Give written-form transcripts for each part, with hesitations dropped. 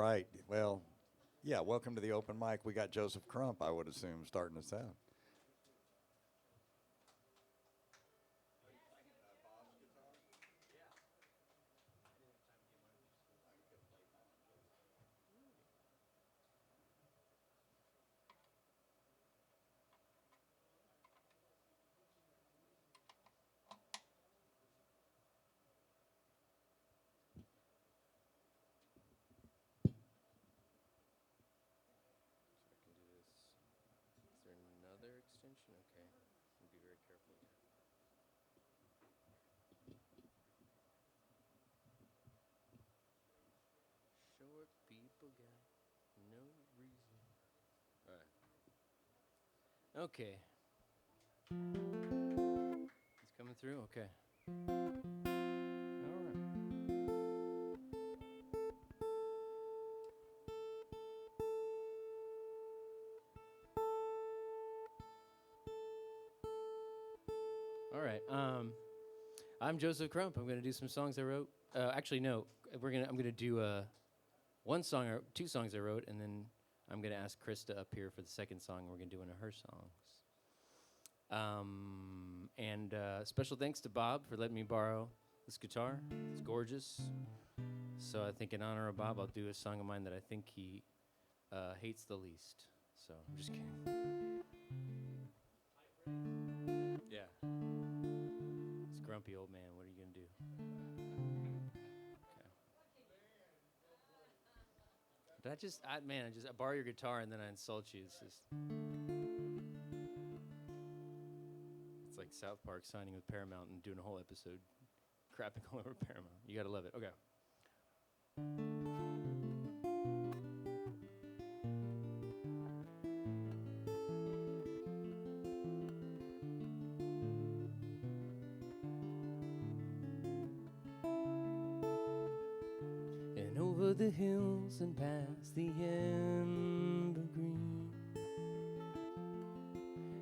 right. Well, yeah, welcome to the open mic. We got Joseph Crump, I would assume, starting us out. So I can do this. Is there another extension? Okay. I'll be very careful here. Short people got no reason. All right. Okay. It's coming through? Okay. All right. All right. I'm Joseph Crump. I'm gonna do some songs I wrote. Actually, no. I'm gonna do one song or two songs I wrote, and then I'm gonna ask Krista up here for the second song. We're gonna do one of her songs. And special thanks to Bob for letting me borrow this guitar. It's gorgeous. So I think in honor of Bob, I'll do a song of mine that I think he hates the least. So I'm just kidding. Yeah. It's grumpy old man. What are you gonna do? Okay. Did I borrow your guitar and then I insult you. It's like South Park signing with Paramount and doing a whole episode crapping all over Paramount. You gotta love it. Okay. And over the hills and past the amber green,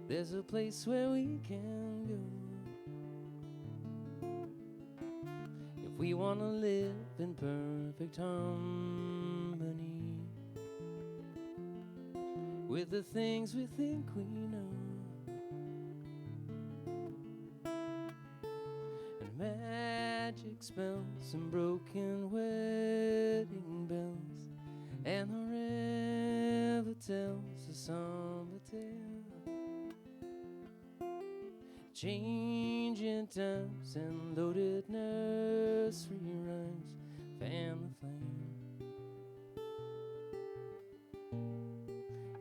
there's a place where we can go if we want to live in perfect harmony with the things we think we know. And magic spells and broken wedding bells, and the river tells a somber tale. Changing times and loaded nursery rhymes fan the flame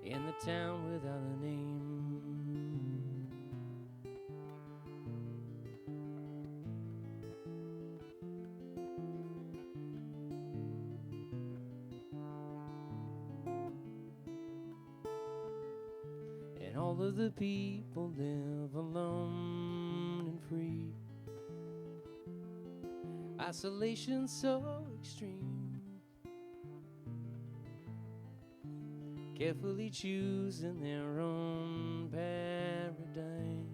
in the town without a name. And all of the people live alone and free. Isolation so extreme, carefully choosing their own paradigm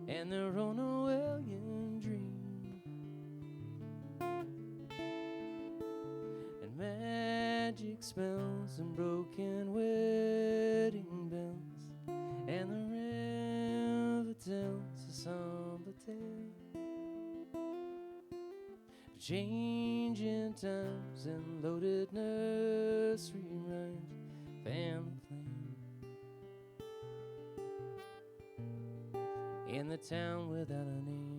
and their own Orwellian dream. And magic spells and broken wedding bells, and the river tells a somber tale. Changing times and loaded nursery rhymes fan the flame in the town without a name.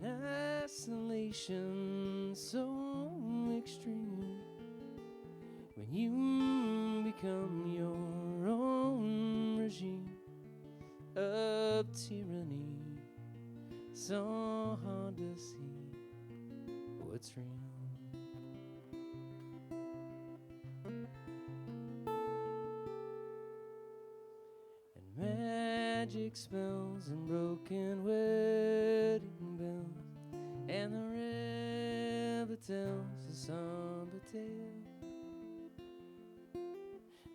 And isolation so extreme, when you become your own regime of tyranny, so hard to see what's real. And magic spells and broken wedding bells, and the river tells a somber tale.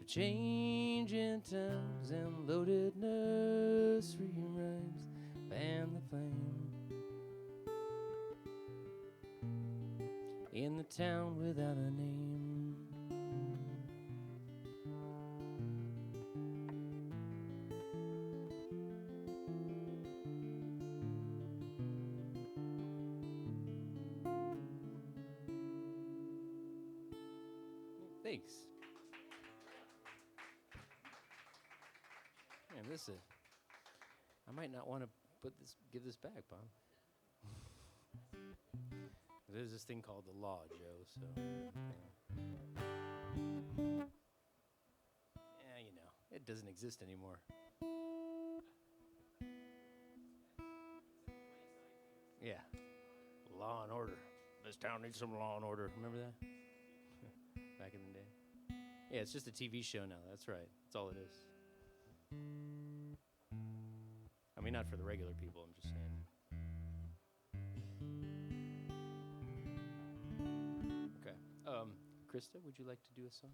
changing times and loaded nursery rhymes fan the flame in the town without a name. Thanks. Man, I might not want to give this back, Bob. There's this thing called the law, Joe, so. Yeah, you know, it doesn't exist anymore. Yeah. Law and order. This town needs some law and order. Remember that? Back in the day. Yeah, it's just a TV show now. That's right. That's all it is. I mean, not for the regular people, I'm just saying. Okay. Krista, would you like to do a song?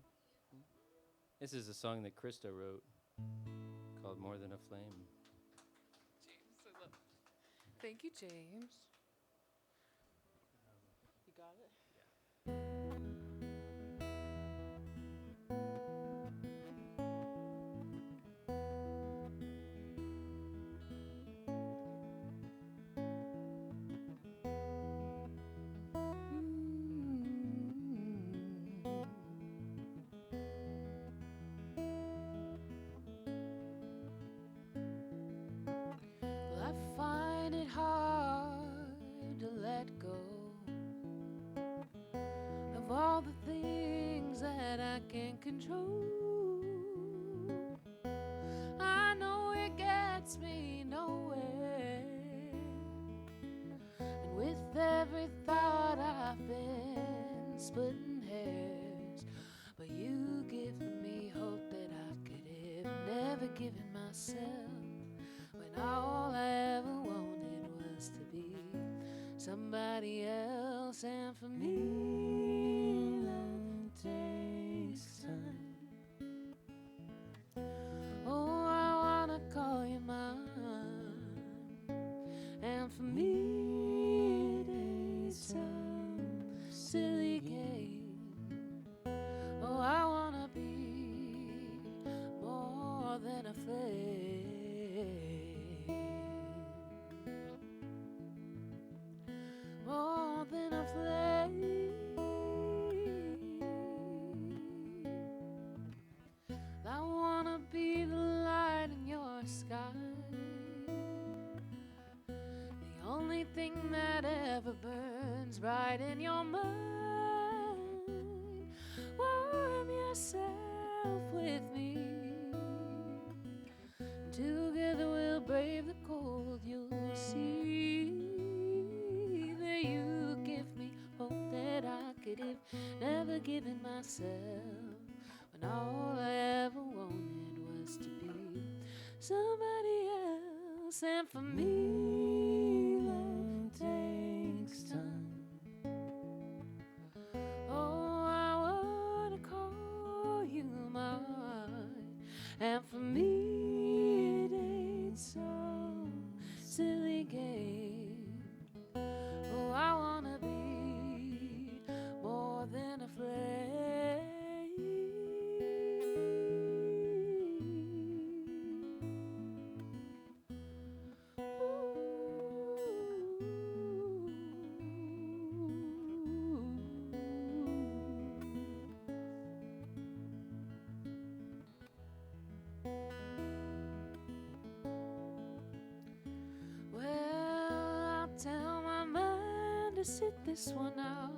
This is a song that Krista wrote called More Than a Flame. James, I love it. Thank you, James. You got it? Well, I find it hard to let go of all the things that I can't control. I know it gets me nowhere, and with every thought I've been splitting hairs, but you give me hope that I could have never given myself, when all I ever wanted was to be somebody else. And for me, love takes time. Oh, I wanna call you mine, and for me it ain't some silly game. Oh, I wanna be more than a flame, more than a flame. I wanna be the light in your sky, the only thing that ever burns bright in your mind. Warm yourself with me, together we'll brave the cold. You'll see that you give me hope that I could have never given myself, when all I ever wanted was to be somebody else. And for me, love takes time. Oh, I wanna call you mine, and for me it ain't some silly game. Oh, I wanna be more than a flame. Well, I'll tell my mind to sit this one out.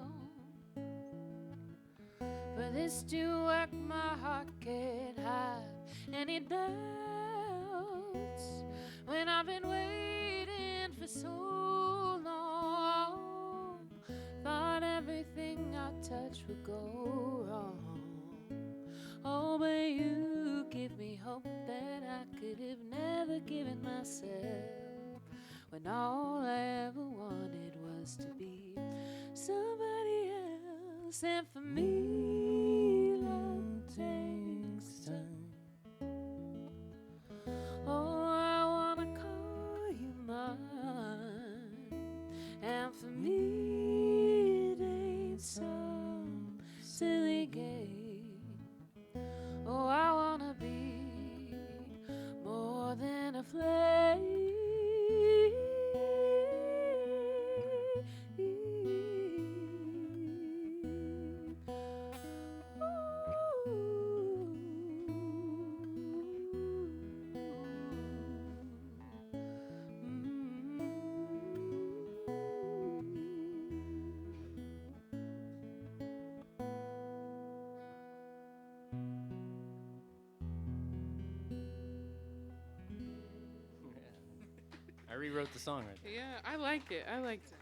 For this to work, my heart can't hide any doubts. When I've been waiting for so long, thought everything I touched would go wrong. Oh, but you give me hope that I could have never given myself, when all I ever wanted was to be somebody else. And for me, love takes time. renegade. Oh, I wanna be more than a flame. I rewrote the song right there. Yeah, I liked it. I liked it.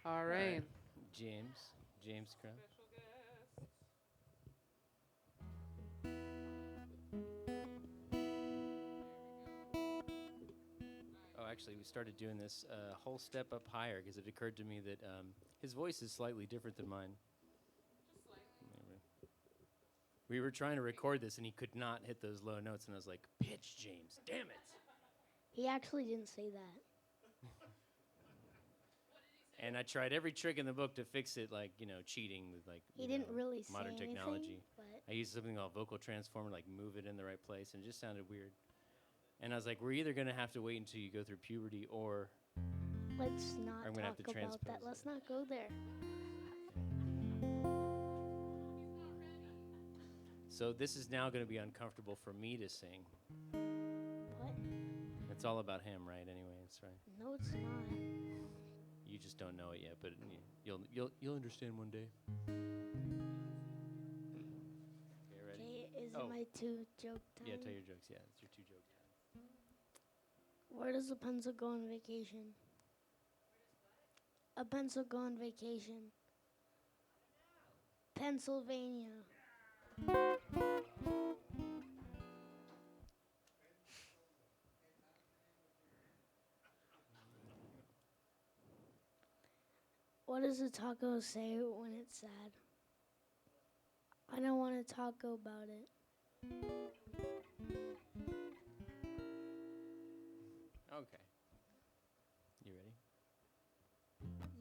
All right. James Crump. Oh, actually, we started doing this whole step up higher because it occurred to me that his voice is slightly different than mine. We were trying to record this, and he could not hit those low notes, and I was like, pitch, James, damn it. He actually didn't say that. And I tried every trick in the book to fix it, like, cheating with, like, He didn't really say modern anything, technology. but I used something called vocal transformer, like move it in the right place, and it just sounded weird. And I was like, we're either going to have to wait until you go through puberty, or let's not I'm gonna have talk to about transpose that. it. Let's not go there. So this is now going to be uncomfortable for me to sing. What? It's all about him, right? Anyway, that's right. No, it's not. You just don't know it yet, but you'll understand one day. Okay, ready? Okay, is Oh. it my two joke time? Yeah, tell your jokes. Yeah, it's your two joke time. Where does a pencil go on vacation? A pencil go on vacation? Pennsylvania. What does a taco say when it's sad? I don't want to taco about it. Okay. You ready?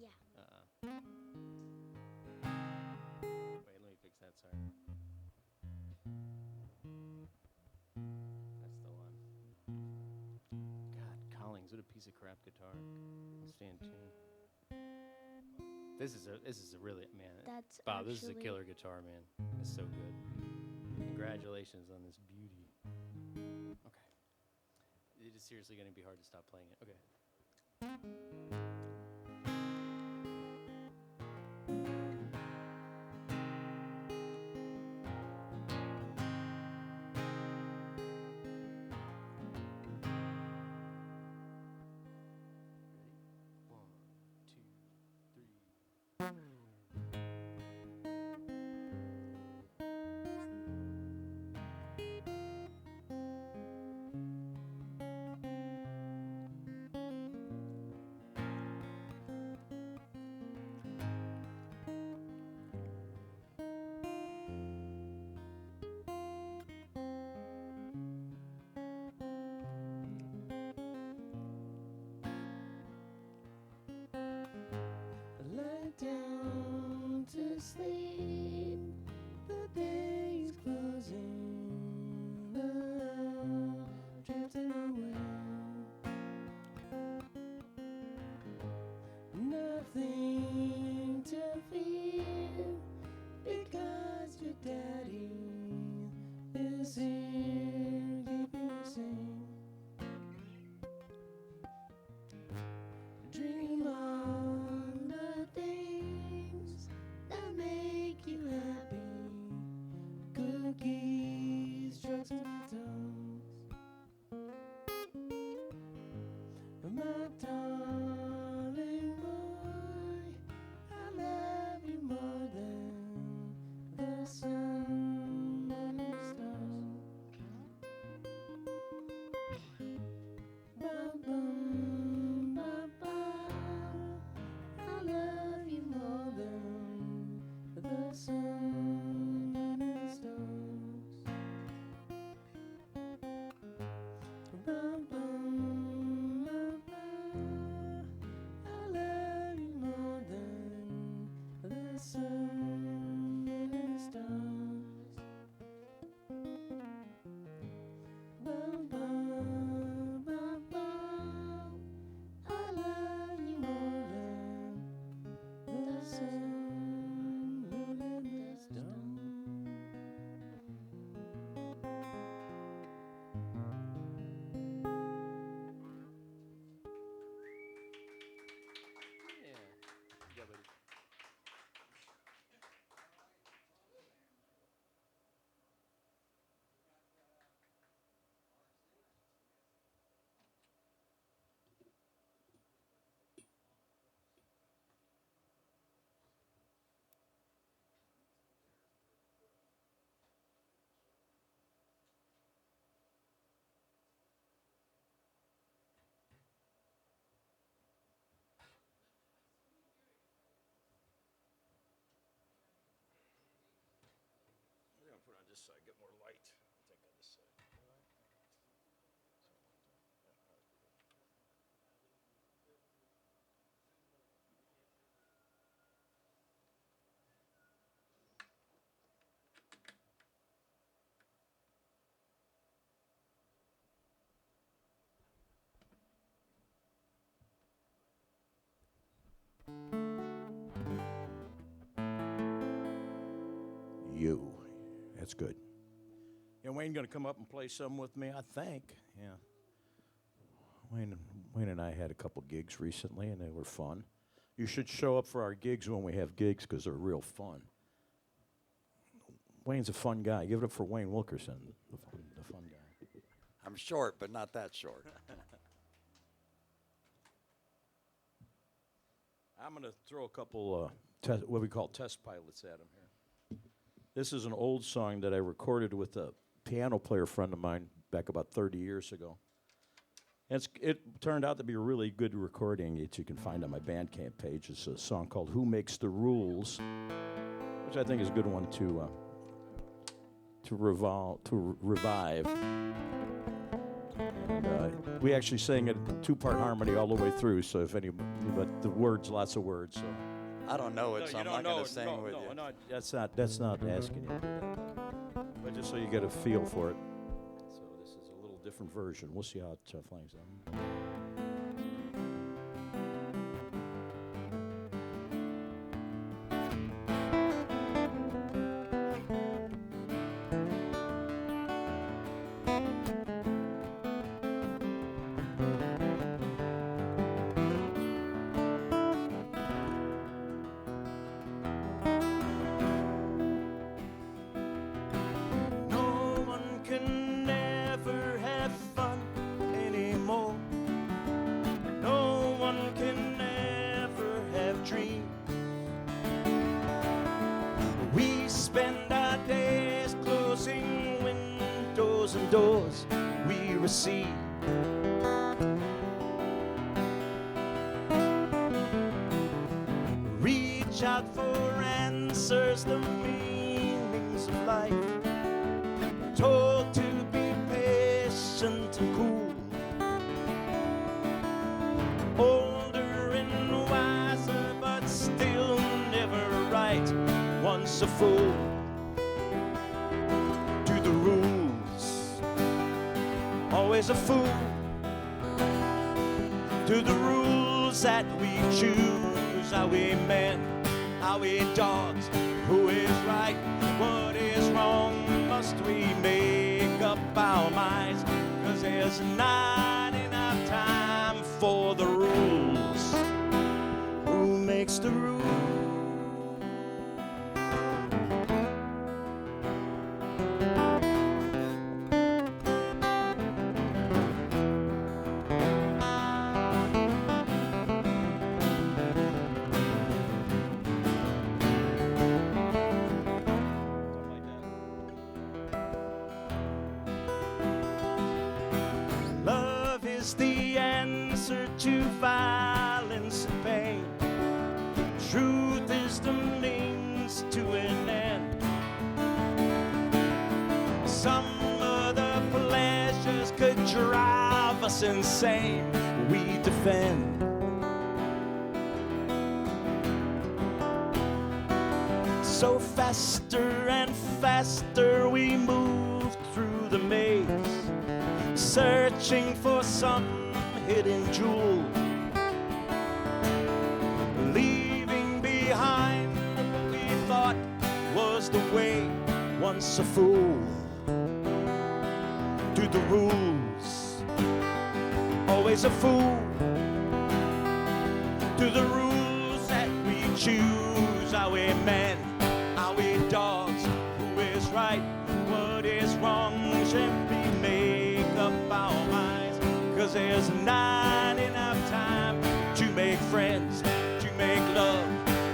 Yeah. Wait, let me fix that. Sorry. That's the one. God, Collings, what a piece of crap guitar. I'll stay in tune. This is a really, man. That's Bob, this is a actually- killer guitar, man. It's so good. Congratulations on this beauty. Okay. It is seriously going to be hard to stop playing it. Okay. Ready? 1, 2, 3. Lie down to sleep. The day's closing. Love drifting away. Nothing to fear because your daddy is here keeping you sane. Dream on the things that make you happy. Cookies, drugs, and toes. My darling boy, I love you more than the sun and the stars. Ba-bum, ba-bum. I love you more than the sun and the stars. Ba-bum, ba-bum. I love you more than the sun and this side, get more light. I think on this side. You. That's good. Yeah, Wayne gonna come up and play some with me, I think. Yeah. Wayne and I had a couple gigs recently, and they were fun. You should show up for our gigs when we have gigs, because they're real fun. Wayne's a fun guy. Give it up for Wayne Wilkerson, the fun guy. I'm short, but not that short. I'm going to throw a couple, what we call test pilots at him here. This is an old song that I recorded with a piano player friend of mine back about 30 years ago. It turned out to be a really good recording that you can find on my Bandcamp page. It's a song called Who Makes the Rules, which I think is a good one to revive. And we actually sang it two-part harmony all the way through, so but the words, lots of words. So. I don't know it, so I'm not going to sing with you. No, that's not asking you to do that. But just so you get a feel for it. So this is a little different version. We'll see how it flames out. Doors we receive. Reach out for answers, the meanings of life. Told to be patient and cool. Older and wiser, but still never right. Once a fool to the rules. Always a fool to the rules that we choose. Are we men? Are we dogs? Who is right? What is wrong? Must we make up our minds? 'Cause there's not enough time for the rules. Who makes the rules? The answer to violence and pain. Truth is the means to an end. Some other pleasures could drive us insane. We defend. So faster and faster we move through the maze, searching for some hidden jewel, leaving behind what we thought was the way. Once a fool to the rules, always a fool to the rules that we choose. Are we men? Are we dogs? Who is right? What is wrong? Should we make up our minds? 'Cause there's not enough time to make friends, to make love.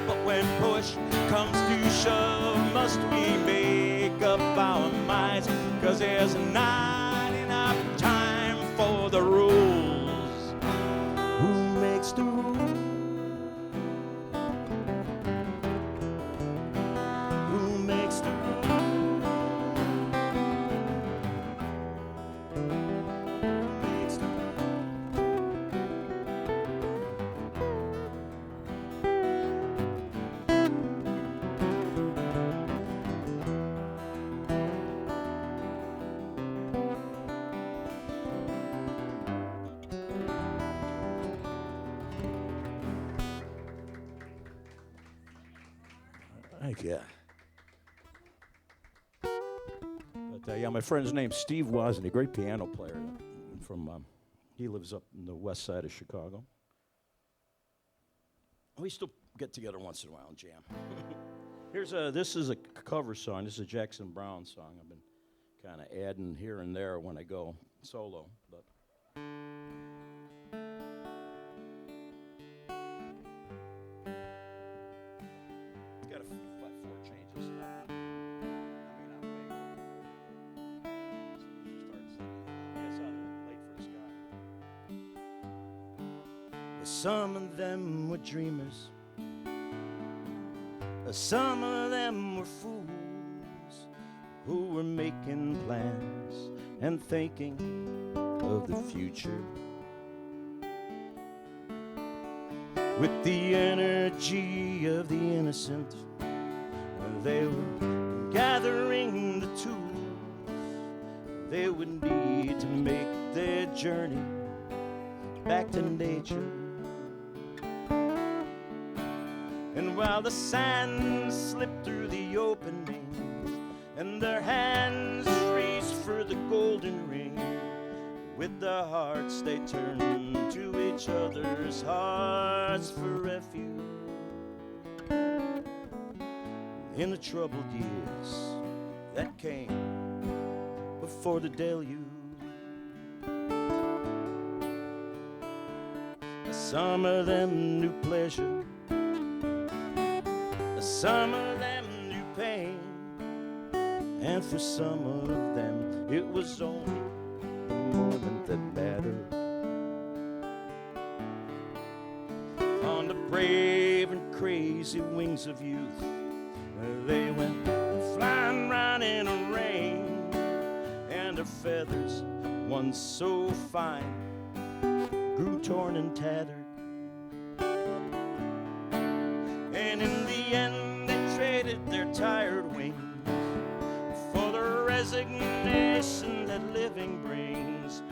But when push comes to shove, must we make up our minds? 'Cause there's not enough time for the rules. Who makes the rules? Who makes the rules? mic, yeah. But yeah, my friend's name's Steve Wozni, a great piano player from, he lives up in the west side of Chicago. We still get together once in a while and jam. This is a cover song. This is a Jackson Browne song. I've been kind of adding here and there when I go solo, but. It's got four changes. I mean, I'm way It's on late for the sky. Some of them were dreamers. Some of them were fools who were making plans and thinking of the future. With the energy of the innocent, they were gathering the tools they would need to make their journey back to nature. And while the sand slipped through the openings and their hands reached for the golden ring, with their hearts they turned to each other's hearts for refuge. In the troubled years that came before the deluge, some of them knew pleasure, some of them knew pain, and for some of them it was only the moment that mattered. On the brave and crazy wings of youth, they went flying round in a rain, and their feathers, once so fine, grew torn and tattered. And in the end they traded their tired wings for the resignation that living brings,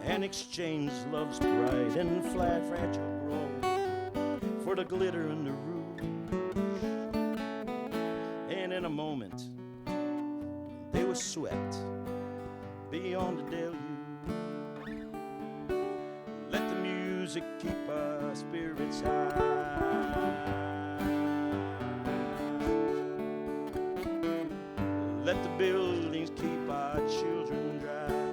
and exchanged love's bright and fragile growth for the glitter and the rouge. And in a moment they were swept beyond the deluge. Let the music keep our spirits high. Let the buildings keep our children dry.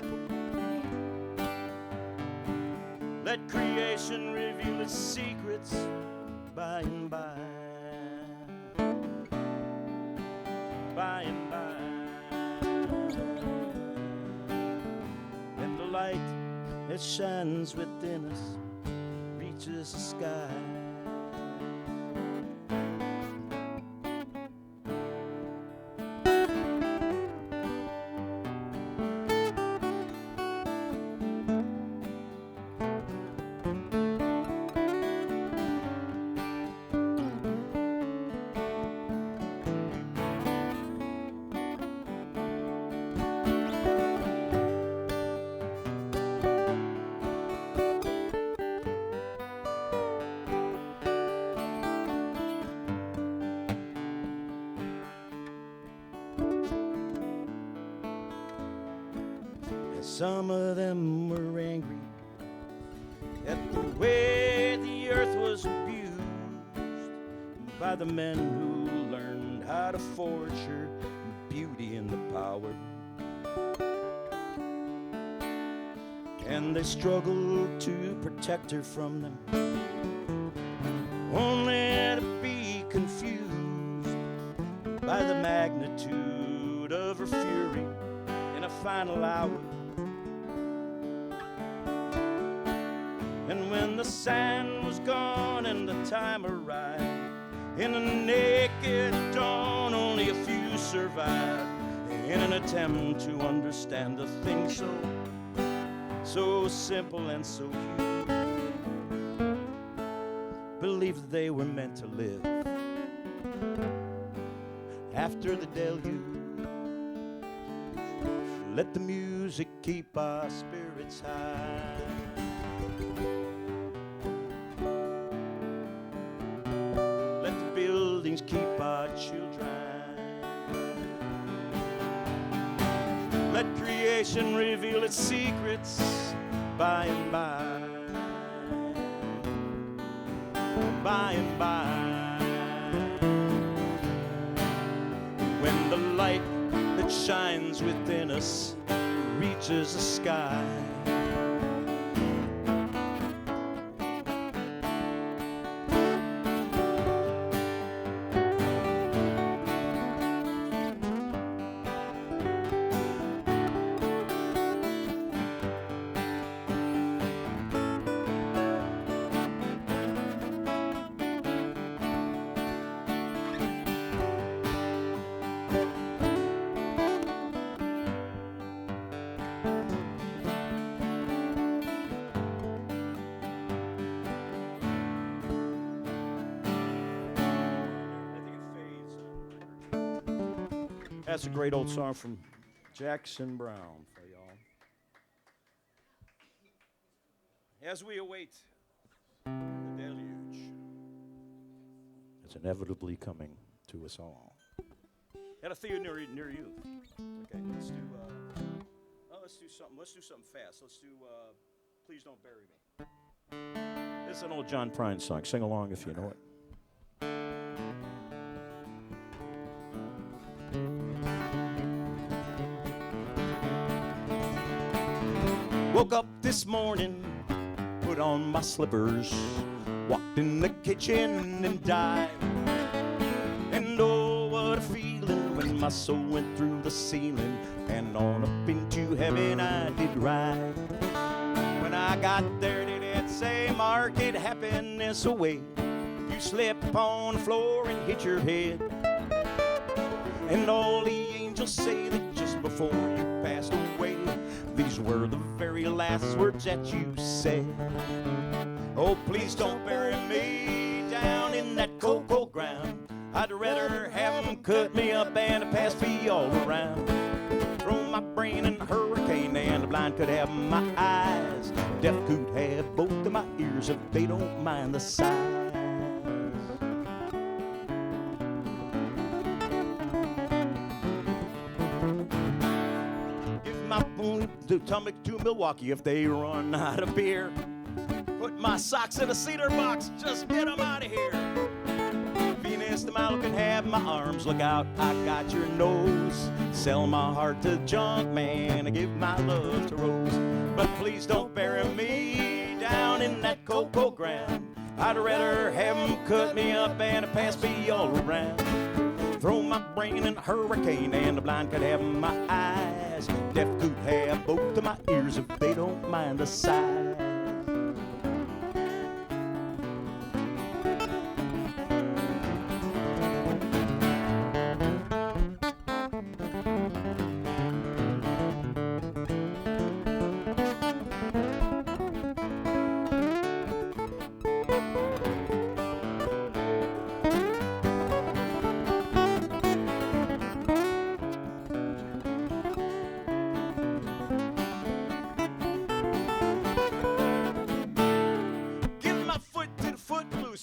Let creation reveal its secrets by and by. By and by. And the light that shines within us reaches the sky. Some of them were angry at the way the earth was abused by the men who learned how to forge her beauty in the power. And they struggled to protect her from them, only to be confused by the magnitude of her fury in a final hour. And when the sand was gone and the time arrived, in a naked dawn only a few survived, in an attempt to understand the thing so simple and so huge. Believed they were meant to live after the deluge. Let the music keep our spirits high. Let the buildings keep our children Let creation reveal its secrets by and by. By and by. When the light that shines within us reaches the sky. That's a great old song from Jackson Brown for y'all. As we await the deluge, it's inevitably coming to us all. At a theater near you. Okay, let's do something. Let's do something fast. Let's do Please Don't Bury Me. This is an old John Prine song. Sing along if you know it. Woke up this morning, put on my slippers, walked in the kitchen and dived. And oh, what a feeling when my soul went through the ceiling and on up into heaven I did ride. When I got there, they did say, market happiness away. You slip upon the floor and hit your head. And all the angels say that just before you passed away, these were the very last words that you said. Oh, please don't bury me down in that cold, cold ground. I'd rather have them cut me up and pass me all around. Throw my brain in a hurricane and the blind could have my eyes. Deaf could have both of my ears if they don't mind the size. To Milwaukee if they run out of beer. Put my socks in a cedar box, just get them out of here. Venus the Milo can have my arms, look out, I got your nose. Sell my heart to junk man, I give my love to Rose. But please don't bury me down in that cold, cold ground. I'd rather have them cut me up and pass me all around. Throw my brain in a hurricane and the blind could have my eyes. Deaf could have both of my ears if they don't mind the size.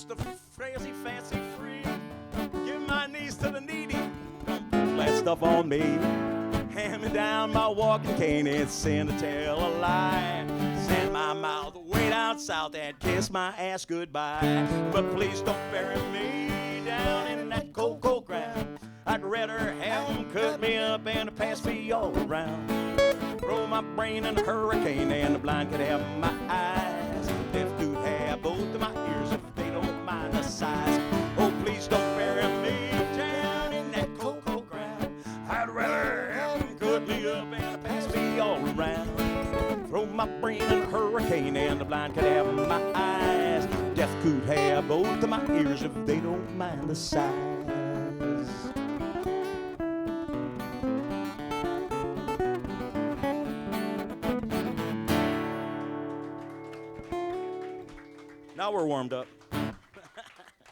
The crazy, fancy free. Give my knees to the needy. Don't pull that stuff on me. Hand me down my walking cane and sin to tell a lie. Send my mouth way down south and kiss my ass goodbye. But please don't bury me down in that cold, cold ground. I'd rather have them cut me up and pass me all around. Throw my brain in a hurricane and the blind could have my eyes. Deaf could have both of my ears if they don't mind the size. Oh, please don't bury me down in that cold, cold ground. I'd rather have them cut me up and pass me all around. Throw my brain in a hurricane and the blind could have my eyes. Deaf could have both of my ears if they don't mind the size. Now we're warmed up.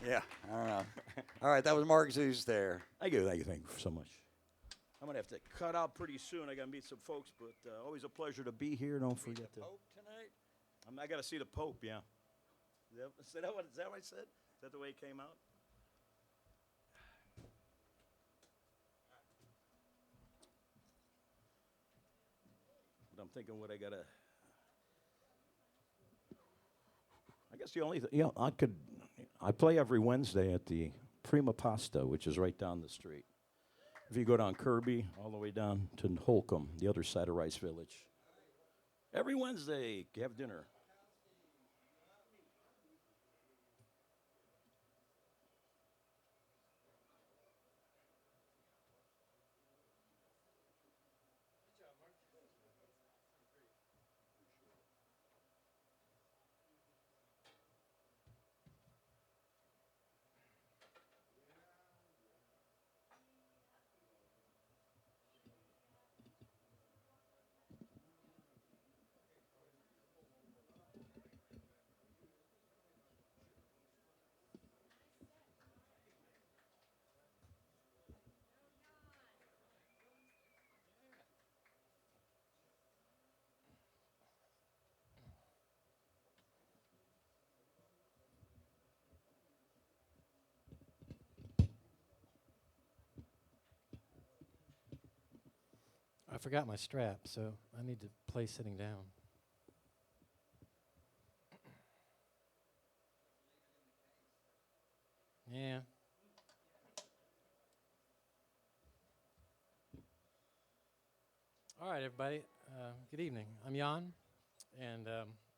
Yeah, I don't know. All right, that was Mark Zeus there. Thank you so much. I'm going to have to cut out pretty soon. I got to meet some folks, but always a pleasure to be here. Don't forget to. Pope tonight? I got to see the Pope, yeah. Is that what I said? Is that the way it came out? I'm thinking what I gotta. I guess the only thing, I play every Wednesday at the Prima Pasta, which is right down the street. If you go down Kirby, all the way down to Holcomb, the other side of Rice Village. Every Wednesday, have dinner. I forgot my strap, so I need to play sitting down. Yeah. All right, everybody. Good evening. I'm Jan, and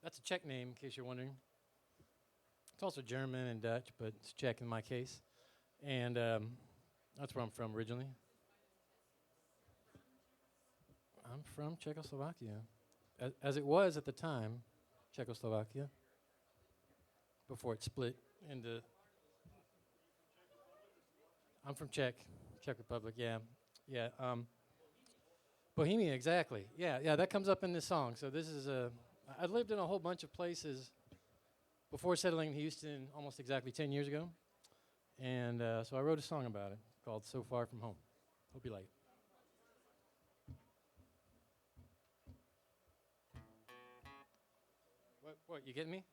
that's a Czech name, in case you're wondering. It's also German and Dutch, but it's Czech in my case. And that's where I'm from originally. I'm from Czechoslovakia, as it was at the time, Czechoslovakia, before it split into. I'm from Czech Republic. Yeah. Bohemia, exactly. Yeah, that comes up in this song. So this is I lived in a whole bunch of places before settling in Houston almost exactly 10 years ago. And so I wrote a song about it called So Far From Home. Hope you like it. What, you getting me?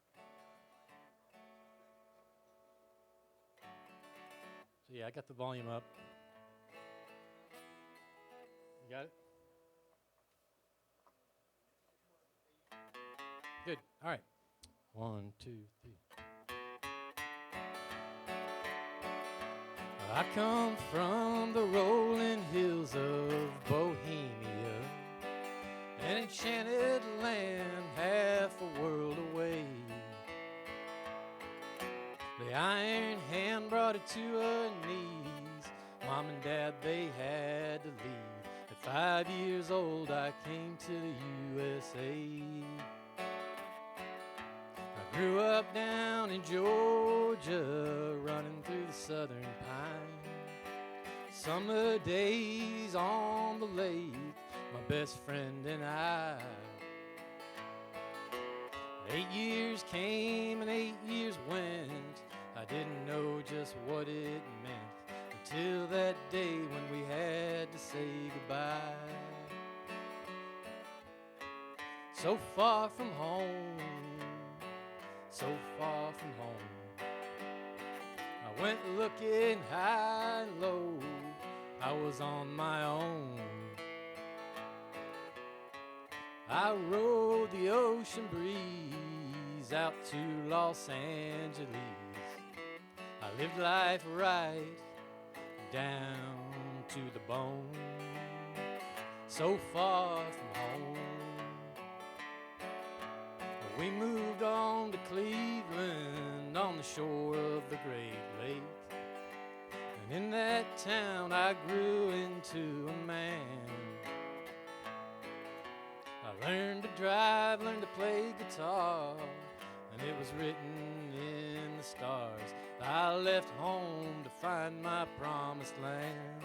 So yeah, I got the volume up. You got it? Good. All right. 1, 2, 3. I come from the rolling hills of Bohemia, an enchanted land half a world away. The iron hand brought her to her knees. Mom and Dad, they had to leave. At 5 years old, I came to the USA. I grew up down in Georgia, running through the southern pine. Summer days on the lake, my best friend and I. 8 years came and 8 years went. I didn't know just what it meant until that day when we had to say goodbye. So far from home, so far from home. I went looking high and low, I was on my own. I rode the ocean breeze out to Los Angeles. I lived life right down to the bone, so far from home. We moved on to Cleveland on the shore of the Great Lake. And in that town I grew into a man. I learned to drive, learned to play guitar, and it was written in the stars. I left home to find my promised land.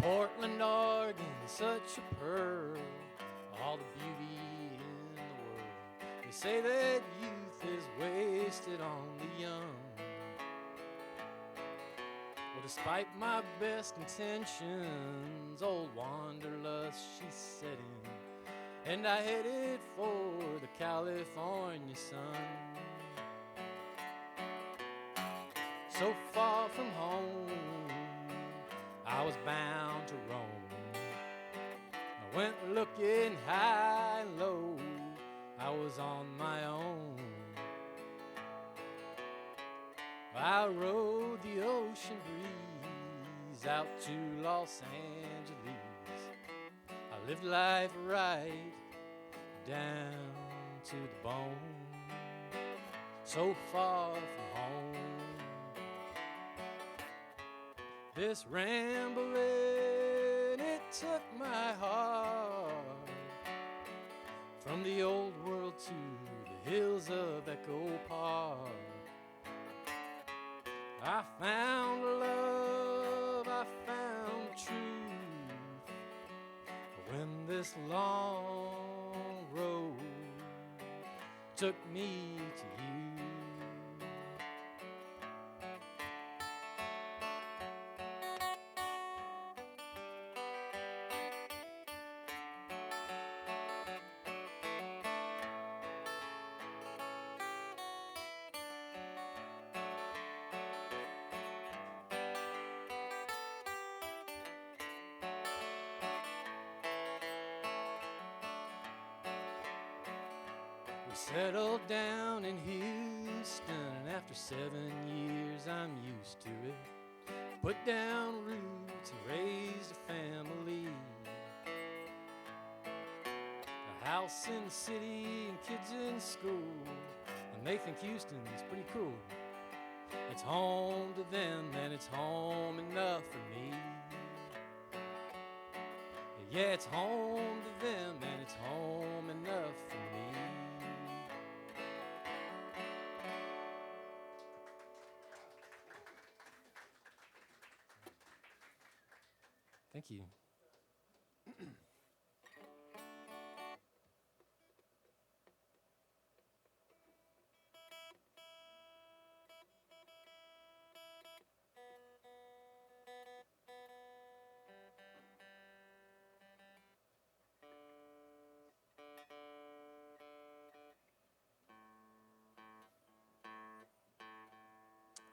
Portland, Oregon, such a pearl, all the beauty in the world. They say that youth is wasted on the young. Well, despite my best intentions, old wanderlust, she set in, and I headed for the California sun. So far from home, I was bound to roam. went looking high and low. I was on my own. I rode the ocean breeze out to Los Angeles. I lived life right down to the bone, so far from home. This rambling, it took my heart from the old world to the hills of Echo Park. I found love, I found truth when this long road took me to you. We settled down in Houston, and after 7 years I'm used to it. Put down roots and raised a family. A house in the city and kids in school, and they think Houston's pretty cool. It's home to them and it's home enough for me. Yeah, it's home to them and it's home enough for me. Thank you.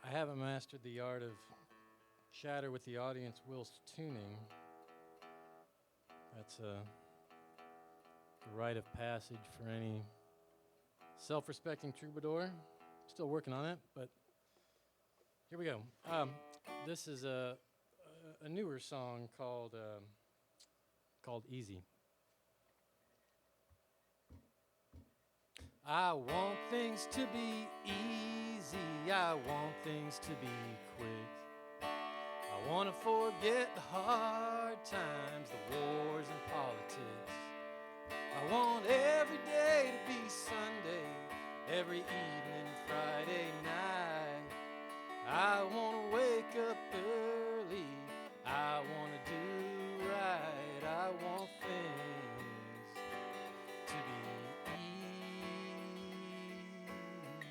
I haven't mastered the art of chatter with the audience whilst tuning. That's a rite of passage for any self-respecting troubadour. Still working on it, but here we go. This is a newer song called Easy. I want things to be easy. I want things to be quick. I want to forget the hard times, the wars and politics. I want every day to be Sunday, every evening Friday night. I want to wake up early. I want to do right. I want things to be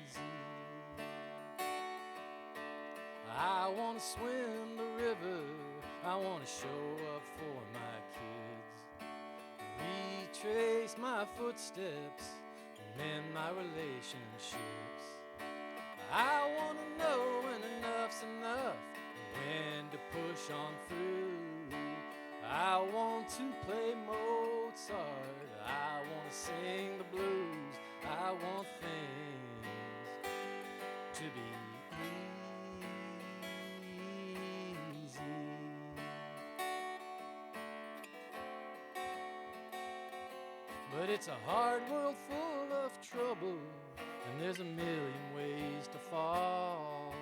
easy. I want to swim the river. I want to show up for my kids, retrace my footsteps, and mend my relationships. I want to know when enough's enough, and when to push on through. I want to play Mozart. I want to sing the blues. I want things to be easy. But it's a hard world full of trouble, and there's a million ways to fall.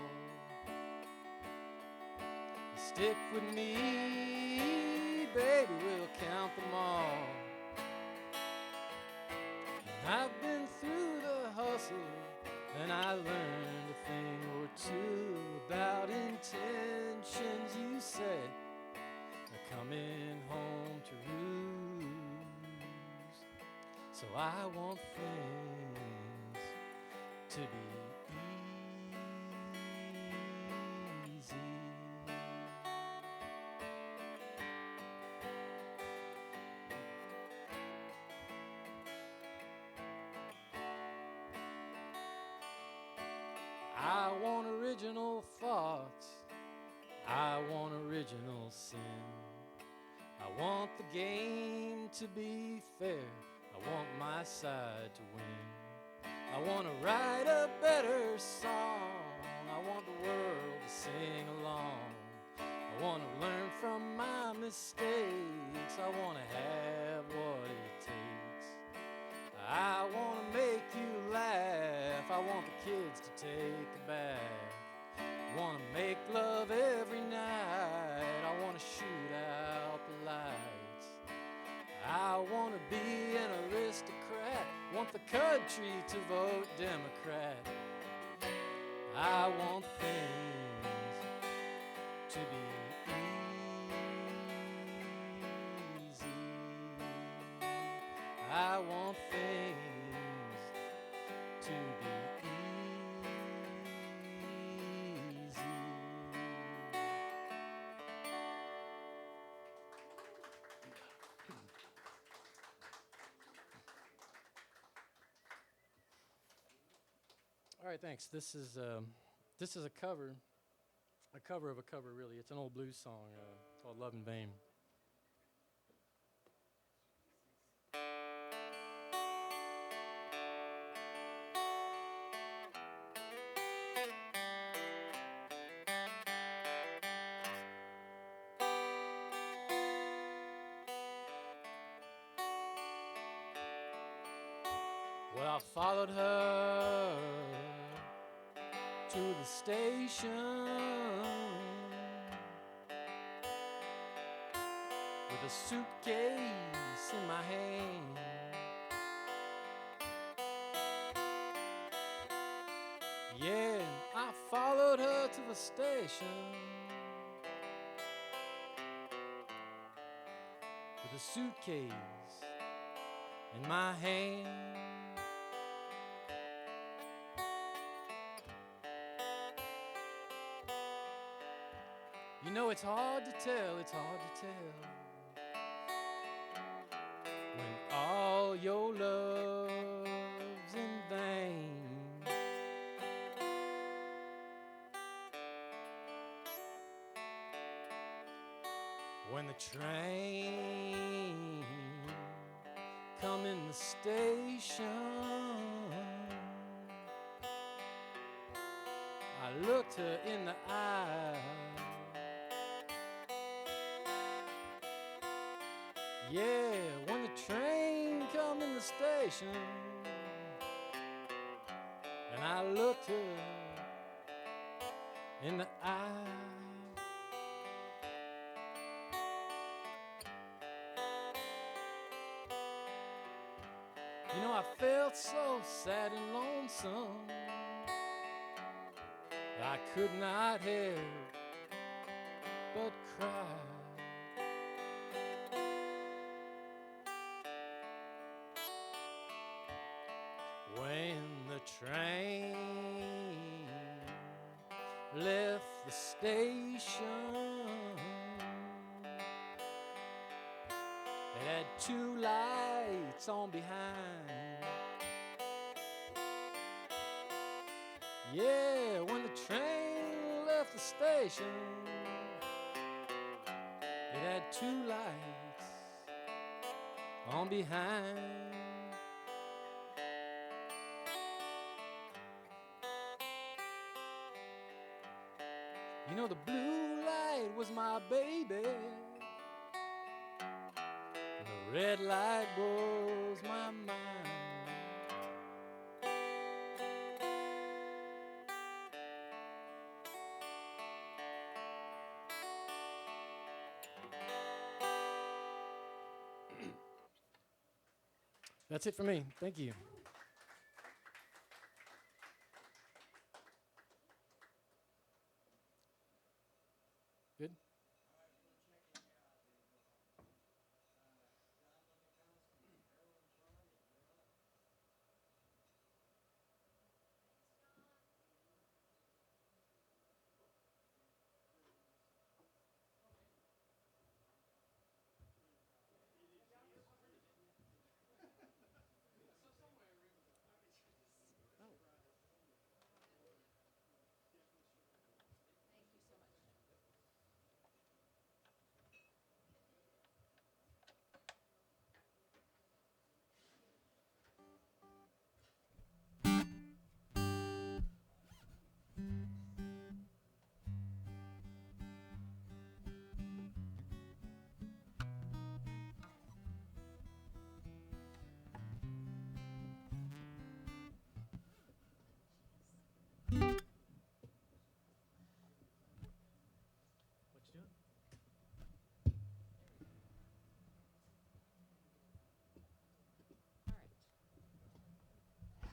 Stick with me, baby, we'll count them all. And I've been through the hustle, and I learned a thing or two about intentions you set are coming home to roost. So I want things to be easy. I want original thoughts. I want original sin. I want the game to be fair. I want my side to win. I want to write a better song. I want the world to sing along. I want to learn from my mistakes. I want to have what it takes. I want to make you laugh. I want the kids to take a bath. I want to make love every night. I want to shoot out the lights. I want to be an aristocrat. Want the country to vote Democrat. I want things to be easy. I want things to be easy. All right, thanks. This is a cover of a cover, really. It's an old blues song called "Love in Vain." Well, I followed her to the station with a suitcase in my hand. Yeah, I followed her to the station with a suitcase in my hand. You know, it's hard to tell, when all your love's in vain. When the train come in the station, I looked her in the eye. Yeah, when the train come in the station, and I looked her in the eye. You know, I felt so sad and lonesome, I could not help but cry. When the train left the station, it had two lights on behind. Yeah, when the train left the station, it had two lights on behind. You know, the blue light was my baby, and the red light was my mind. That's it for me. Thank you. Good?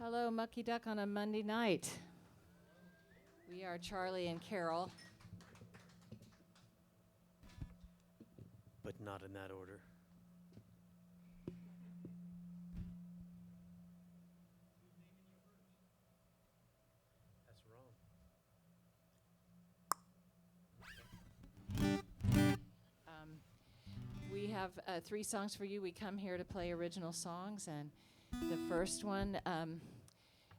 Hello, Mucky Duck on a Monday night. We are Charlie and Carol. But not in that order. That's wrong. We have 3 songs for you. We come here to play original songs, and the first one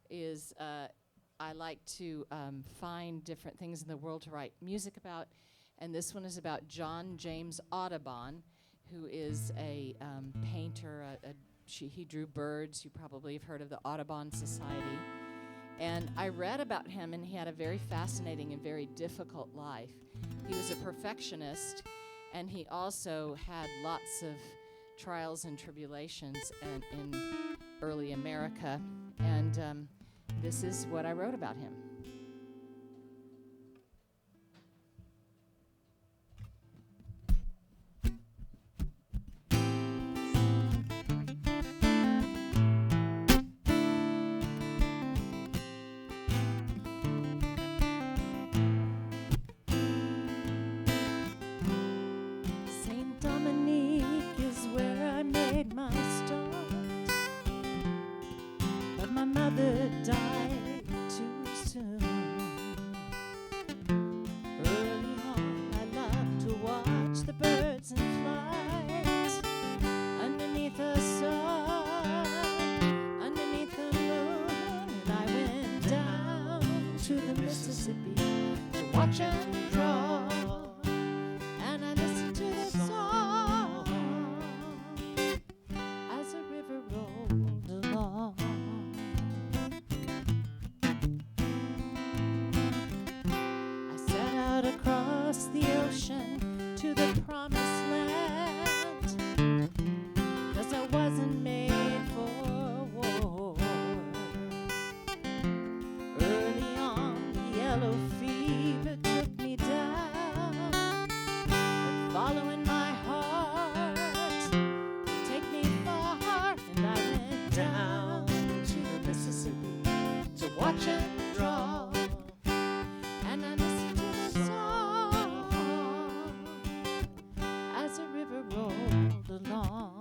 is I like to find different things in the world to write music about, and this one is about John James Audubon, who is a painter. He drew birds. You probably have heard of the Audubon Society. And I read about him, and he had a very fascinating and very difficult life. He was a perfectionist, and he also had lots of trials and tribulations in early America. And this is what I wrote about him. Died too soon. Early on, I loved to watch the birds in flight underneath the sun, underneath the moon. And I went down to the Mississippi to watch and draw, and I listened to the song as the river rolled along. Across the ocean to the promised land, 'cause I wasn't made for war. Early on, the yellow fever took me down, but following my heart would take me far, and I went down to the Mississippi to watch and draw. And I listened to the song as the river rolled along.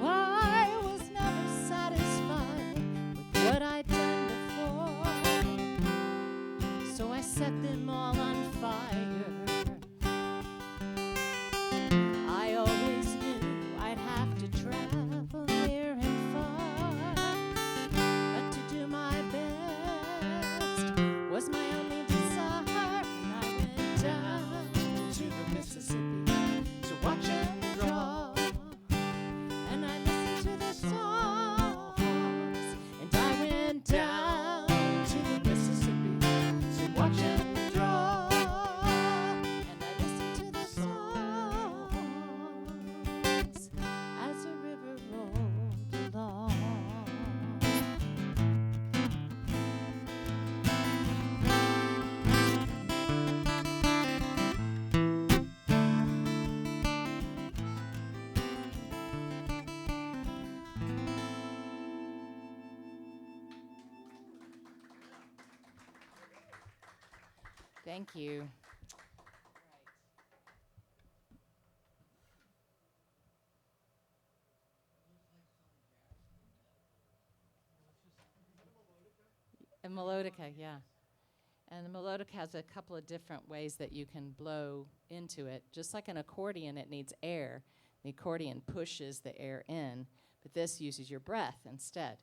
I was never satisfied with what I'd done before, so I set them all on fire. I always knew I'd have to travel near and far, but to do my best was my only desire. And I went down to the Mississippi to watch and draw, and I listened to the songs, and I went down to the Mississippi to watch and draw, and I listened to the songs as the river rolled along. Thank you. A melodica, yeah. And the melodica has a couple of different ways that you can blow into it. Just like an accordion, it needs air. The accordion pushes the air in, but this uses your breath instead.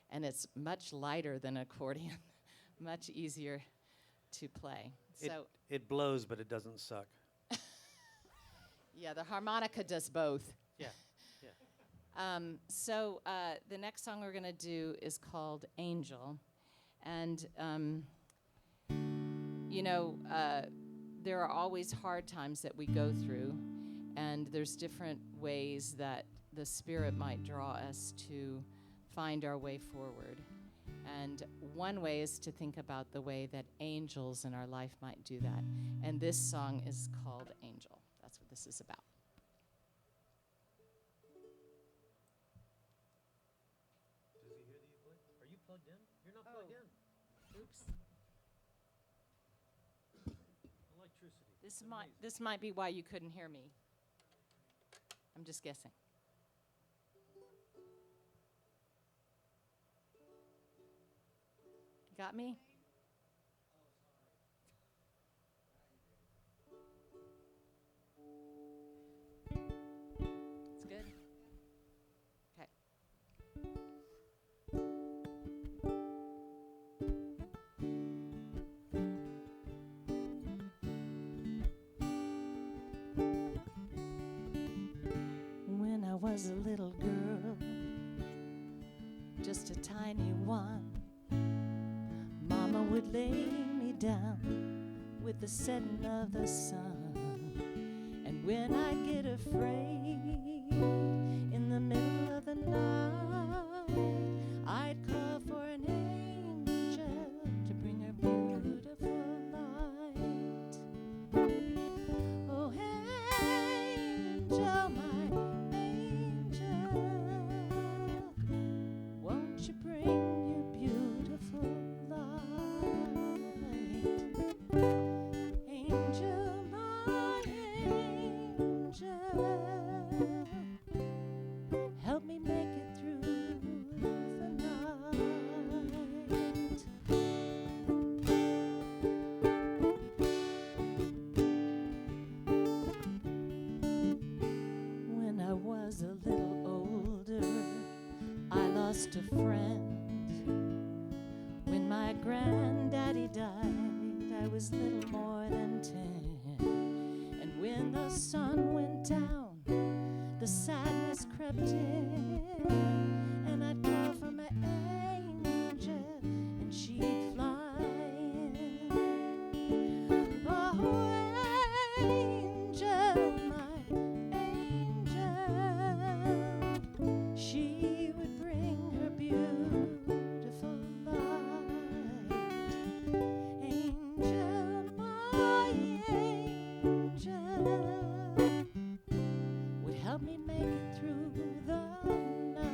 And it's much lighter than an accordion, much easier to play. So It blows, but it doesn't suck. yeah, the harmonica does both. Yeah, So the next song we're going to do is called Angel. And, there are always hard times that we go through, and there's different ways that the Spirit might draw us to find our way forward. And one way is to think about the way that angels in our life might do that. And this song is called Angel. That's what this is about. Does he hear the voice? Are you plugged in? You're not plugged in. Oops. Electricity. This might be why you couldn't hear me. I'm just guessing. Got me? It's good. Okay. When I was a little girl, just a tiny one, Mama would lay me down with the setting of the sun. And when I get afraid in the middle of the night, I'd call for an angel to bring her beautiful light. Oh, angel, my angel, won't you bring your beautiful light? Angel, my angel, help me make it through the night. When I was a little older, I lost a friend. When my granddaddy died, I was little more than 10. And when the sun went down, the sadness crept in, and I'd call for my angel, and she'd fly in. Oh, angel, my angel, she would bring her beautiful light. Angel, my angel, would help me make it through the night.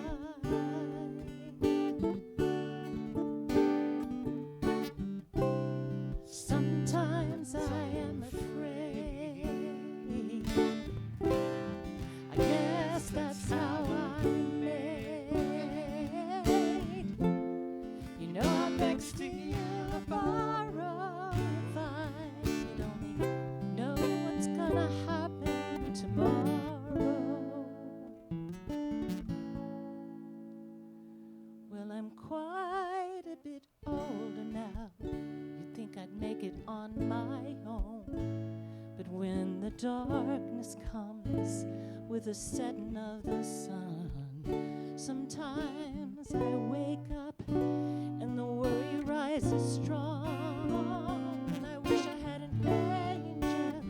Sometimes I am afraid. I guess that's how I'm made. You know I beg steal or borrow if I could only know what's gonna happen tomorrow. Well, I'm quite a bit older now. You'd think I'd make it on my own. But when the darkness comes with the setting of the sun, sometimes I wake up and the worry rises strong. And I wish I had an angel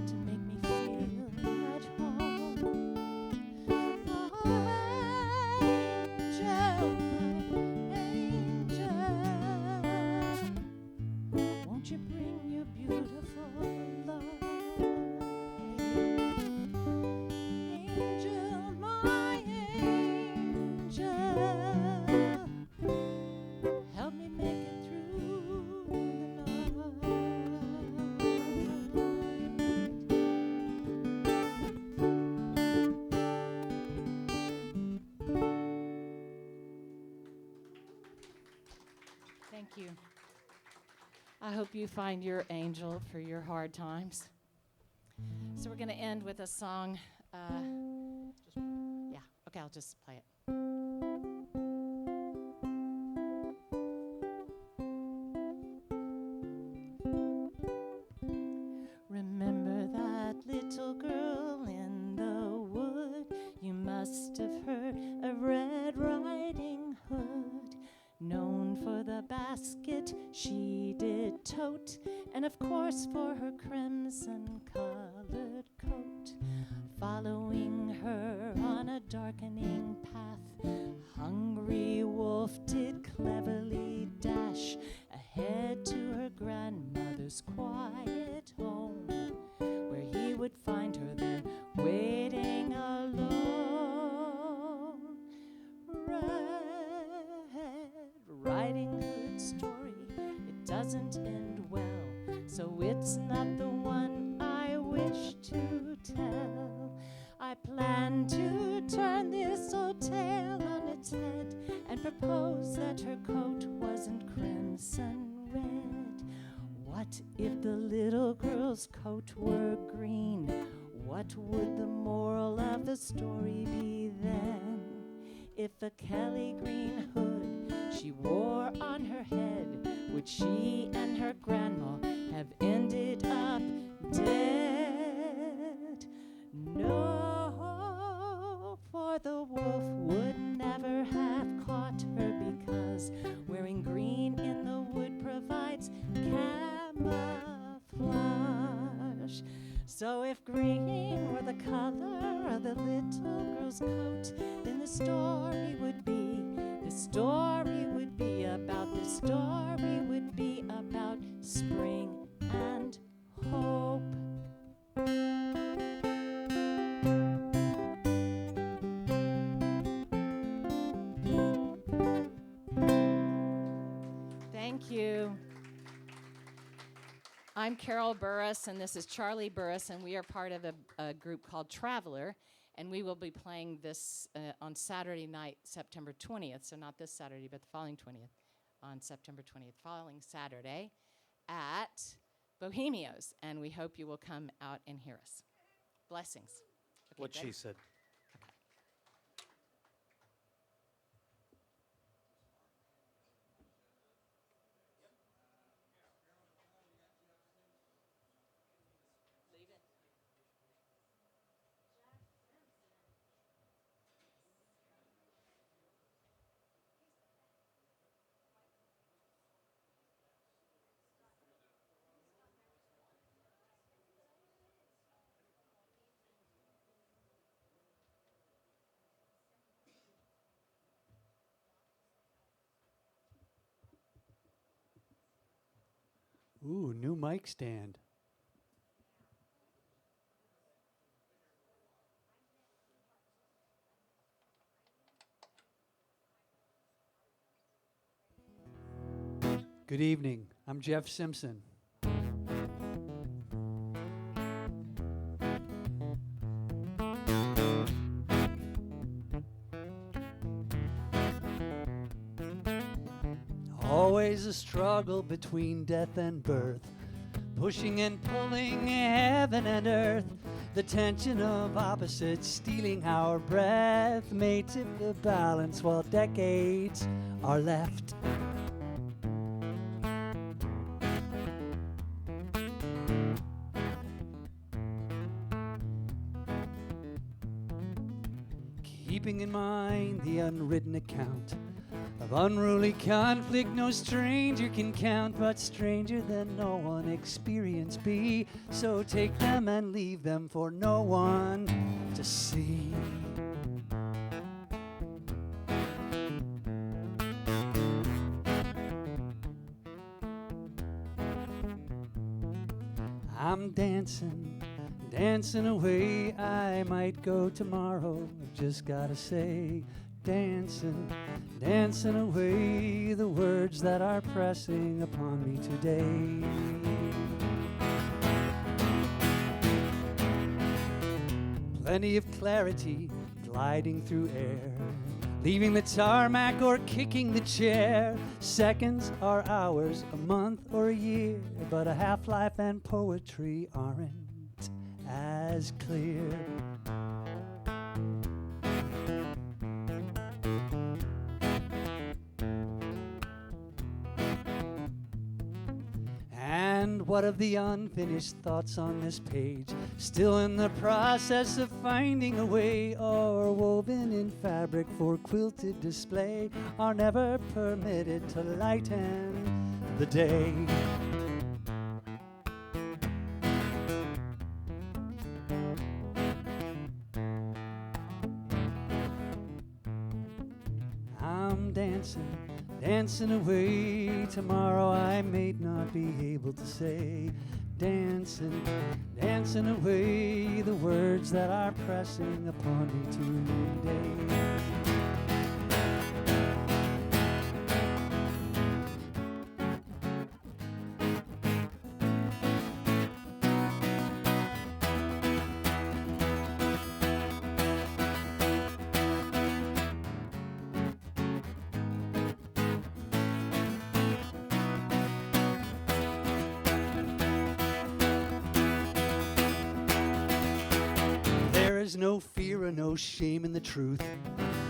to make me feel at home. Oh, angel, my angel, won't you bring your beautiful light? Angel, my angel, help me make it through the night. Thank you. I hope you find your angel for your hard times. So we're going to end with a song. Yeah, okay, I'll just play it. Remember that little girl in the wood? You must have heard of Red Riding Hood. Known for the basket she did tote, and of course for her crimson-colored coat. Following her on a darkening path, hungry would find her there, waiting alone. Red Riding Hood story, it doesn't end well, so it's not the one I wish to tell. I plan to turn this old tale on its head and propose that her coat wasn't crimson red. What if the little girl's coat were green? What would the moral of the story be then? If a Kelly green hood she wore on her head, would she and her grandma have ended up dead? No, for the wolf would never have caught her, because wearing green in the wood provides camouflage. So if green were the color of the little girl's coat, then the story would be about spring and hope. Thank you. I'm Carol Burris, and this is Charlie Burris, and we are part of a group called Traveler, and we will be playing this on Saturday night, September 20th, so not this Saturday, but the following 20th, on September 20th, following Saturday at Bohemios, and we hope you will come out and hear us. Blessings. Okay, What ready? she said. Ooh, new mic stand. Good evening. I'm Jeff Simpson. Always a struggle between death and birth, pushing and pulling heaven and earth, the tension of opposites stealing our breath may tip the balance while decades are left. Keeping in mind the unwritten account of unruly conflict, no stranger can count, but stranger than no one experience be. So take them and leave them for no one to see. I'm dancing away. I might go tomorrow, I've just gotta say. Dancing away the words that are pressing upon me today. Plenty of clarity gliding through air, leaving the tarmac or kicking the chair. Seconds are hours, a month or a year, but a half-life and poetry aren't as clear. And what of the unfinished thoughts on this page, still in the process of finding a way, or woven in fabric for quilted display, are never permitted to lighten the day. I'm dancing away. Tomorrow I may not be able to say. dancing, dancing away the words that are pressing upon me today. There's no fear and no shame in the truth.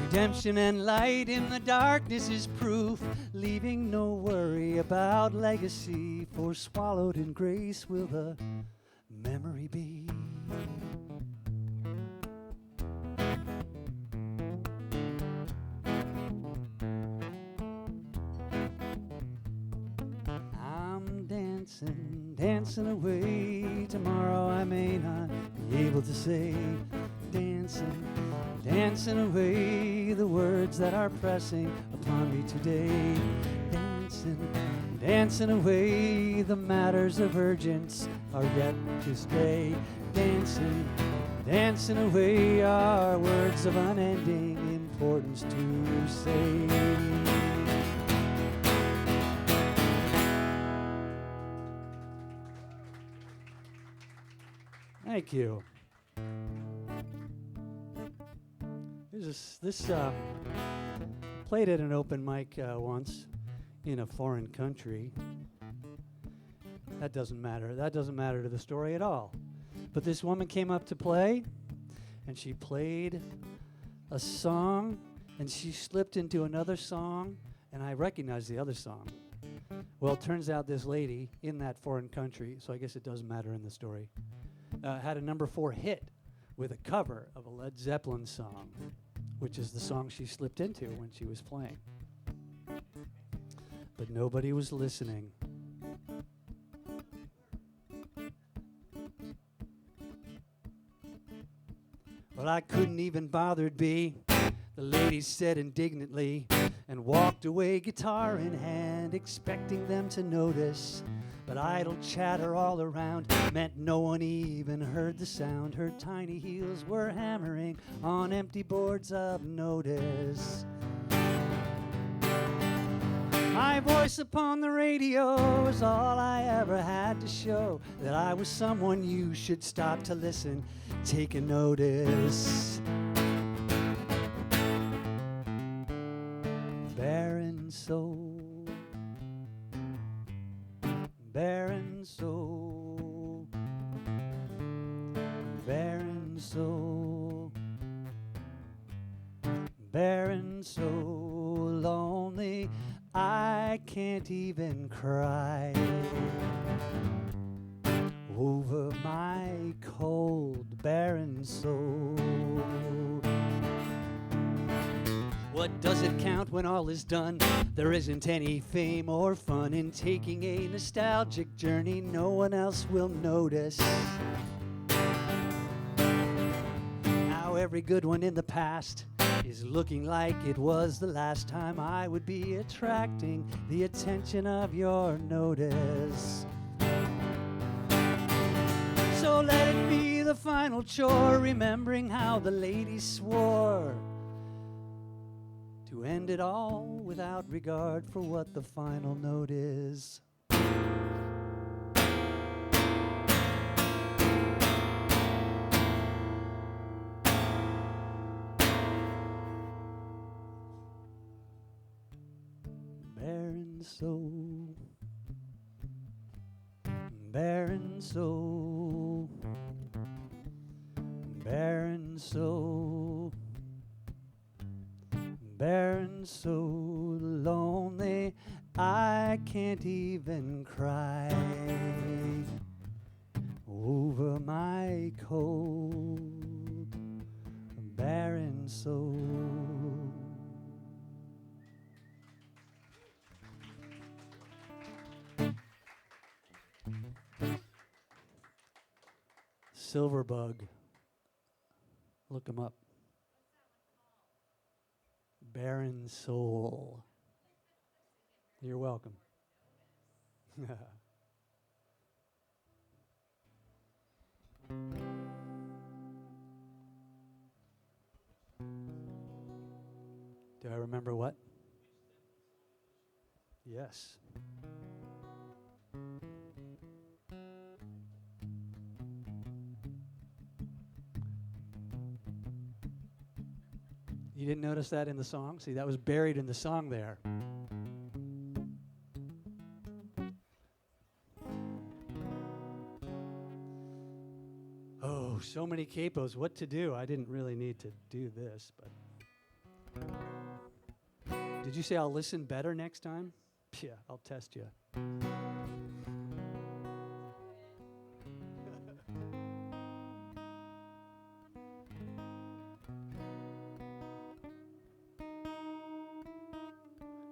Redemption and light in the darkness is proof, leaving no worry about legacy, for swallowed in grace will the memory be. I'm dancing, dancing away. Tomorrow I may not be able to say. Dancing, dancing away the words that are pressing upon me today. Dancing, dancing away the matters of urgence are yet to stay. Dancing, dancing away our words of unending importance to say. Thank you. This played at an open mic once in a foreign country. That doesn't matter. That doesn't matter to the story at all. But this woman came up to play, and she played a song, and she slipped into another song, and I recognized the other song. Well, it turns out this lady in that foreign country, so I guess it doesn't matter in the story, had a #4 hit with a cover of a Led Zeppelin song, which is the song she slipped into when she was playing. But nobody was listening. Well, I couldn't even bothered be, the lady said indignantly, and walked away guitar in hand, expecting them to notice. But idle chatter all around meant no one even heard the sound. Her tiny heels were hammering on empty boards of notice. My voice upon the radio was all I ever had to show that I was someone you should stop to listen, take a notice. Barren soul, barren soul, barren soul, barren soul, lonely, I can't even cry over my cold, barren soul. What does it count when all is done? There isn't any fame or fun in taking a nostalgic journey no one else will notice. Now every good one in the past is looking like it was the last time I would be attracting the attention of your notice. So let it be the final chore, remembering how the lady swore to end it all without regard for what the final note is. Barren soul, barren soul, barren soul, barren soul, lonely, I can't even cry over my cold, barren soul. Silverbug. Look him up. Barren soul. You're welcome. Do I remember what? Yes. You didn't notice that in the song? See, that was buried in the song there. Oh, so many capos. What to do? I didn't really need to do this, but. Did you say I'll listen better next time? Yeah, I'll test you.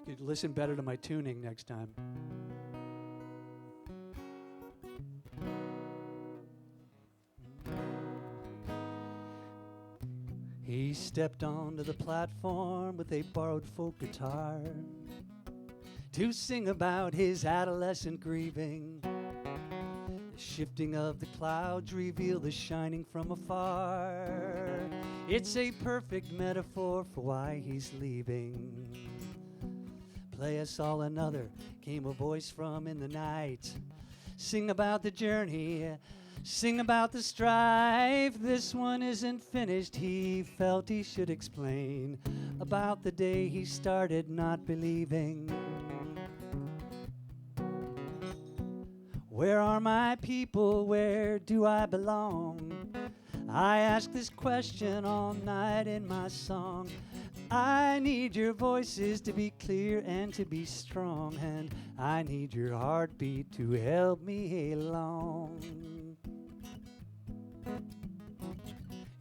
You'd listen better to my tuning next time. He stepped onto the platform with a borrowed folk guitar to sing about his adolescent grieving. The shifting of the clouds reveal the shining from afar. It's a perfect metaphor for why he's leaving. Play us all another, came a voice from in the night. Sing about the journey, sing about the strife. This one isn't finished, he felt he should explain about the day he started not believing. Where are my people, where do I belong? I ask this question all night in my song. I need your voices to be clear and to be strong, and I need your heartbeat to help me along.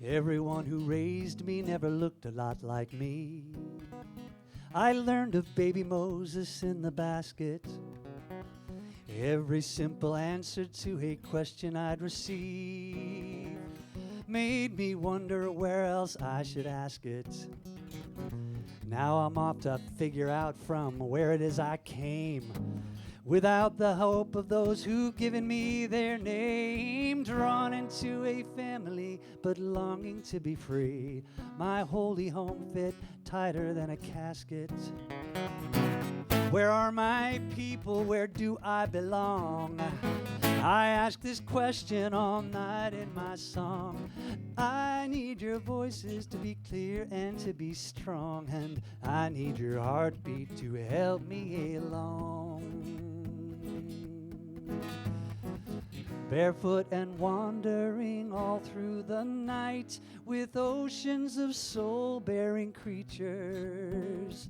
Everyone who raised me never looked a lot like me. I learned of baby Moses in the basket. Every simple answer to a question I'd receive made me wonder where else I should ask it. Now I'm off to figure out from where it is I came, without the hope of those who've given me their name. Drawn into a family, but longing to be free. My holy home fit tighter than a casket. Where are my people? Where do I belong? I ask this question all night in my song. I need your voices to be clear and to be strong, and I need your heartbeat to help me along. Barefoot and wandering all through the night, with oceans of soul-bearing creatures,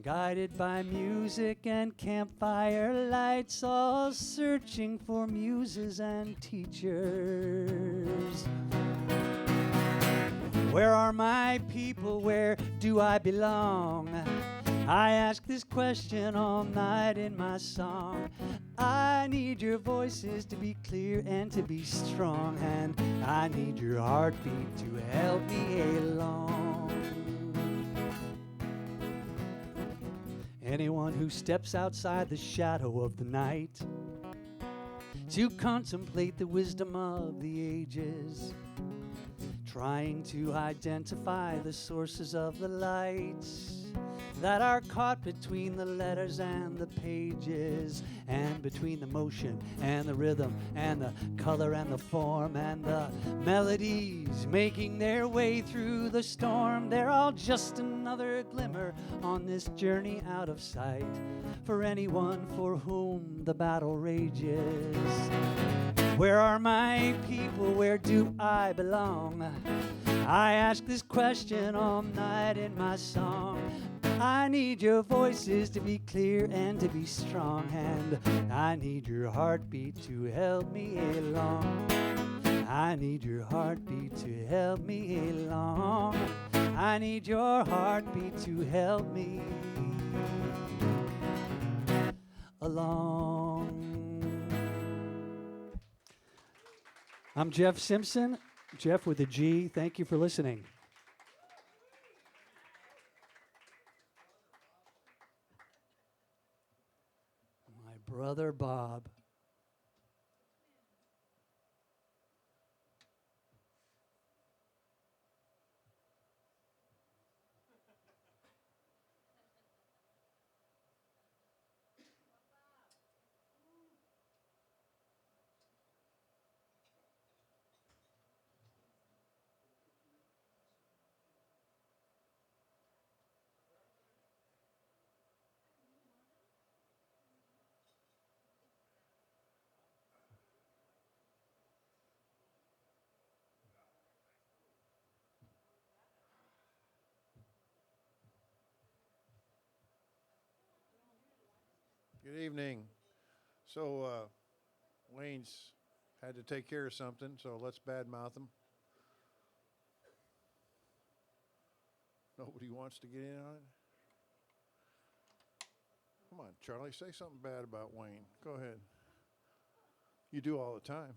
guided by music and campfire lights, all searching for muses and teachers. Where are my people? Where do I belong? I ask this question all night in my song. I need your voices to be clear and to be strong, and I need your heartbeat to help me along. Anyone who steps outside the shadow of the night to contemplate the wisdom of the ages, trying to identify the sources of the lights that are caught between the letters and the pages, and between the motion and the rhythm and the color and the form and the melodies making their way through the storm. They're all just another glimmer on this journey out of sight for anyone for whom the battle rages. Where are my people? Where do I belong? I ask this question all night in my song. I need your voices to be clear and to be strong, and I need your heartbeat to help me along. I need your heartbeat to help me along. I need your heartbeat to help me along. I'm Jeff Simpson, Jeff with a G. Thank you for listening. My brother Bob. Good evening. So, Wayne's had to take care of something, so let's badmouth him. Nobody wants to get in on it? Come on, Charlie, say something bad about Wayne. Go ahead. You do all the time.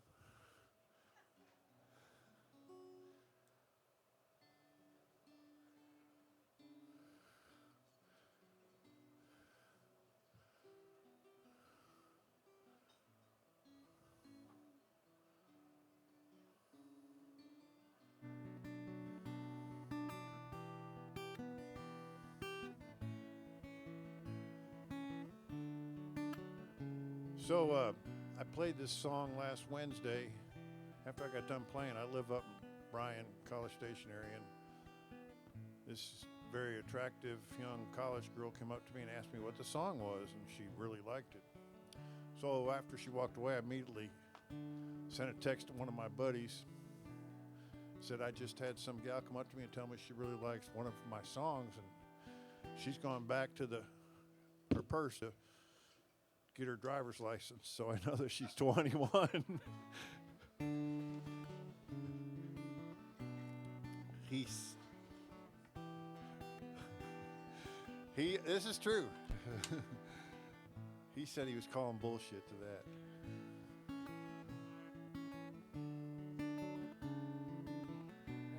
So I played this song last Wednesday. After I got done playing, I live up in Bryan, College Station area, and this very attractive young college girl came up to me and asked me what the song was, and she really liked it. So after she walked away, I immediately sent a text to one of my buddies. Said I just had some gal come up to me and tell me she really likes one of my songs, and she's gone back to her purse to get her driver's license, so I know that she's 21. This is true. He said he was calling bullshit to that.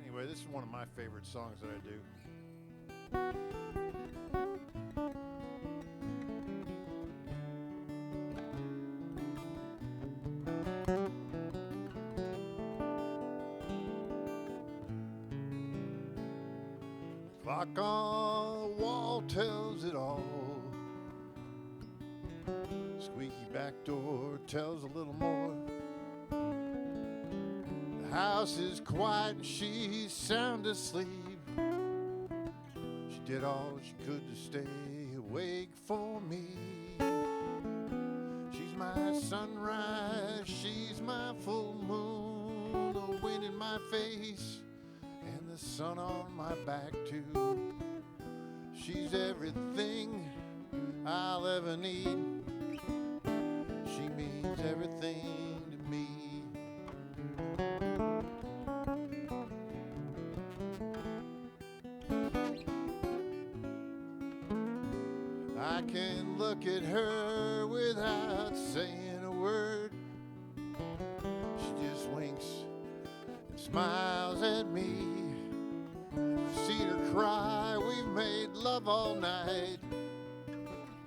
Anyway, this is one of my favorite songs that I do. Clock on the wall tells it all. Squeaky back door tells a little more. The house is quiet and she's sound asleep. She did all she could to stay awake for me. She's my sunrise, she's my full moon, the wind in my face and the sun on my back too. She's everything I'll ever need. She means everything to me. I can look at her without saying a word. She just winks and smiles at me. I've seen her cry, we've made love all night.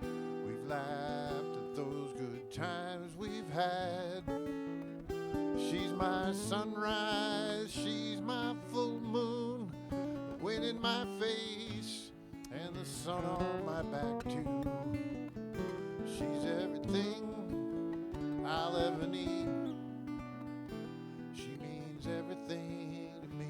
We've laughed at those good times we've had. She's my sunrise, she's my full moon, the wind in my face and the sun on my back too. She's everything I'll ever need. She means everything to me.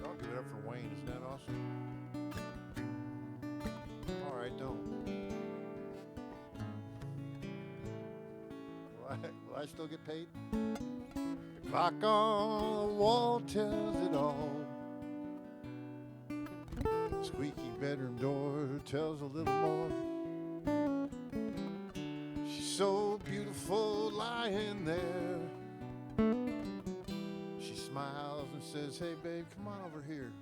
Y'all give it up for Wayne, isn't that awesome? All right, don't. Will I still get paid? The clock on the wall tells it all. Squeaky bedroom door tells a little more. She's so beautiful lying there. She smiles and says, hey babe, come on over here.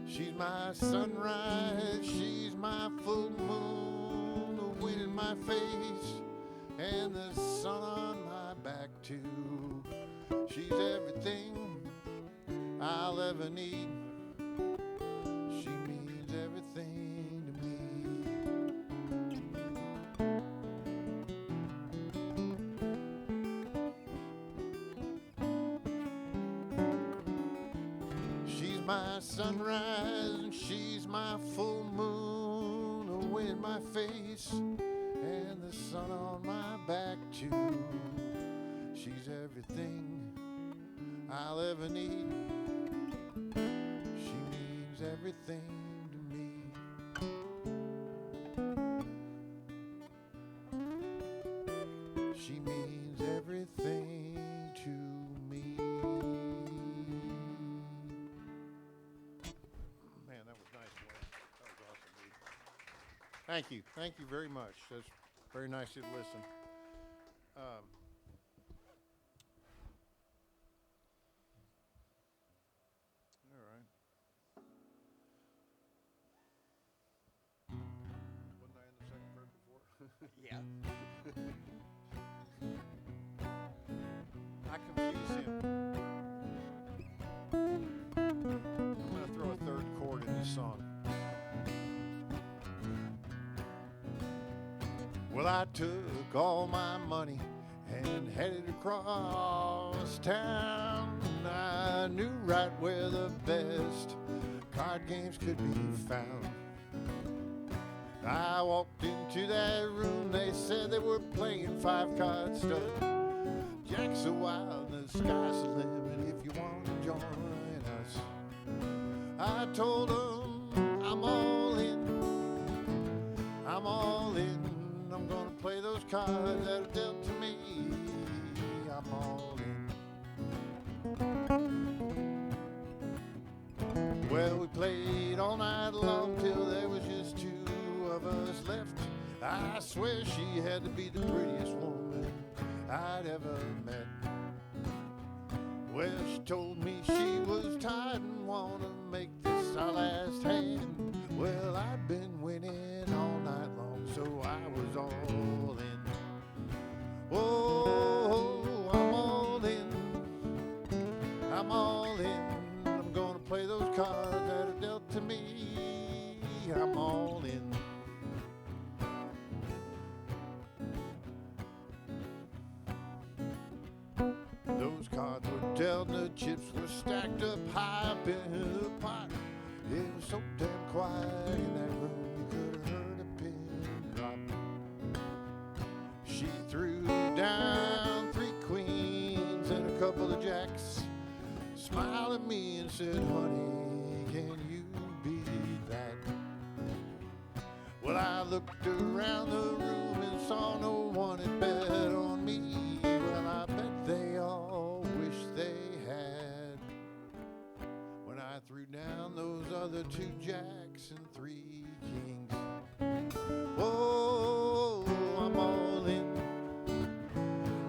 She's my sunrise, she's my full moon, the wind in my face and the sun on my back too. She's everything I'll ever need. She means everything to me. my sunrise, and she's my full moon, the wind in my face, and the sun on my back too. She's everything I'll ever need. She means everything to me. She means everything to me. Man, that was nice, Wayne. That was awesome, dude. Thank you. Thank you very much. That's very nice of you to listen. All right. Wasn't I in the second verse before? Yeah. I confuse him. I'm going to throw a third chord in this song. Well, I took all my money and headed across town. I knew right where the best card games could be found. I walked into that room, they said they were playing 5-card stud. Jack's so wild, the sky's the limit if you want to join us. I told them I'm all in, I'm all in. I'm gonna play those cards that are dealt to me. I'm all in. Well, we played all night long till there was just 2 of us left. I swear she had to be the prettiest woman I'd ever met. Well, she told me she was tired and wanted to make this our last hand. Well, I'd been winning all night long, so I was all in. Oh, I'm all in. I'm all in. I'm gonna play those cards that are dealt to me. I'm all in. Those cards were dealt and the chips were stacked up high up in the pot. It was so damn quiet in that room, you could have heard a pin drop. She threw down 3 queens and a couple of jacks, smiled at me and said, honey, can you beat that? Well, I looked around the room and saw no one had bet on me. Well, I bet they all wish they had. When I threw down those other 2 jacks and 3 kings. Oh, I'm all in.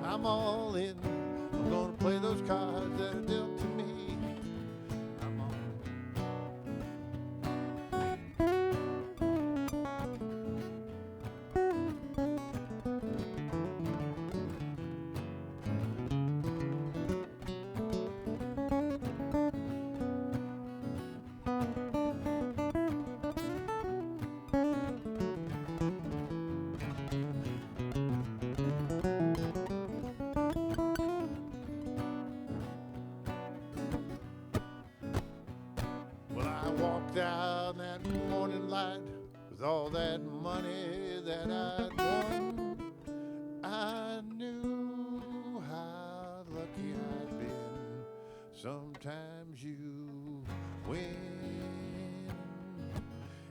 I'm all in. I'm gonna play those cards that are dealt to me. I'm all in. Well, I walked out that morning light with all that money that I'd won. I knew how lucky I'd been. Sometimes you win,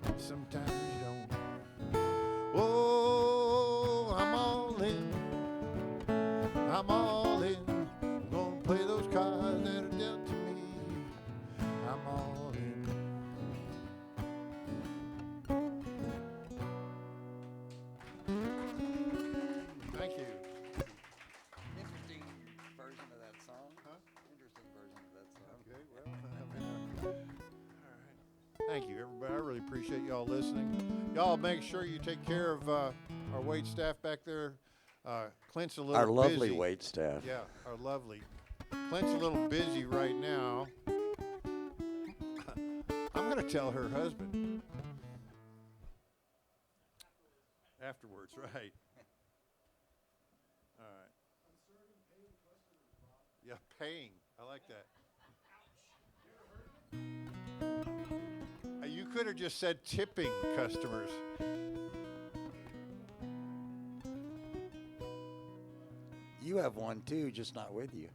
and sometimes you don't. Oh, I'm all in. I'm all in. I'm gonna play those cards that are dealt to me. I'm all in. Thank you. Interesting version of that song. Huh? Interesting version of that song. Okay, well, all right. Thank you, everybody. I really appreciate y'all listening. Y'all make sure you take care of our wait staff back there. Clint's a little Our lovely busy. wait staff. Yeah, our lovely. Clint's a little busy right now. I'm going to tell her husband. Afterwards, right. All right. Yeah, paying. I like that. could have just said tipping customers. You have one too, just not with you.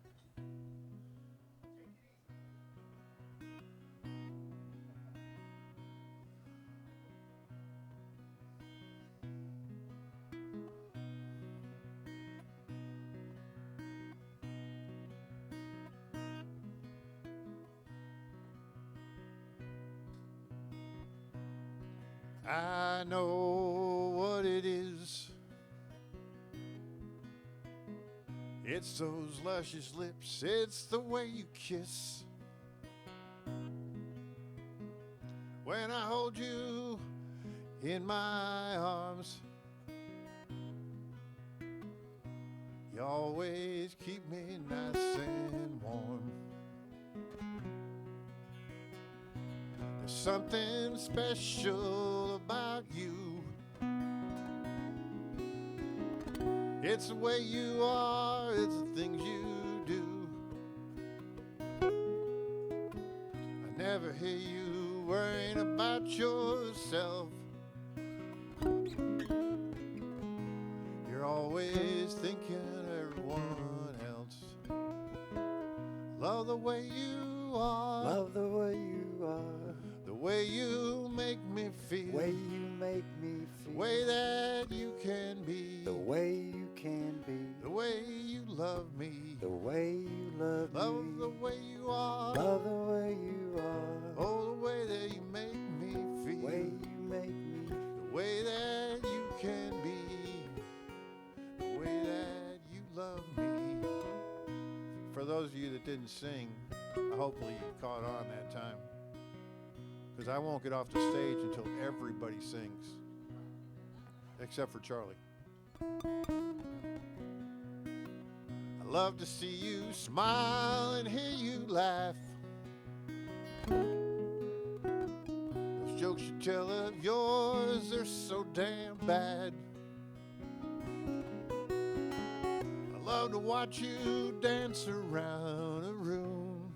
I know what it is. It's those luscious lips. It's the way you kiss. When I hold you in my arms, you always keep me nice and warm. There's something special about you. It's the way you are, it's the things you do. I never hear you worrying about yourself. You're always thinking of everyone else. Love the way you are. Love the way you are. The way you make me feel. The way you make me feel. The way that you can be. The way you can be. The way you love me. The way you love me. Love the way you are. Love the way you are. Oh, the way that you make me feel. The way you make me. The way that you can be. The way that you love me. For those of you that didn't sing, hopefully you caught on that time. Because I won't get off the stage until everybody sings. Except for Charlie. I love to see you smile and hear you laugh. Those jokes you tell of yours, they're so damn bad. I love to watch you dance around a room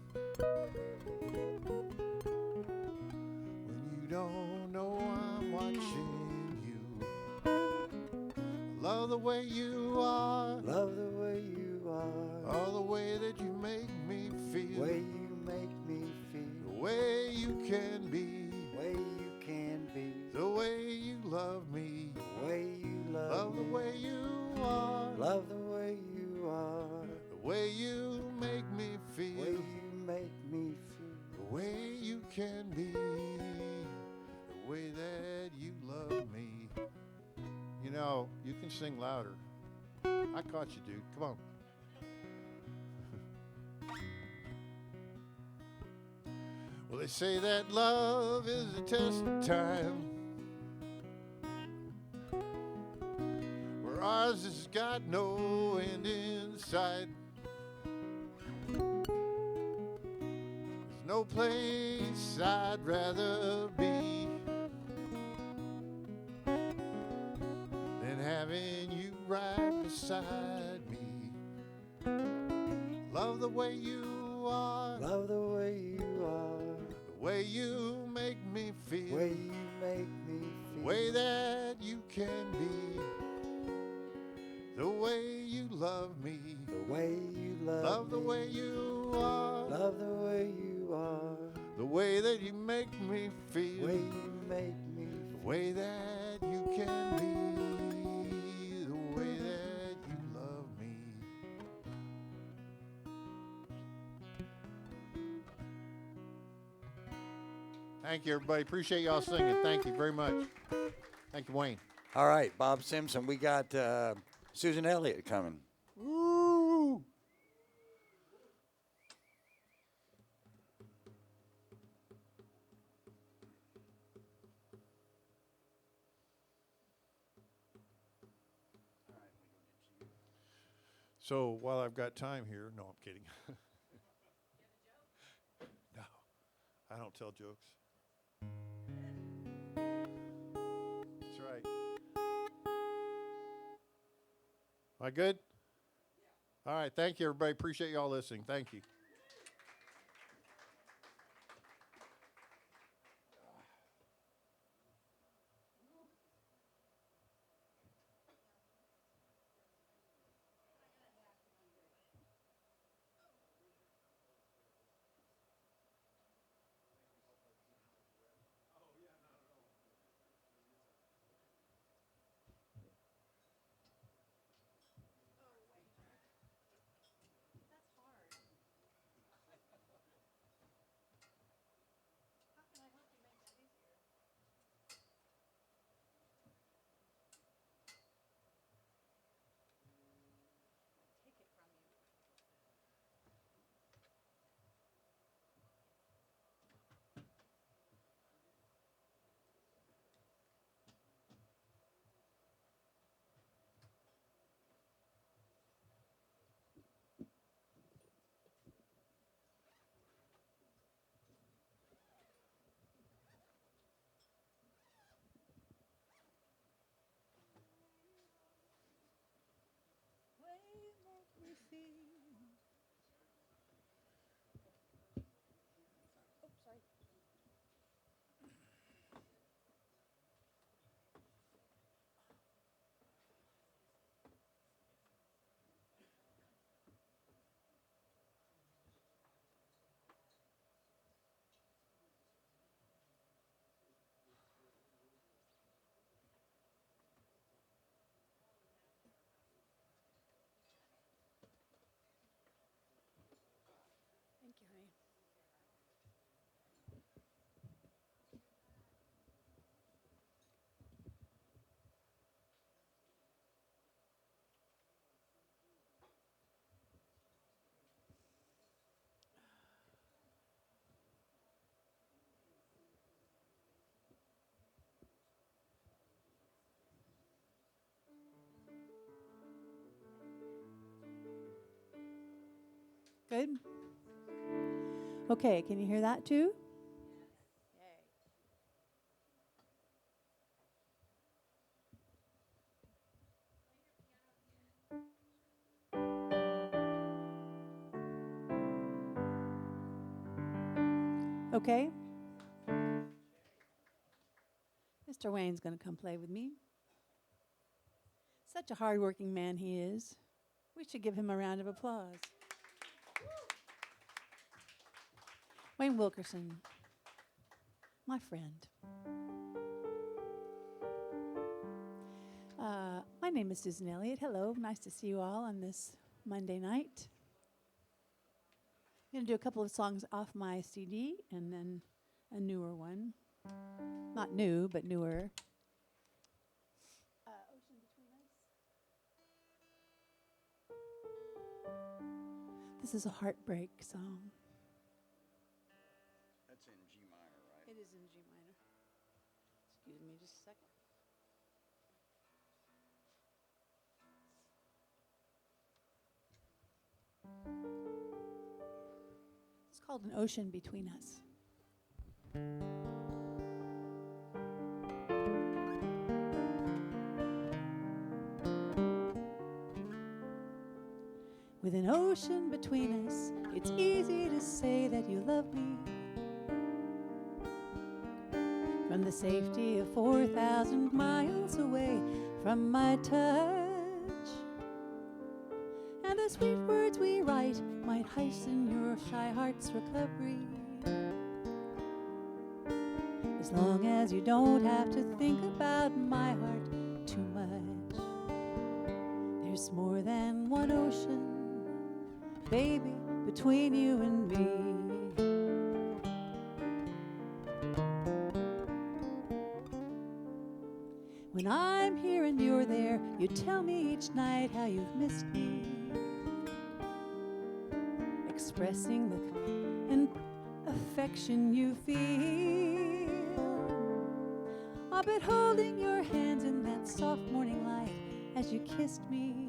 when you don't know I'm watching you. I love the way you are. Love the way you are. All the way that you make me feel. The way you make me feel. The way you can be. The way you can be. The way you love me. The way you love Love the me. way you are. Love the way you are. The way you make me The way feel. you make me feel. The way you can be. The way that you love me. You know, you can sing louder. I caught you, dude. Come on. Well, they say that love is a test of time, where ours has got no end in sight. There's no place I'd rather be than having you right beside me. Love the way you are. Love the way you are. The way you make me feel. The way you make me feel. The way that you can be. The way you love me. The way you love Love the me. way you are. Love the way you are. The way that you make me The feel. way you make me The feel. way that you can be. The way that you love me. Thank you, everybody. Appreciate y'all singing. Thank you very much. Thank you, Wayne. All right, Bob Simpson. We got Susan Elliott coming. Woo! So while I've got time here, no, I'm kidding. No, I don't tell jokes. That's right. Am I good? All right. Thank you, everybody. Appreciate y'all listening. Thank you. Good? Okay, can you hear that too? Okay. Mr. Wayne's going to come play with me. Such a hardworking man he is. We should give him a round of applause. Wayne Wilkerson, my friend. My name is Susan Elliott. Hello, nice to see you all on this Monday night. I'm going to do a couple of songs off my CD and then a newer one. Not new, but newer. Ocean Between Us. This is a heartbreak song. That's in G minor, right? It is in G minor. Excuse me just a second. It's called An Ocean Between Us. With an ocean between us, it's easy to say that you love me. From the safety of 4,000 miles away from my touch, and the sweet words we write might hasten your shy heart's recovery. As long as you don't have to think about my heart too much. There's more than one ocean, baby, between you and me. When I'm here and you're there, you tell me each night how you've missed me, expressing the affection you feel. Oh, but holding your hands in that soft morning light as you kissed me,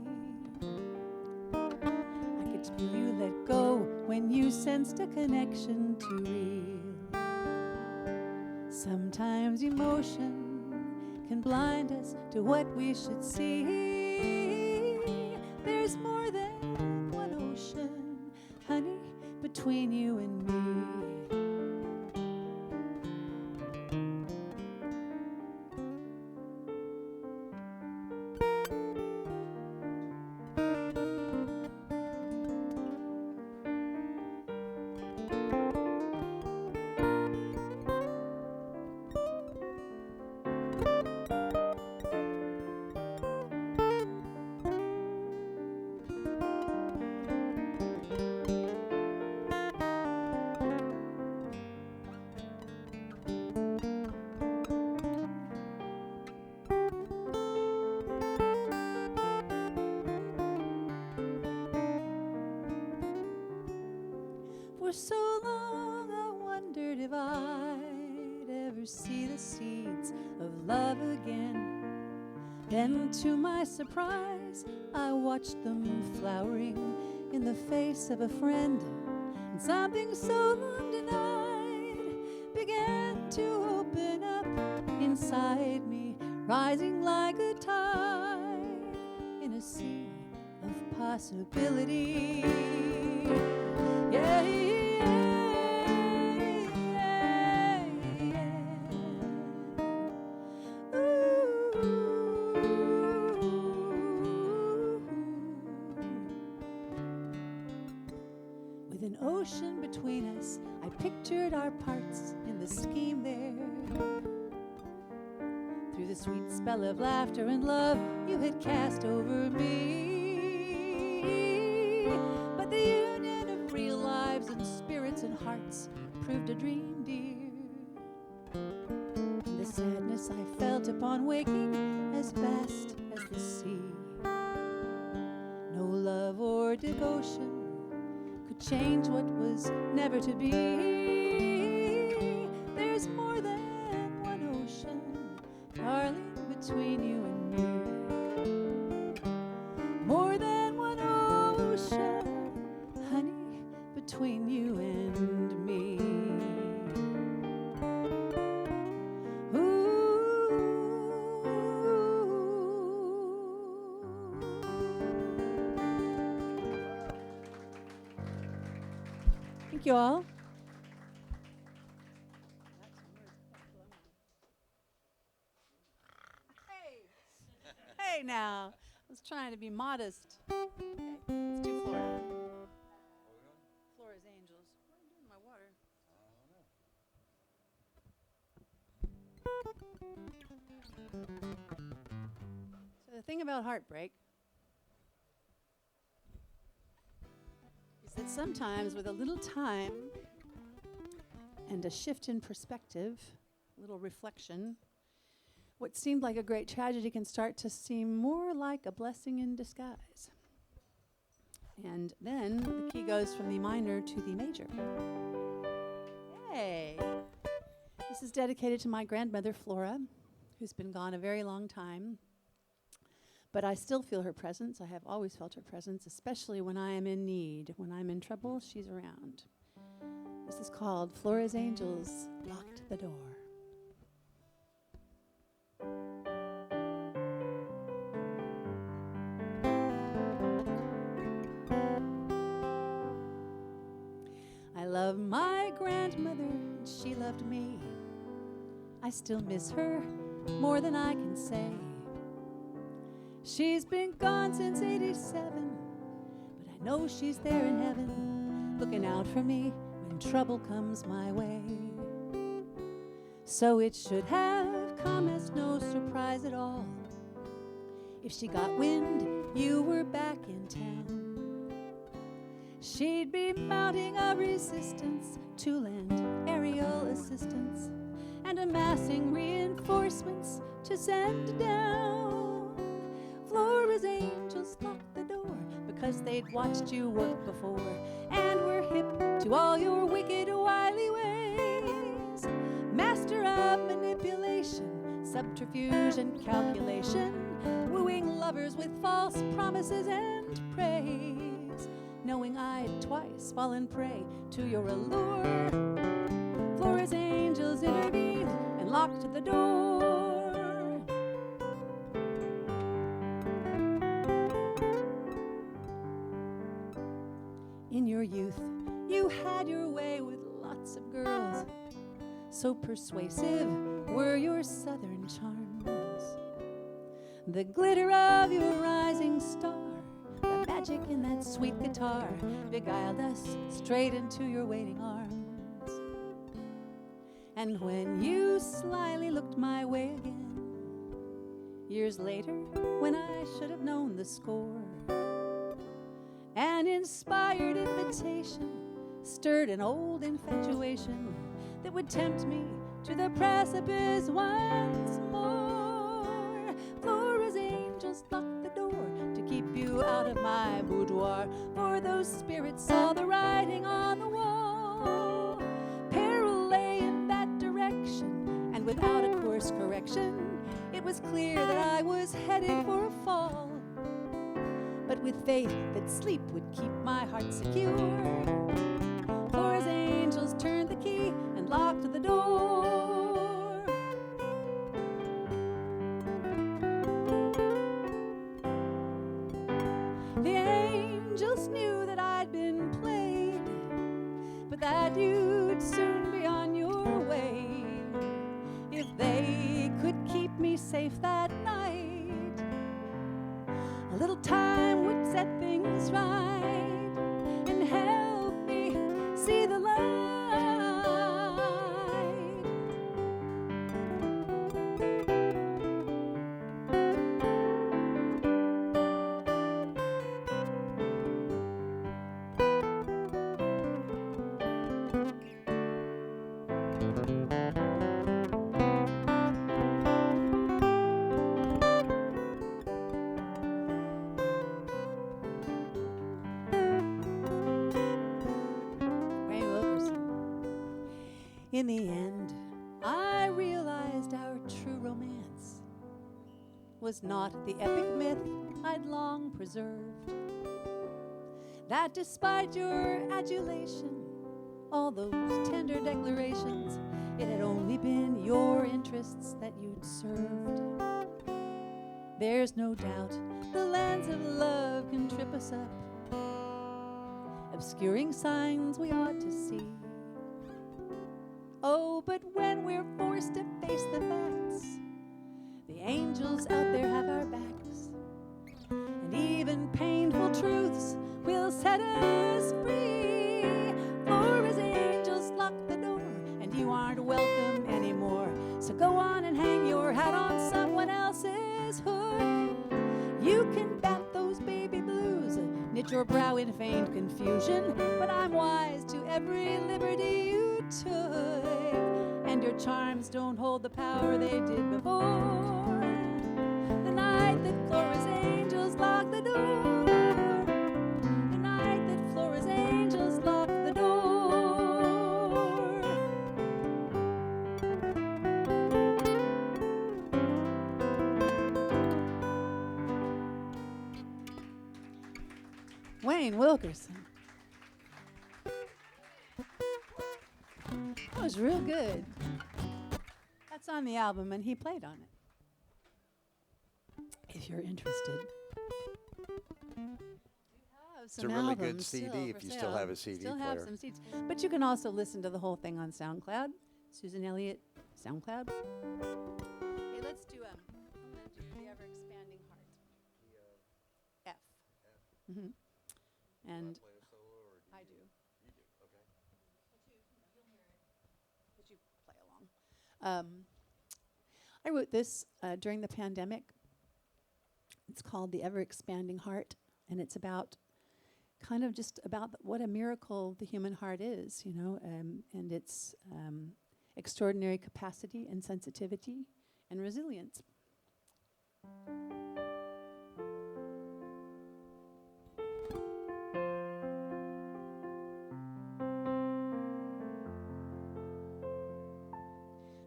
I could feel you let go when you sensed a connection too real. Sometimes emotion can blind us to what we should see. There's more than one ocean, honey, between you and me. For so long I wondered if I'd ever see the seeds of love again. Then to my surprise, I watched them flowering in the face of a friend. And something so long denied began to open up inside me, rising like a tide in a sea of possibility. Yeah, with an ocean between us, I pictured our parts in the scheme there. Through the sweet spell of laughter and love you had cast over me. But the union of real lives and spirits and hearts proved a dream, dear. And the sadness I felt upon waking as vast as the sea. No love or devotion could change what was never to be. There's more than one ocean, darling, between you and me. More than one ocean, honey, Thank you all. Hey now, I was trying to be modest. Okay, let's do Flora. Flora's Angels. What are you doing to my water? So the thing about heartbreak is that sometimes with a little time and a shift in perspective, a little reflection, what seemed like a great tragedy can start to seem more like a blessing in disguise. And then the key goes from the minor to the major. Hey! This is dedicated to my grandmother, Flora, who's been gone a very long time. But I still feel her presence. I have always felt her presence, especially when I am in need. When I'm in trouble, she's around. This is called Flora's Angels Locked the Door. I love my grandmother, and she loved me. I still miss her more than I can say. She's been gone since '87, but I know she's there in heaven, looking out for me when trouble comes my way. So it should have come as no surprise at all if she got wind you were back in town. She'd be mounting a resistance to lend aerial assistance and amassing reinforcements to send down. Flora's Angels locked the door because they'd watched you work before and were hip to all your wicked, wily ways. Master of manipulation, subterfuge, and calculation, wooing lovers with false promises and praise. Knowing I'd twice fallen prey to your allure, Flora's Angels intervened and locked the door. In your youth, you had your way with lots of girls. So persuasive were your southern charms. The glitter of your rising star, the magic in that sweet guitar, beguiled us straight into your waiting arms. And when you slyly looked my way again, years later, when I should have known the score, an inspired invitation stirred an old infatuation that would tempt me to the precipice once more. Flora's Angels locked the door to keep you out of my boudoir, for those spirits saw the writing on the wall. Peril lay in that direction, and without a course correction, it was clear that I was headed for a fall. But with faith that sleep would keep my heart secure, Flora's Angels turned the key and locked the door. The angels knew that I'd been played, but that you'd soon be on your way. If they could keep me safe that night, a little time would set things right and help me see the light. In the end, I realized our true romance was not the epic myth I'd long preserved. That despite your adulation, all those tender declarations, it had only been your interests that you'd served. There's no doubt the lens of love can trip us up, obscuring signs we ought to see. Oh, but when we're forced to face the facts, the angels out there have our backs. And even painful truths will set us free. For his angels lock the door, and you aren't welcome anymore. So go on and hang your hat on someone else's hook. You can bat those baby blues, knit your brow in feigned confusion, but I'm wise to every liberty you took, and your charms don't hold the power they did before. The night that Flora's angels locked the door, the night that Flora's angels locked the door. Wayne Wilkerson. That was real good. That's on the album, and he played on it. If you're interested. It's a really good CD if you still have a CD Still player. have some CDs. But you can also listen to the whole thing on SoundCloud. Susan Elliott, SoundCloud. Hey, let's do I'm gonna do The Ever Expanding Heart. F. Mm-hmm. And I do. You do, okay. But you play along. I wrote this during the pandemic. It's called The Ever Expanding Heart, and it's about kind of just about what a miracle the human heart is, you know, and its extraordinary capacity and sensitivity and resilience.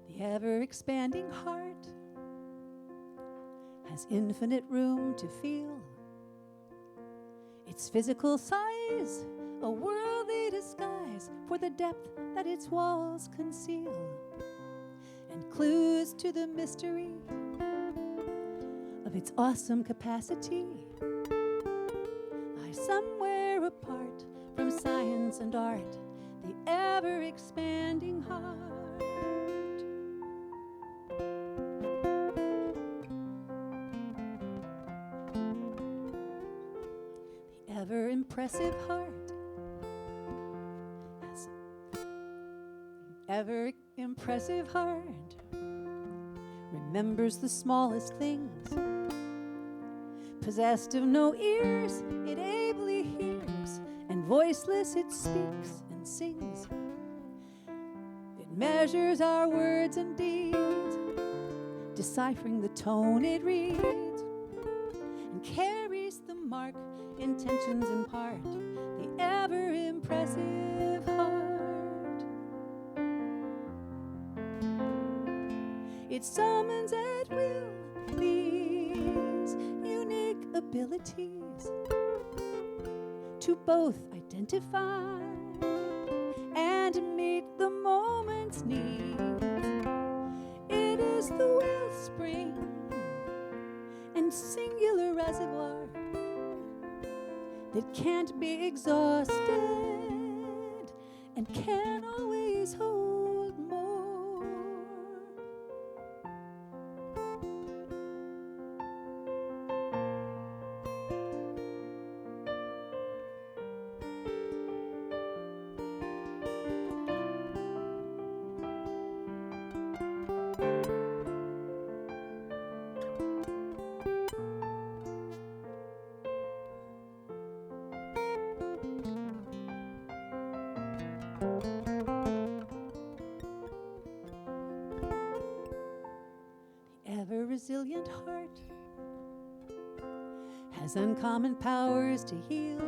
The ever-expanding heart has infinite room to feel. Its physical size, a worldly disguise for the depth that its walls conceal. And clues to the mystery of its awesome capacity lie somewhere apart from science and art, the ever-expanding heart. Ever-impressive heart has ever-impressive heart remembers the smallest things. Possessed of no ears, it ably hears, and voiceless it speaks and sings. It measures our words and deeds, deciphering the tone it reads, and carries the mark intentions impart, the ever-impressive heart. It summons at will these unique abilities to both identify and meet the moment's need. It is the wellspring and singular reservoir that can't be exhausted and can always hold more. Ever-resilient heart has uncommon powers to heal.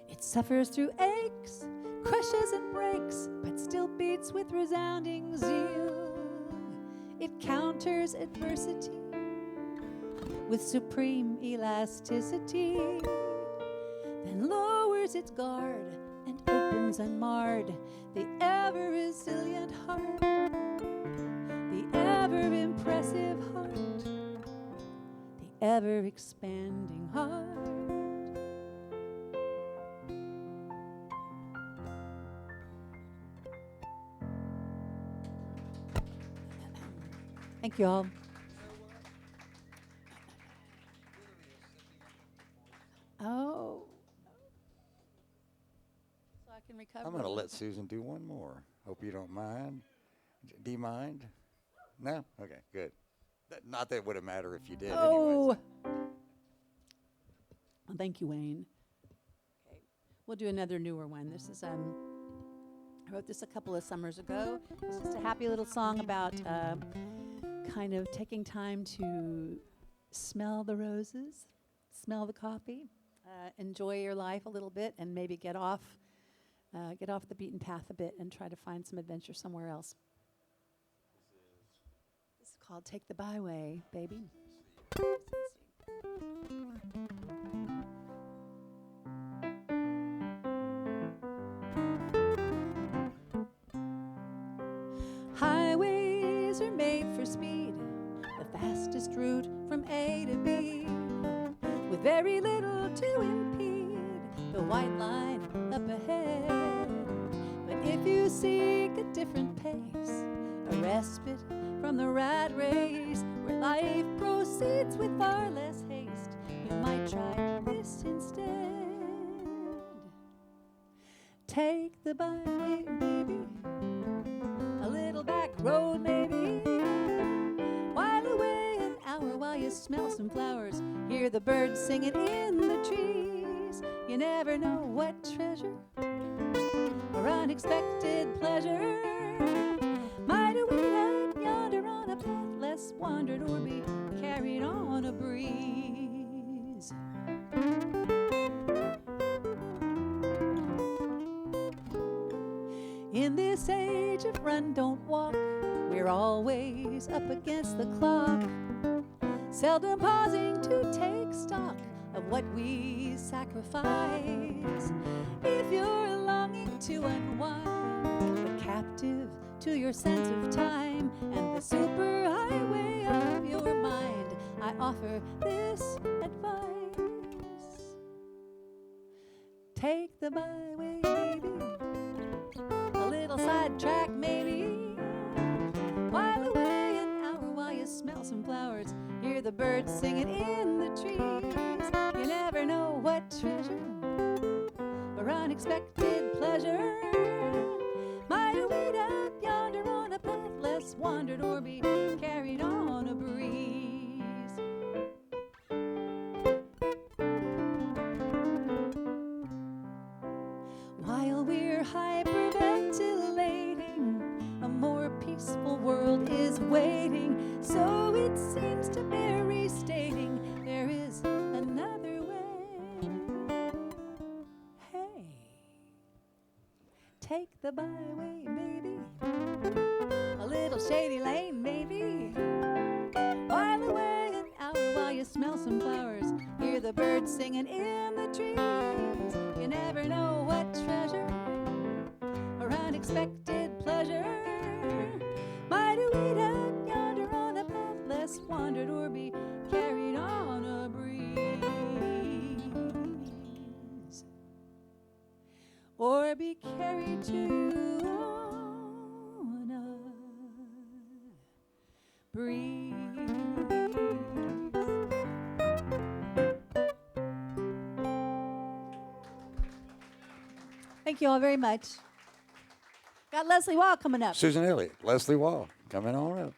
It suffers through aches, crushes and breaks, but still beats with resounding zeal. It counters adversity with supreme elasticity, then lowers its guard and opens unmarred the ever-resilient heart, the ever-impressive heart, the ever-expanding heart. Thank you all. Oh. So I can recover. I'm going to let Susan do one more. Hope you don't mind. Do you mind? No? Okay, good. Not that it would have mattered if you did. Oh. Anyways. Well, thank you, Wayne. Okay, we'll do another newer one. This is I wrote this a couple of summers ago. It's just a happy little song about kind of taking time to smell the roses, smell the coffee, enjoy your life a little bit, and maybe get off the beaten path a bit and try to find some adventure somewhere else. This is called "Take the Byway, Baby." Highways are made for speed, the fastest route from A to B, with very little to impede the white line up ahead. But if you seek a different pace, a respite from the rat race, where life proceeds with far less haste, you might try this instead. Take the byway, baby, a little back road maybe, while away an hour while you smell some flowers, hear the birds singing in the trees. You never know what treasure or unexpected pleasure might await out yonder on a path less wandered or be carried on a breeze. In this age of run, don't walk, we're always up against the clock, seldom pausing to take stock of what we sacrifice. If you're longing to unwind, but captive to your sense of time and the superhighway of your mind, I offer this advice. Take the byway, baby, a little sidetrack maybe, while away an hour while you smell some flowers, hear the birds singing in the trees. You never know what treasure or unexpected pleasure might await out yonder on a path less wandered or be carried on a breeze. While we're hyperventilating, a more peaceful world is waiting. So it seems to bear restating, there is another way. Hey, take the byway, baby, a little shady lane maybe, while away an hour while you smell some flowers, hear the birds singing in the trees. You never know what treasure or unexpected pleasure might await out yonder on a path less wandered or be carried on a breeze, or be carried to on a breeze. Thank you all very much. Got Leslie Wall coming up. Susan Elliott, Leslie Wall, coming on up.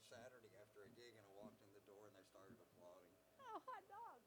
Saturday after a gig, and I walked in the door, and they started applauding. Oh, hot dog.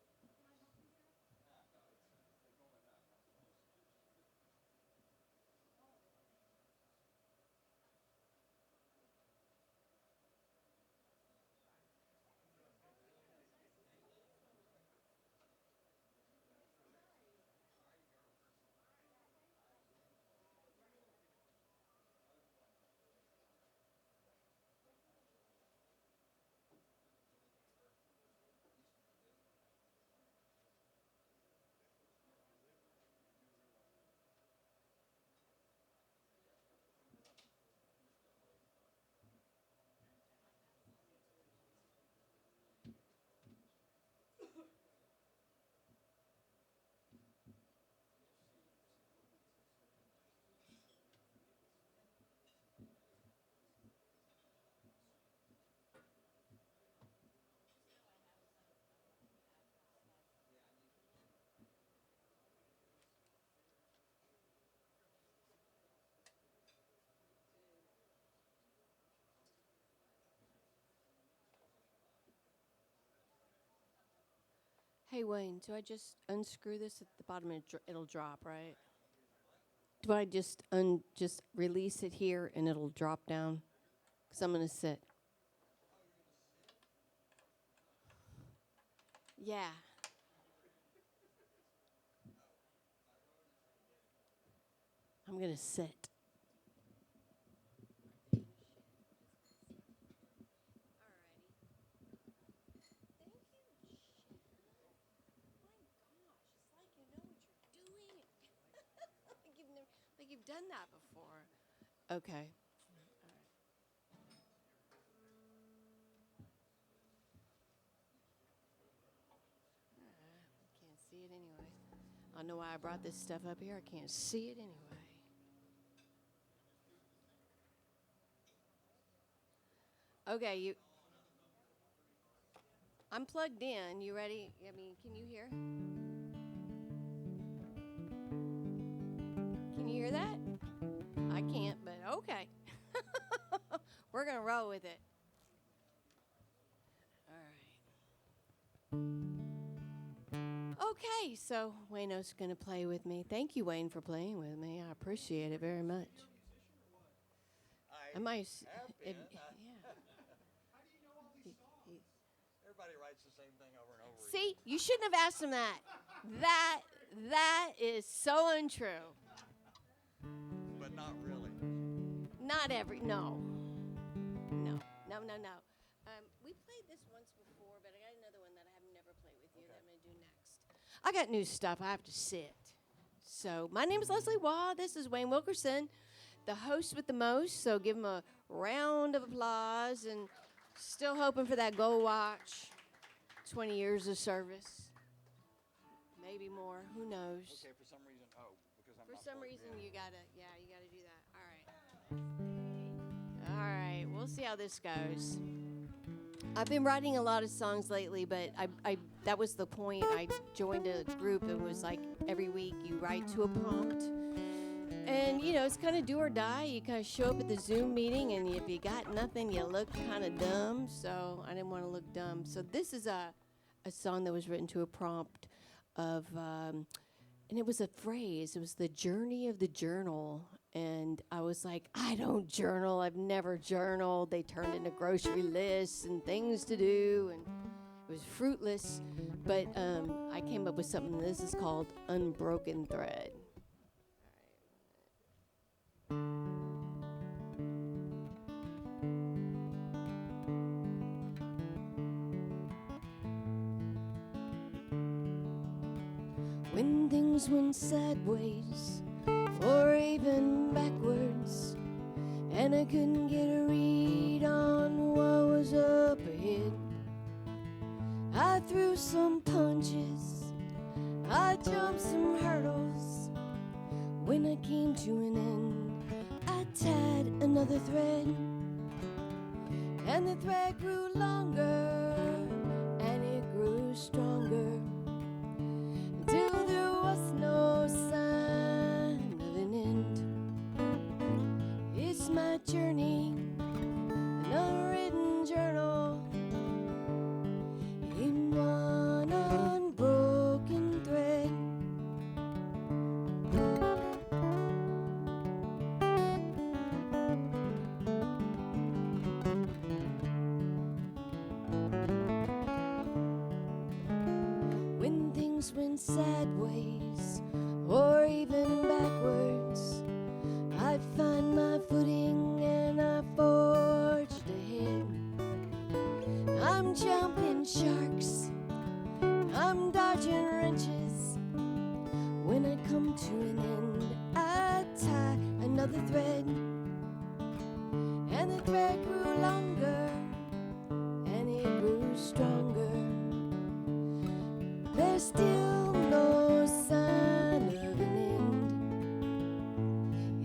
Hey, Wayne, do I just unscrew this at the bottom and it'll drop, right? Do I just just release it here and it'll drop down? Because I'm going to sit. Yeah. I'm going to sit. Like you've done that before. Okay. All right. Can't see it anyway. I don't know why I brought this stuff up here. I can't see it anyway. Okay, I'm plugged in. You ready? I mean, can you hear? Can you hear that? I can't, but okay. We're going to roll with it. All right. Okay, so Wayno's going to play with me. Thank you, Wayne, for playing with me. I appreciate it very much. Am I? Yeah. Everybody writes the same thing over and over again. See, you shouldn't have asked him that. That is so untrue. But not really. Not every, no. We played this once before, but I got another one that I have never played with you that I'm going to do next. I got new stuff. I have to sit. So my name is Leslie Waugh. This is Wayne Wilkerson, the host with the most. So give him a round of applause, and still hoping for that gold watch. 20 years of service. Maybe more. Who knows? Okay, for some reason, because I'm For not some plugged reason, in. you gotta do that. All right, we'll see how this goes. I've been writing a lot of songs lately, but I that was the point. I joined a group that was like every week you write to a prompt. And, you know, it's kind of do or die. You kind of show up at the Zoom meeting, and if you got nothing, you look kind of dumb. So I didn't want to look dumb. So this is a song that was written to a prompt of, and it was a phrase. It was the journey of the journal. And I was like, I don't journal. I've never journaled. They turned into grocery lists and things to do, and it was fruitless. But I came up with something. This is called Unbroken Thread. When things went sideways, or even backwards, and I couldn't get a read on what was up ahead, I threw some punches, I jumped some hurdles. When I came to an end, I tied another thread, and the thread grew longer, and it grew stronger, till there was no sign of an end. It's my journey, an unwritten journey. times went sideways or even backwards, I find my footing and I forged ahead. I'm jumping sharks, I'm dodging wrenches. When I come to an end, I tie another thread, and the thread grew longer and it grew stronger. There's still no sign of an end.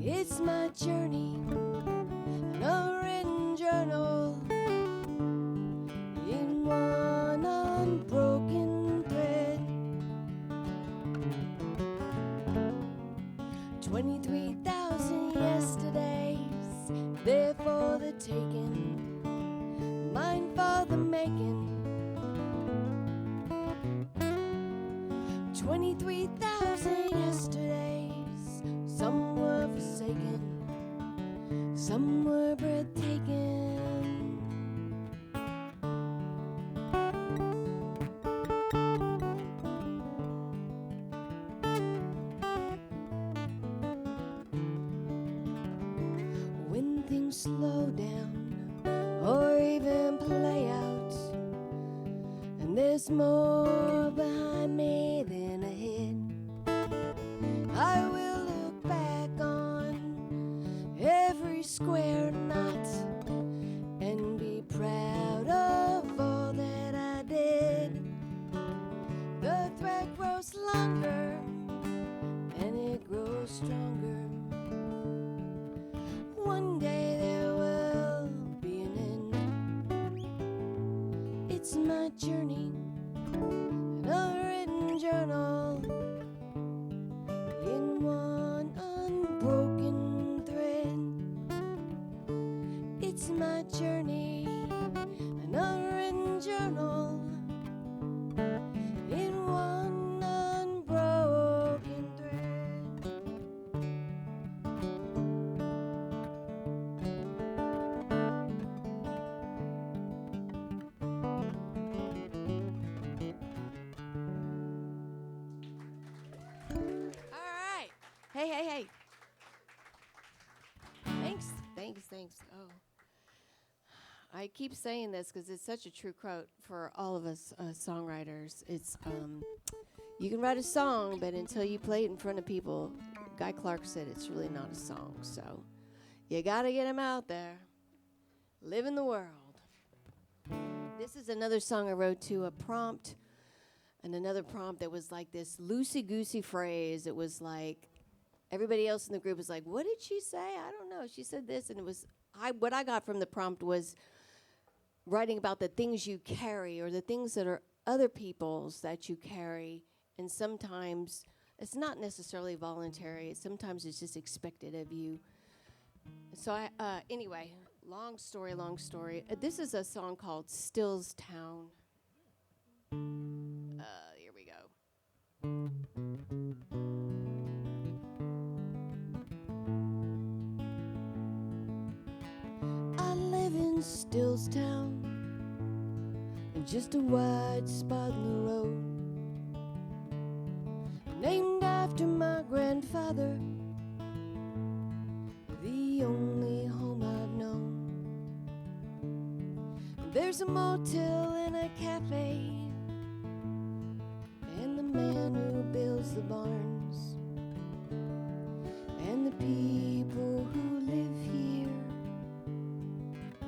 It's my journey, a written journal in one unbroken thread. 23,000 yesterdays, there for the taking, mine for the making. 23,000 yesterdays, some were forsaken, some were breathtaking. When things slow down or even play out, and there's more behind me than ahead, I will look back on every square knot and be proud of all that I did. The thread grows longer and it grows stronger. One day there will be an end. It's my journey, a written journal in one unbroken thread. It's my journey, an unwritten journal in one unbroken thread. All right. Hey. Thanks. Oh. I keep saying this because it's such a true quote for all of us songwriters. It's, you can write a song, but until you play it in front of people, Guy Clark said it's really not a song. So you got to get them out there. Live in the world. This is another song I wrote to a prompt, and another prompt that was like this loosey-goosey phrase. It was like, everybody else in the group was like, what did she say? I don't know. She said this, and it was, what I got from the prompt was writing about the things you carry or the things that are other people's that you carry, and sometimes it's not necessarily voluntary. Sometimes it's just expected of you. So anyway, long story. This is a song called Still's Town. Here we go. I live in Still's Town, just a wide spot in the road, named after my grandfather, the only home I've known. There's a motel and a cafe, and the man who builds the barns, and the people who live here,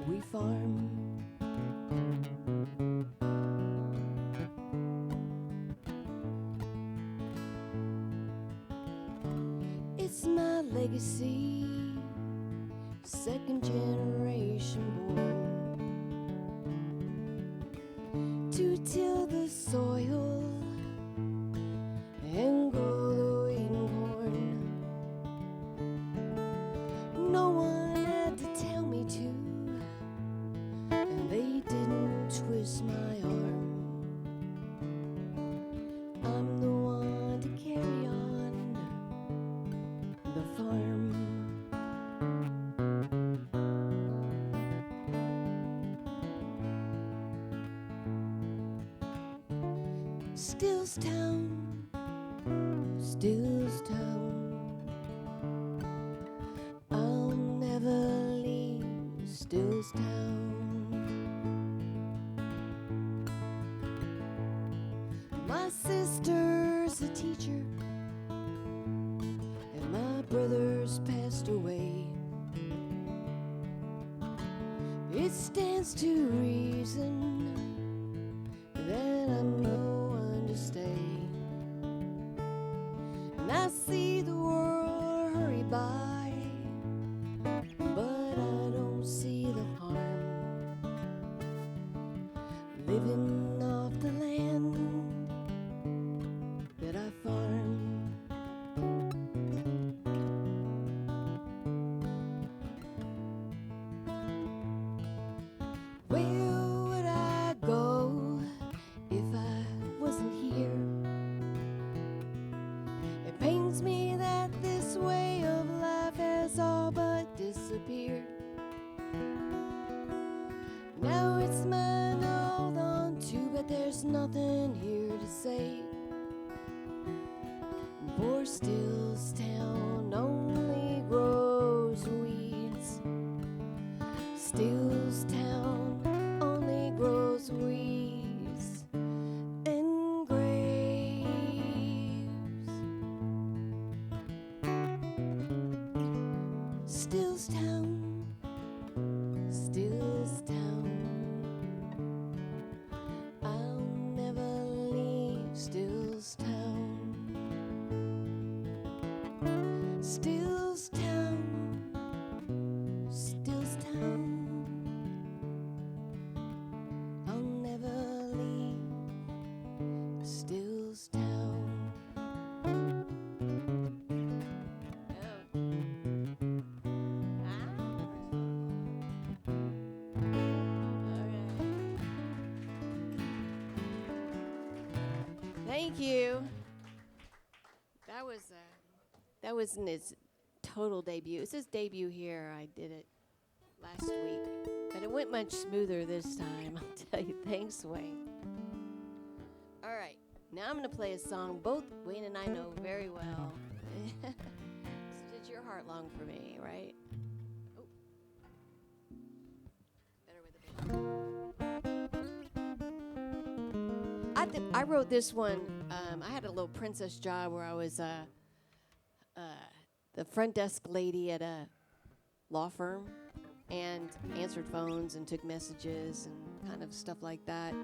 we farm. It's my legacy, second generation born, to till the soil and grow the wheat and corn. No one had to tell me to, and they didn't twist my arm. I'm the one to carry on the farm. Stillstown, Stillstown. I'll never leave Stillstown. My sister's a teacher, and my brother's passed away. It stands to reason that I'm no one to stay. And I see the world hurry by, but I don't see the harm living off the land that I farm. Where would I go if I wasn't here? It pains me that this way of life has all but disappeared. Now it's mine to hold on to, but there's nothing here to say. Poor Stillstown only grows weeds. Stillstown only grows weeds and graves. Stillstown, Stillstown. I'll never leave Stillstown. Stillstown, Stillstown. I'll never leave Stillstown. Thank you. That was in his total debut. It's his debut here. I did it last week, but it went much smoother this time. I'll tell you. Thanks, Wayne. All right, now I'm going to play a song both Wayne and I know very well. Did your heart long for me, right? Oh. Better with a bit. I wrote this one. I had a little princess job where I was the front desk lady at a law firm and answered phones and took messages and kind of stuff like that.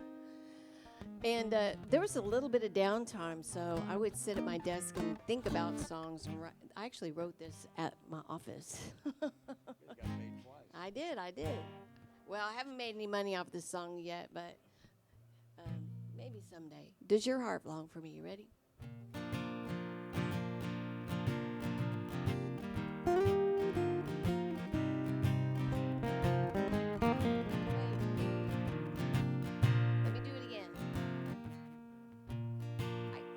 And there was a little bit of downtime, so I would sit at my desk and think about songs. And I actually wrote this at my office. I did. Well, I haven't made any money off this song yet, but maybe someday. Does your heart long for me? You ready? Let me do it again.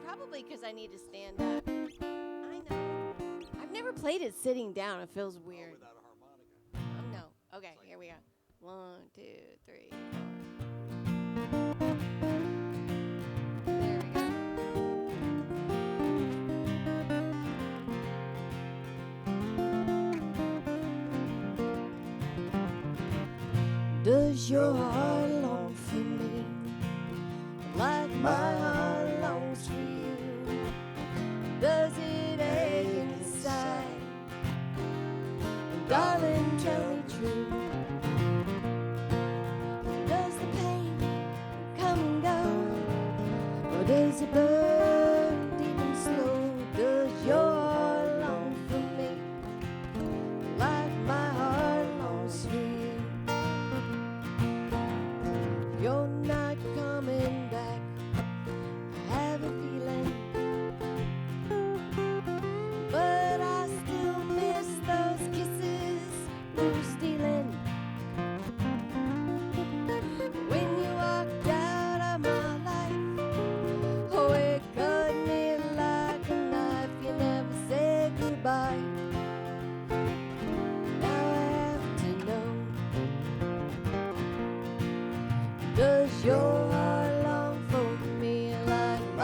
Probably because I need to stand up. I know. I've never played it sitting down. It feels weird. Without a harmonica. Oh, no. Okay, here we go. 1, 2, 3, 4. There we go. Does your heart long for me like my heart longs for you? Does it ache inside? Darling, tell me true. Does the pain come and go? Or does it burn deep and slow? Does your heart long for me like my heart longs for you? You're not coming back, I have a feeling, but I still miss those kisses we were stealing. When you walked out of my life, oh, it cut me like a knife. You never said goodbye. Now I have to know, does your heart long for me like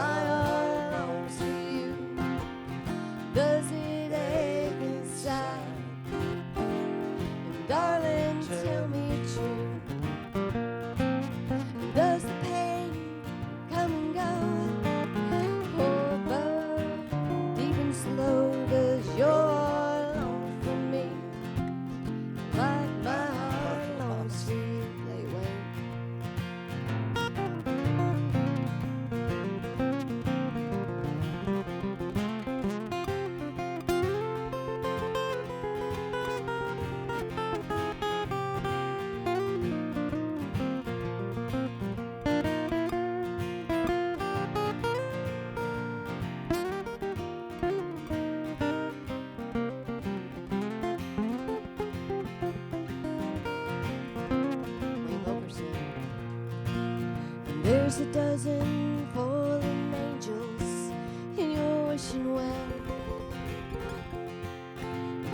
There's a dozen fallen angels in your wishing well,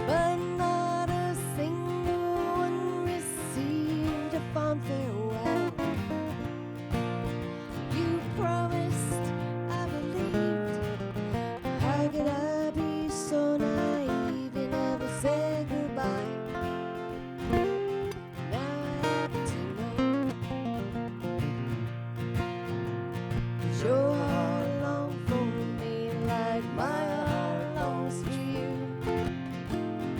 but not a single one received a fond farewell. You promised, I believed. How could I be so naive and never say goodbye? Now I have to know, 'cause your heart longs for me like my heart longs for you.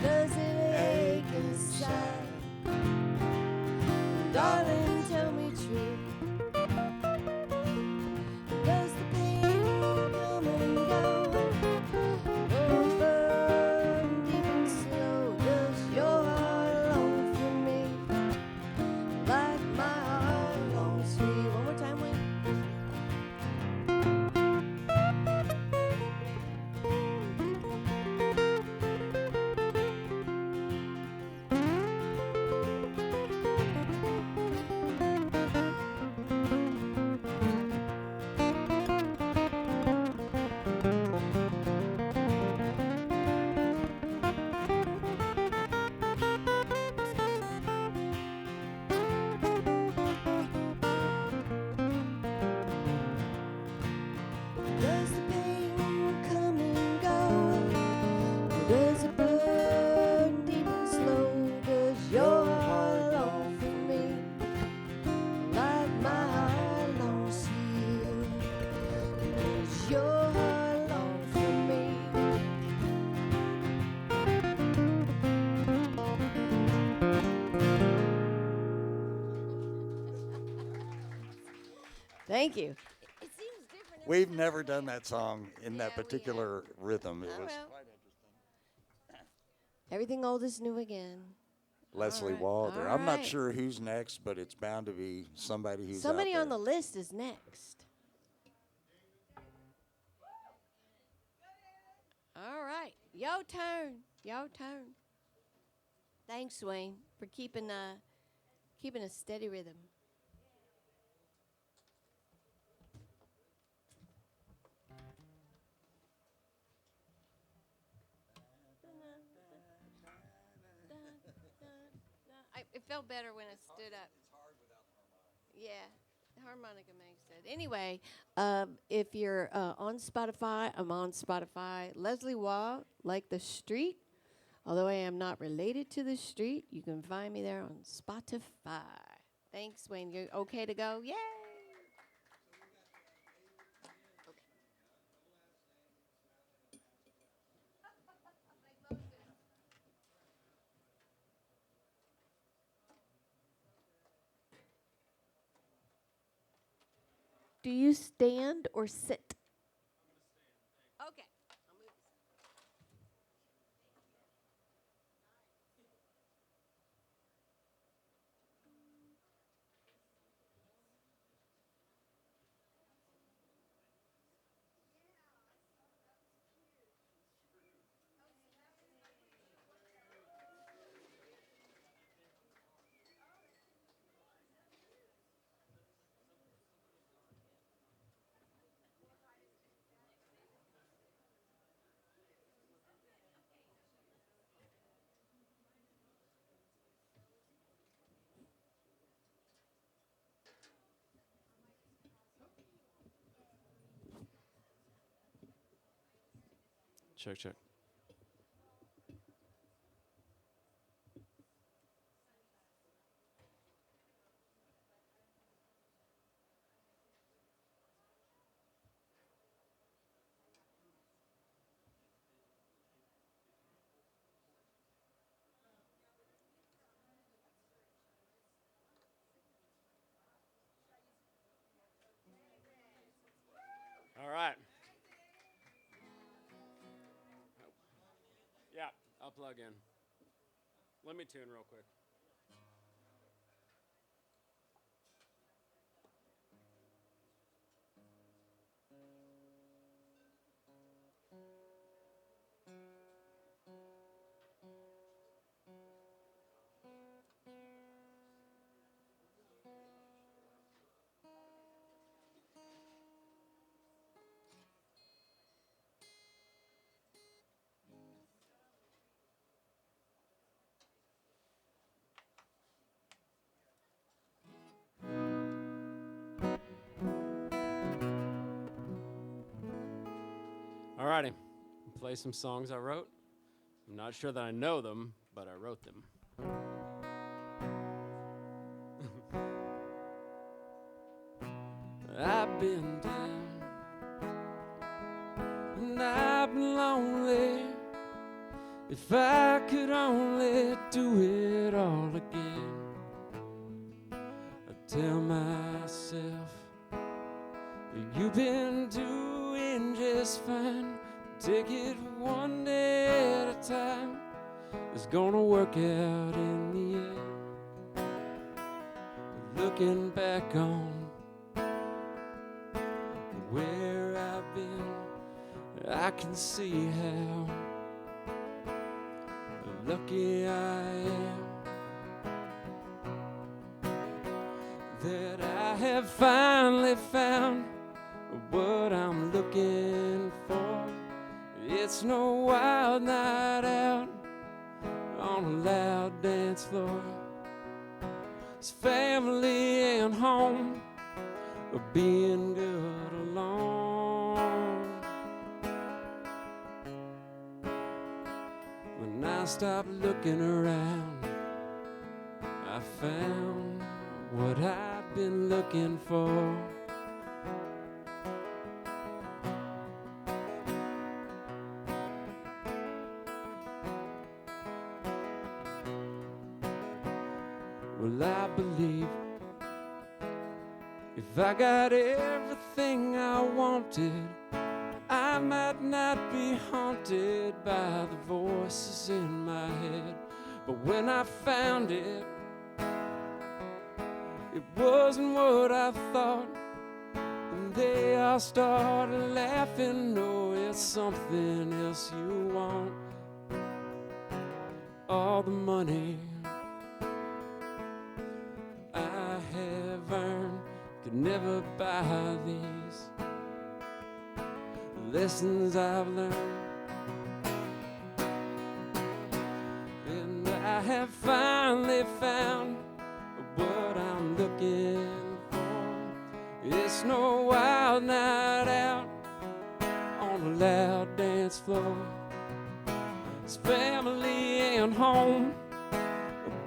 Does it ache inside? Darling, tell me true. Does the pain come and go? Burn deep and slow. Does your heart long for me like my heart longs for you? One more time, Wayne. Does the pain come and go? Or does it burn deep and slow? Does your heart long for me like my heart longs for you? Does your heart long for me? Thank you. It seems different. We've never done that song in that particular rhythm. It Oh, was well. Everything old is new again. Leslie right, Walder. all I'm not right. sure who's next, but it's bound to be somebody who's Somebody out on the list is next. All right, your turn. Your turn. Thanks, Wayne, for keeping a steady rhythm. It felt better when I stood up. It's hard without the harmonica. Yeah, the harmonica makes it. Anyway, if you're on Spotify, I'm on Spotify. Leslie Waugh, like the street. Although I am not related to the street, you can find me there on Spotify. Thanks, Wayne. You okay to go? Yay! Do you stand or sit? Okay. I'll move this. Check, check. All right. Yeah, I'll plug in. Let me tune real quick. play some songs I wrote. I'm not sure that I know them, but I wrote them. I've been down and I've been lonely. If I could only do it all again, I'd tell myself, you've been doing just fine. Take it one day at a time. It's gonna work out in the end. Looking back on where I've been, I can see how lucky I am that I have finally found what I'm looking for. It's no wild night out on a loud dance floor. It's family and home, or being good alone. When I stopped looking around, I found what I'd been looking for. Well, I believe if I got everything I wanted, I might not be haunted by the voices in my head. But when I found it, it wasn't what I thought. And they all started laughing. No, it's something else you want. All the money I have earned could never buy these lessons I've learned. And I have finally found what I'm looking for. It's no wild night out on a loud dance floor. It's family and home,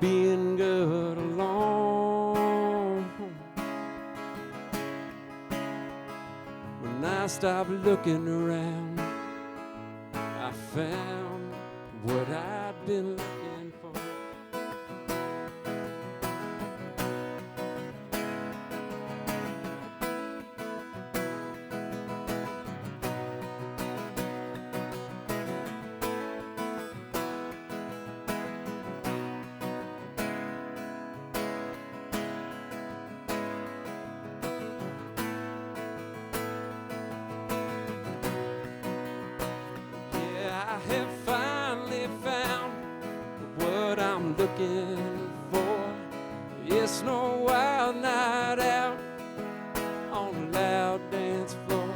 being good alone. When I stopped looking around, I found what I'd been looking for. Looking for. It's no wild night out on a loud dance floor.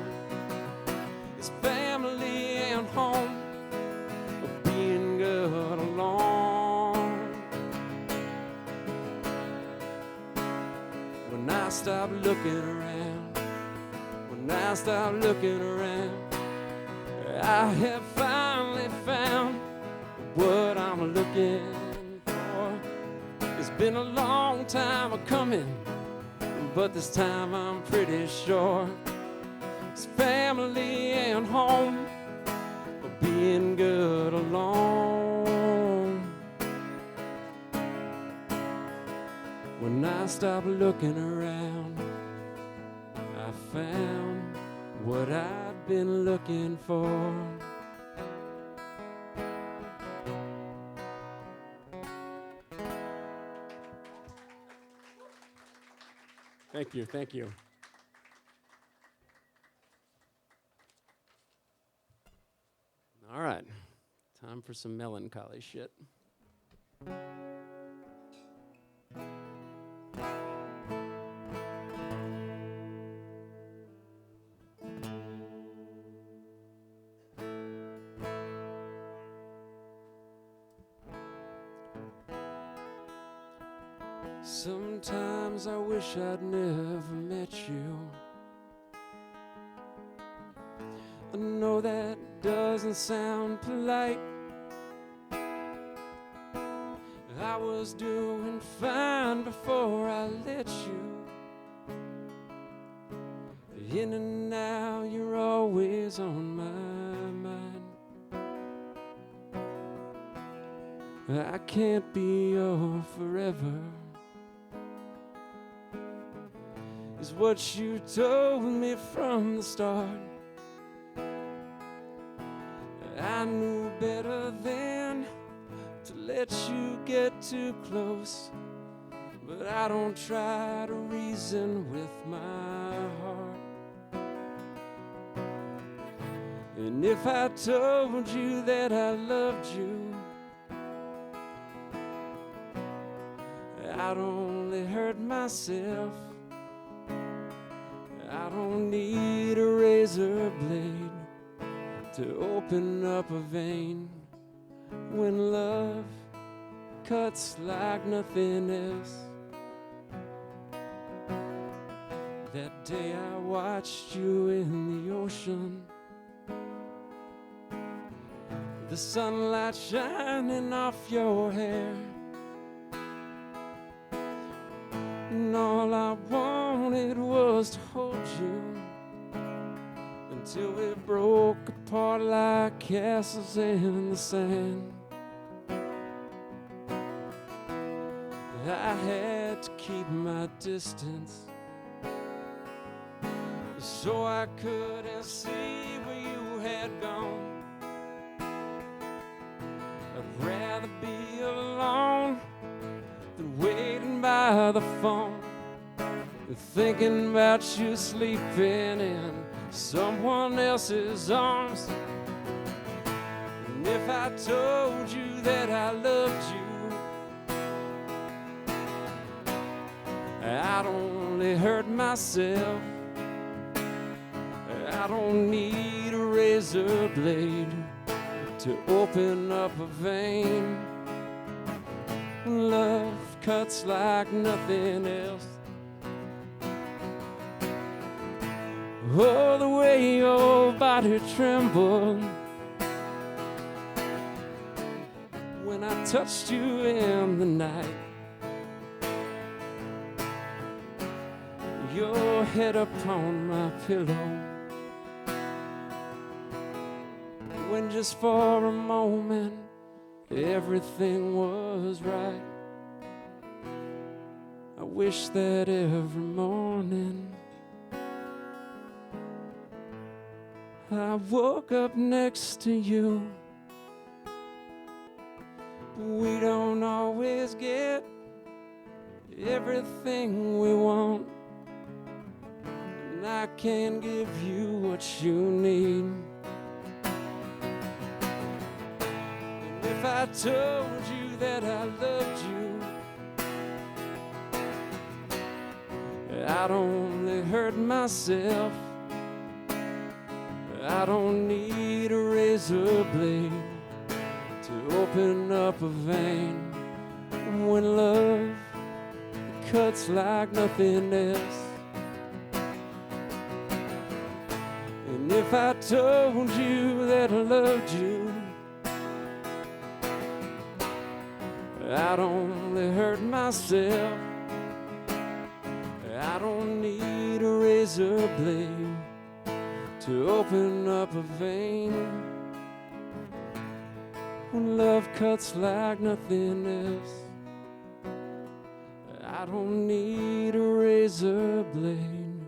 It's family and home, being good alone. When I stop looking around, when I stop looking around, I have finally found what I'm looking for. It's been a long time coming, but this time I'm pretty sure it's family and home, being good alone. When I stopped looking around, I found what I'd been looking for. Thank you, thank you. All right, time for some melancholy shit. Sometimes I wish I'd never met you. I know that doesn't sound polite. I was doing fine before I let you in, and now you're always on my mind. I can't be your forever, is what you told me from the start. I knew better then to let you get too close, but I don't try to reason with my heart. And if I told you that I loved you, I'd only hurt myself. I don't need a razor blade to open up a vein when love cuts like nothing else. That day I watched you in the ocean, the sunlight shining off your hair, and all I wanted was to hold you until we broke apart like castles in the sand. I had to keep my distance so I couldn't see where you had gone. I'd rather be alone than waiting by the phone, thinking about you sleeping in someone else's arms. And if I told you that I loved you, I'd only hurt myself. I don't need a razor blade to open up a vein. Love cuts like nothing else. Oh, the way your body trembled when I touched you in the night. Your head upon my pillow, when just for a moment everything was right. I wish that every morning I woke up next to you. We don't always get everything we want, and I can give you what you need. And if I told you that I loved you, I'd only hurt myself. I don't need a razor blade to open up a vein when love cuts like nothing else. And if I told you that I loved you, I'd only hurt myself. I don't need a razor blade to open up a vein when love cuts like nothing else. I don't need a razor blade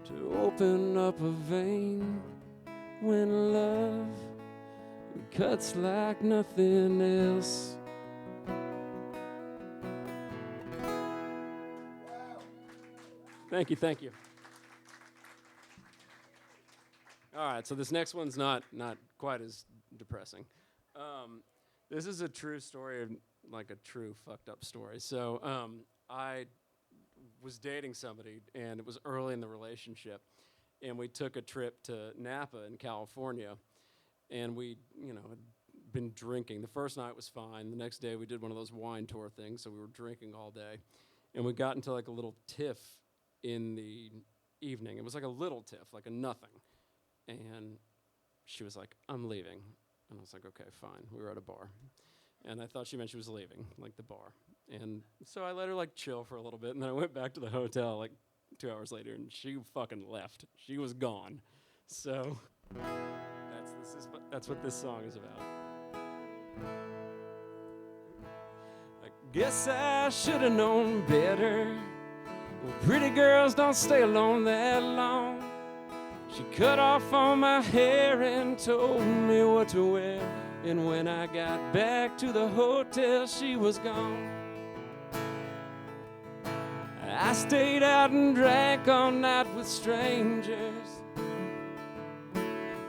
to open up a vein when love cuts like nothing else. Thank you, thank you. All right, so this next one's not quite as depressing. This is a true story, like a true fucked up story. So I was dating somebody, and it was early in the relationship, and we took a trip to Napa in California, and we, had been drinking. The first night was fine. The next day we did one of those wine tour things, so we were drinking all day, and we got into like a little tiff in the evening. It was like a little tiff, like a nothing. And she was like, I'm leaving. And I was like, okay, fine. We were at a bar. And I thought she meant she was leaving, like the bar. And so I let her like chill for a little bit, and then I went back to the hotel like 2 hours later, and she fucking left. She was gone. So that's what this song is about. I guess I should have known better. Well, pretty girls don't stay alone that long. She cut off all my hair and told me what to wear. And when I got back to the hotel, she was gone. I stayed out and drank all night with strangers,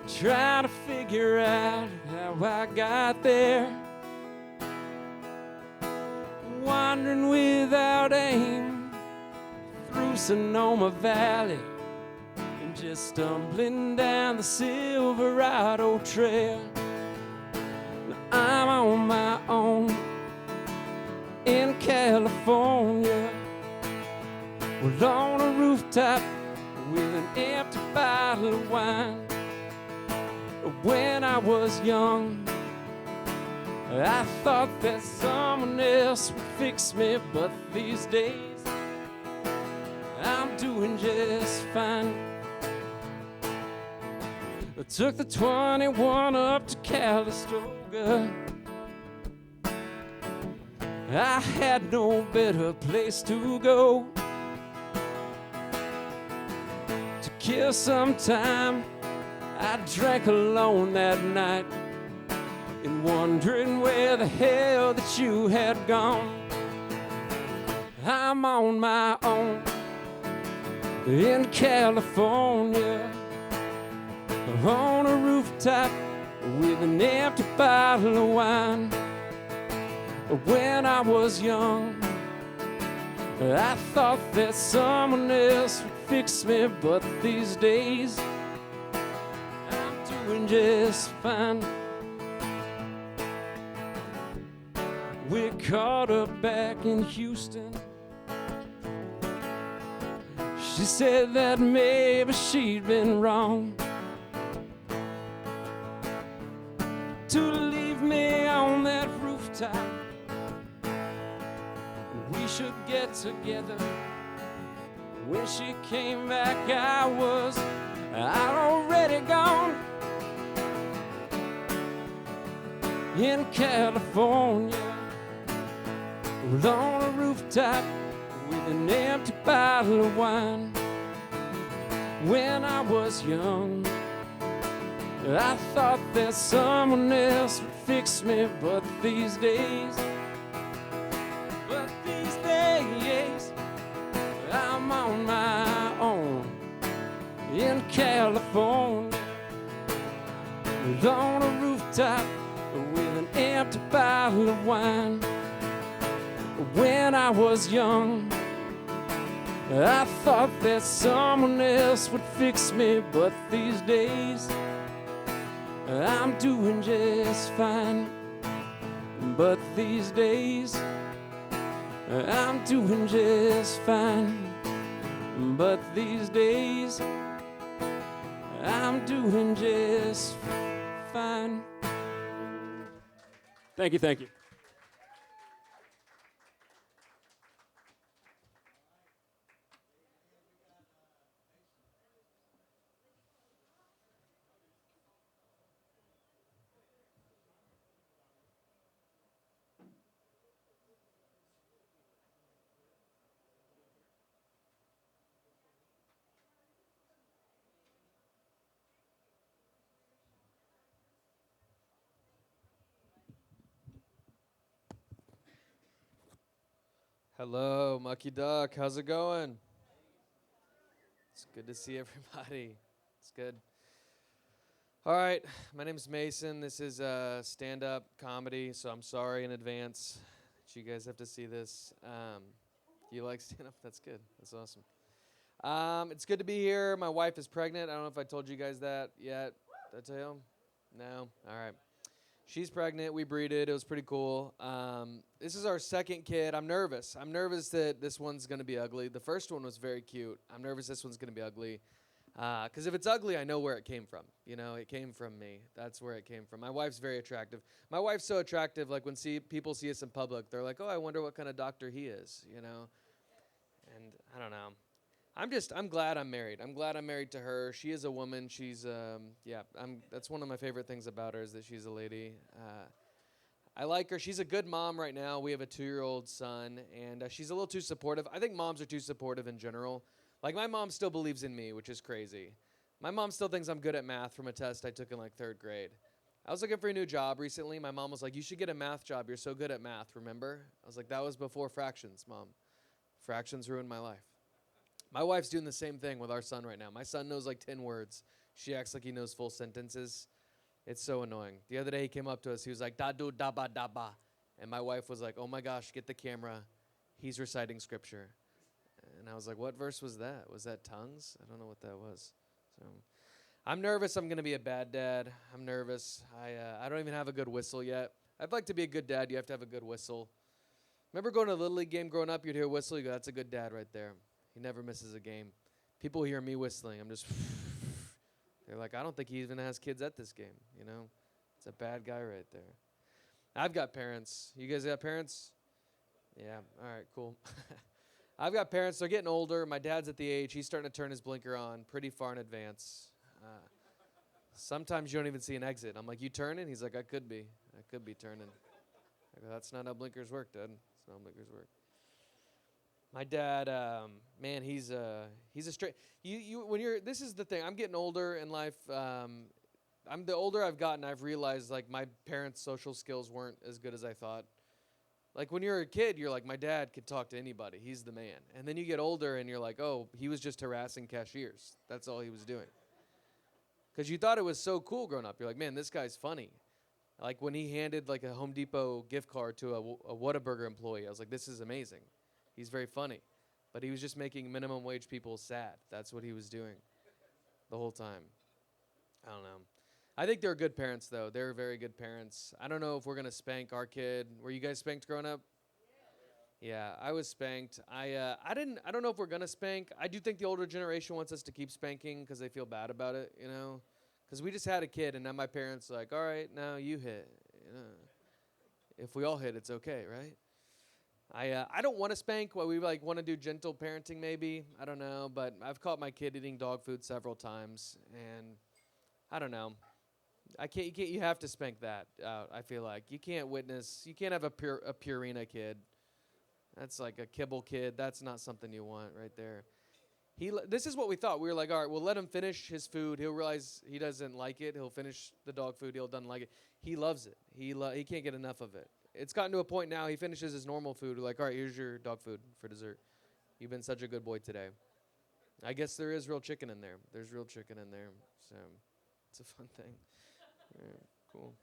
trying to figure out how I got there. Wandering without aim through Sonoma Valley, and just stumbling down the Silverado Trail. Now I'm on my own in California, well, on a rooftop with an empty bottle of wine. When I was young, I thought that someone else would fix me, but these days I'm doing just fine. I took the 21 up to Calistoga. I had no better place to go to kill some time. I drank alone that night, and wondering where the hell that you had gone. I'm on my own in California, on a rooftop with an empty bottle of wine. When I was young, I thought that someone else would fix me, but these days I'm doing just fine. We caught her back in Houston. She said that maybe she'd been wrong to leave me on that rooftop. We should get together. When she came back, I was already gone in California, on a rooftop with an empty bottle of wine. When I was young, I thought that someone else would fix me, but these days I'm on my own in California, on a rooftop with an empty bottle of wine. When I was young, I thought that someone else would fix me, but these days I'm doing just fine. But these days I'm doing just fine. But these days I'm doing just fine. Thank you, thank you. Hello, Mucky Duck. How's it going? It's good to see everybody. It's good. All right, my name's Mason. This is stand-up comedy, so I'm sorry in advance that you guys have to see this. Do you like stand-up? That's good. That's awesome. It's good to be here. My wife is pregnant. I don't know if I told you guys that yet. Did I tell you? No? All right. She's pregnant. We breeded. It was pretty cool. This is our second kid. I'm nervous. I'm nervous that this one's going to be ugly. The first one was very cute. I'm nervous this one's going to be ugly. Because if it's ugly, I know where it came from. You know, it came from me. That's where it came from. My wife's very attractive. My wife's so attractive, like when people see us in public, they're like, oh, I wonder what kind of doctor he is, you know? And I don't know. I'm glad I'm married. I'm glad I'm married to her. She is a woman. She's, that's one of my favorite things about her is that she's a lady. I like her. She's a good mom right now. We have a 2-year-old son, and she's a little too supportive. I think moms are too supportive in general. Like, my mom still believes in me, which is crazy. My mom still thinks I'm good at math from a test I took in, like, 3rd grade. I was looking for a new job recently. My mom was like, you should get a math job. You're so good at math, remember? I was like, that was before fractions, Mom. Fractions ruined my life. My wife's doing the same thing with our son right now. My son knows, like, 10 words. She acts like he knows full sentences. It's so annoying. The other day he came up to us. He was like, da-do, da-ba, da-ba. And my wife was like, oh, my gosh, get the camera. He's reciting scripture. And I was like, what verse was that? Was that tongues? I don't know what that was. So I'm nervous I'm going to be a bad dad. I'm nervous. I don't even have a good whistle yet. I'd like to be a good dad. You have to have a good whistle. Remember going to a Little League game growing up? You'd hear a whistle. You go, that's a good dad right there. He never misses a game. People hear me whistling. I'm just, they're like, I don't think he even has kids at this game. You know, it's a bad guy right there. I've got parents. You guys got parents? Yeah. All right, cool. I've got parents. They're getting older. My dad's at the age. He's starting to turn his blinker on pretty far in advance. Sometimes you don't even see an exit. I'm like, you turning? He's like, I could be. I could be turning. I go, that's not how blinkers work, Dad. That's not how blinkers work. My dad, man, he's a straight. This is the thing. I'm getting older in life. The older I've gotten, I've realized like my parents' social skills weren't as good as I thought. Like when you're a kid, you're like, my dad could talk to anybody. He's the man. And then you get older and you're like, oh, he was just harassing cashiers. That's all he was doing. Because you thought it was so cool growing up. You're like, man, this guy's funny. Like when he handed like a Home Depot gift card to a Whataburger employee, I was like, this is amazing. He's very funny. But he was just making minimum wage people sad. That's what he was doing the whole time. I don't know. I think they're good parents, though. They're very good parents. I don't know if we're going to spank our kid. Were you guys spanked growing up? Yeah, I was spanked. I don't know if we're going to spank. I do think the older generation wants us to keep spanking because they feel bad about it, you know? Because we just had a kid, and now my parents are like, all right, now you hit. You know? If we all hit, it's okay, right? I don't want to spank. Well, we like want to do gentle parenting maybe. I don't know, but I've caught my kid eating dog food several times, and I don't know. You have to spank that out, I feel like. You can't have a Purina kid. That's like a kibble kid. That's not something you want right there. This is what we thought. We were like, all right, we'll let him finish his food. He'll realize he doesn't like it. He'll finish the dog food. He'll doesn't like it. He loves it. He can't get enough of it. It's gotten to a point now he finishes his normal food. We're like, all right, here's your dog food for dessert. You've been such a good boy today. I guess there is real chicken in there. There's real chicken in there. So it's a fun thing. All right, cool.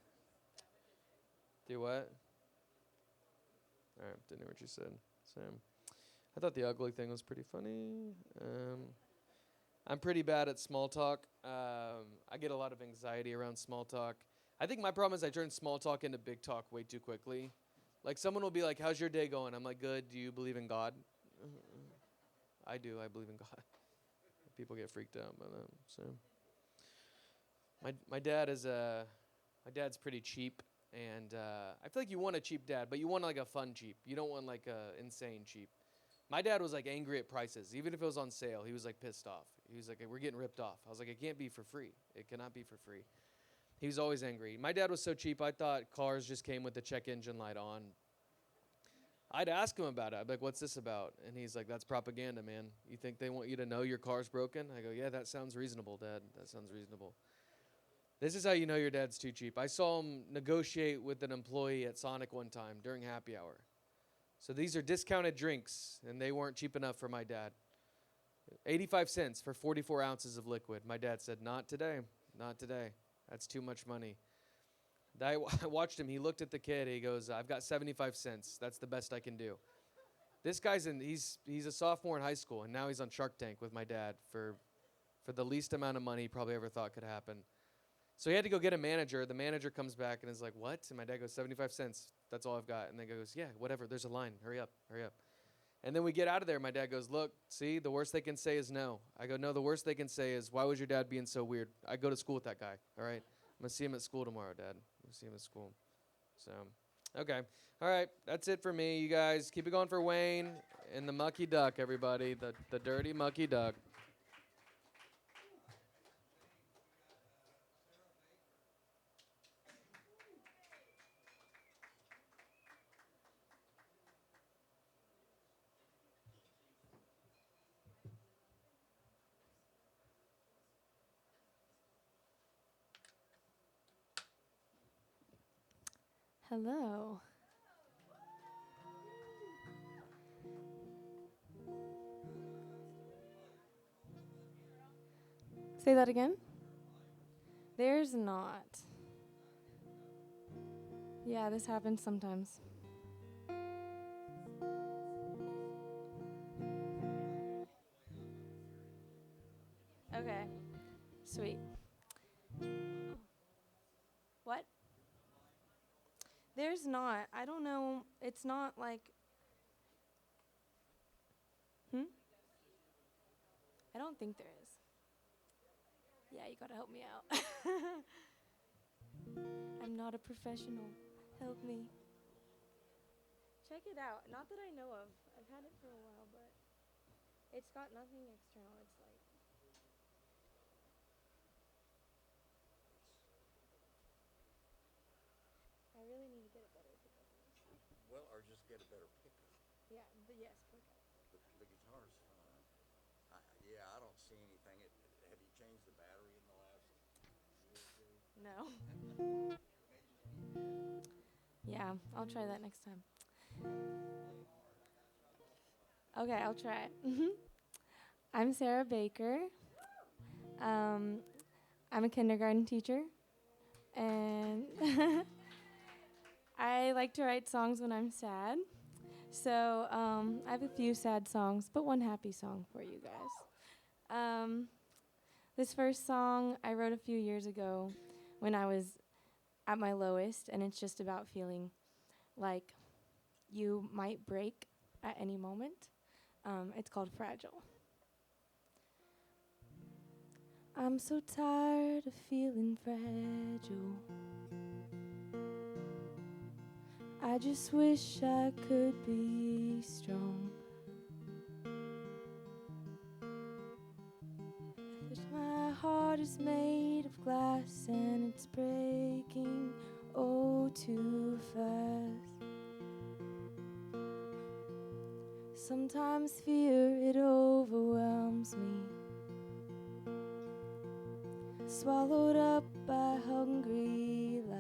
Do what? All right, didn't hear what you said. Sam. I thought the ugly thing was pretty funny. I'm pretty bad at small talk. I get a lot of anxiety around small talk. I think my problem is I turn small talk into big talk way too quickly. Like someone will be like, how's your day going? I'm like, good. Do you believe in God? I do. I believe in God. People get freaked out by that. So my dad's pretty cheap. And I feel like you want a cheap dad, but you want like a fun cheap. You don't want like a insane cheap. My dad was like angry at prices. Even if it was on sale, he was like pissed off. He was like, we're getting ripped off. I was like, it can't be for free. It cannot be for free. He was always angry. My dad was so cheap, I thought cars just came with the check engine light on. I'd ask him about it. I'd be like, what's this about? And he's like, that's propaganda, man. You think they want you to know your car's broken? I go, yeah, that sounds reasonable, Dad. That sounds reasonable. This is how you know your dad's too cheap. I saw him negotiate with an employee at Sonic one time during happy hour. So these are discounted drinks, and they weren't cheap enough for my dad. 85 cents for 44 ounces of liquid. My dad said, not today, not today. That's too much money. I watched him. He looked at the kid. He goes, I've got 75 cents. That's the best I can do. This guy's he's a sophomore in high school, and now he's on Shark Tank with my dad for the least amount of money he probably ever thought could happen. So he had to go get a manager. The manager comes back and is like, what? And my dad goes, 75 cents. That's all I've got. And the guy goes, yeah, whatever. There's a line. Hurry up, hurry up. And then we get out of there. My dad goes, look, see, the worst they can say is no. I go, no, the worst they can say is, why was your dad being so weird? I go to school with that guy, all right? I'm going to see him at school tomorrow, Dad. I'm going to see him at school. So, okay. All right, that's it for me. You guys keep it going for Wayne and the Mucky Duck, everybody, the dirty Mucky Duck. Hello. Say that again. There's not. Yeah, this happens sometimes. Okay. Sweet. What? There's not. I don't know. It's not like. I don't think there is. Yeah, you gotta help me out. I'm not a professional. Help me. Check it out. Not that I know of. I've had it for a while, but it's got nothing external. It's like. I really need to get a better pickup on this. Well, or just get a better pickup. Yeah, yes, pickup. The guitar's fine. Yeah, I don't see anything. Have you changed the battery in the last year or two? No. Yeah, I'll try that next time. Okay, I'll try it. I'm Sarah Baker. I'm a kindergarten teacher, and I like to write songs when I'm sad. So I have a few sad songs, but one happy song for you guys. This first song I wrote a few years ago when I was at my lowest, and it's just about feeling like you might break at any moment. It's called Fragile. I'm so tired of feeling fragile. I just wish I could be strong. But my heart is made of glass and it's breaking oh too fast. Sometimes fear, it overwhelms me. Swallowed up by hungry lies.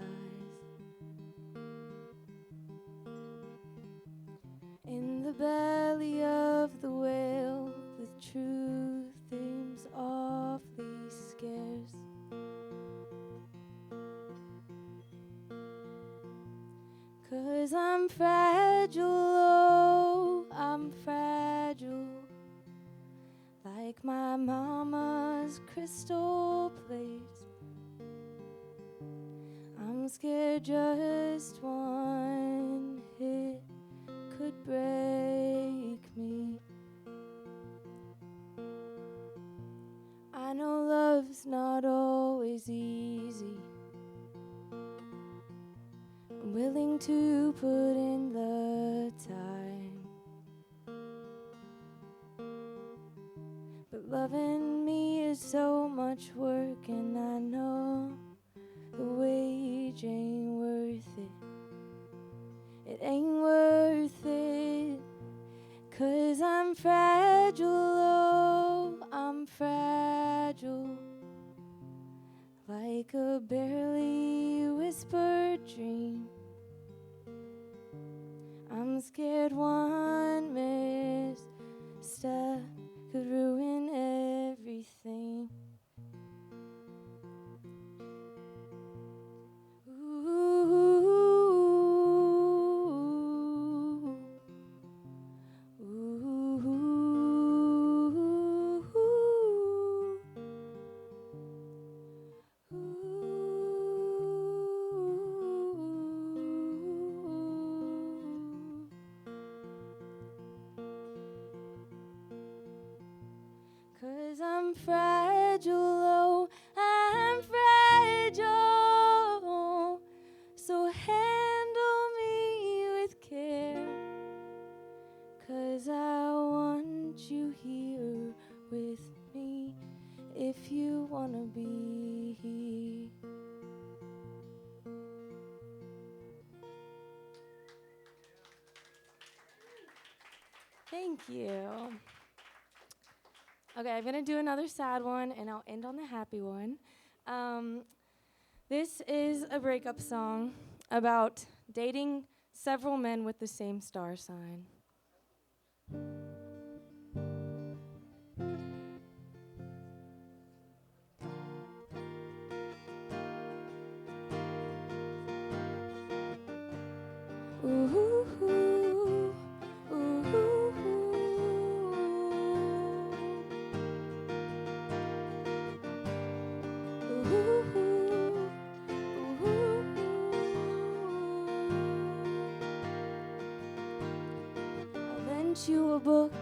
In the belly of the whale, the truth seems awfully scarce. Cause I'm fragile, oh, I'm fragile. Like my mama's crystal plates. I'm scared just one hit could break me. I know love's not always easy. I'm willing to put in the time. But loving me is so much work, and I know the wage ain't worth it. It ain't worth it. 'Cause I'm fragile, oh, I'm fragile. Like a barely whispered dream. I'm scared one misstep could ruin everything. 'Cause I'm fragile, oh, I'm fragile. So handle me with care. 'Cause I want you here with me if you wanna be here. Thank you. Okay, I'm gonna do another sad one and I'll end on the happy one. This is a breakup song about dating several men with the same star sign. Ooh, ooh, ooh, I lent you a book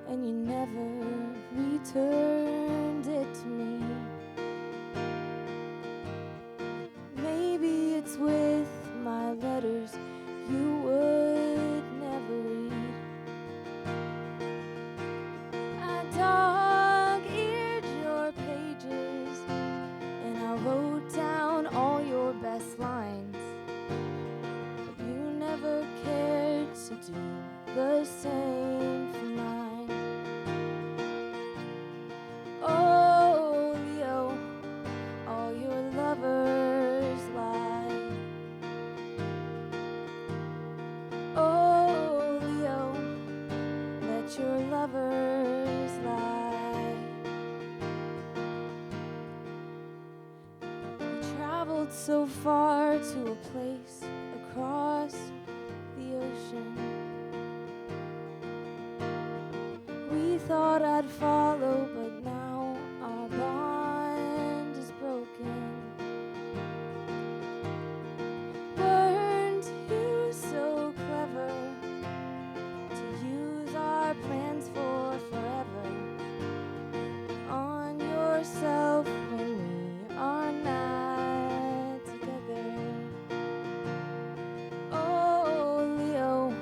and you never returned it to me. Maybe it's with my letters you would never read. I dog-eared your pages and I wrote down all your best lines, but you never cared to do the same for mine. Oh, Leo, all your lovers lie. Oh, Leo, let your lovers lie. We traveled so far to a place across the ocean. We thought I'd follow, but now our bond is broken. Weren't you so clever to use our plans for forever on yourself when we are not together? Oh, Leo,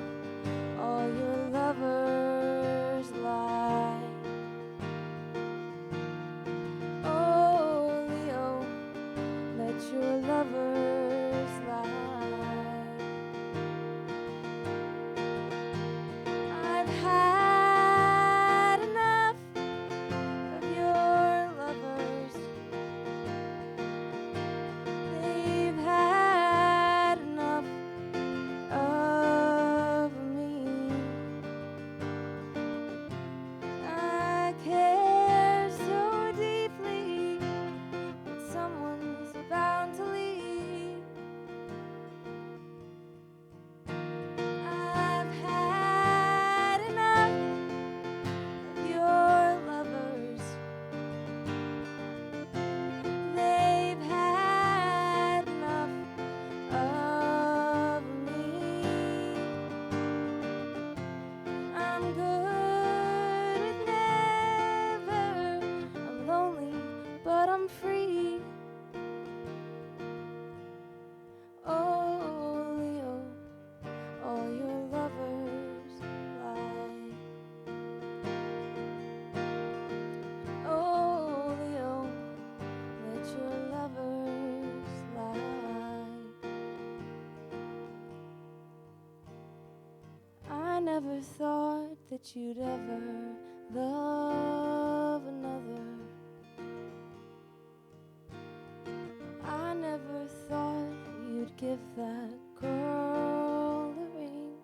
all your lovers lie. Oh, Leo, let your lovers lie. I've had enough of your lovers. They've had enough of me. I care so deeply when someone's about to leave. I've had enough of your lovers. They've had enough of me. I'm good with never. I'm lonely, but I'm free. Oh, Leo, all your lovers lie. Oh, Leo, let your lovers lie. I never thought that you'd ever love another. I never thought you'd give that girl a ring.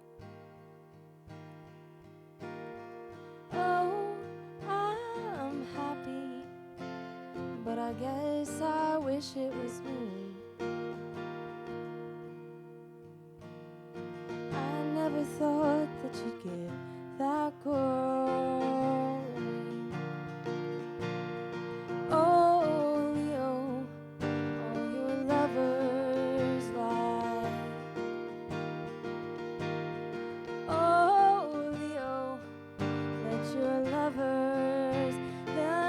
Oh, I'm happy, but I guess I wish it was me. I never thought that you'd give that girl a ring. Oh, Leo, all your lovers lie. Oh, Leo, let your lovers, they'll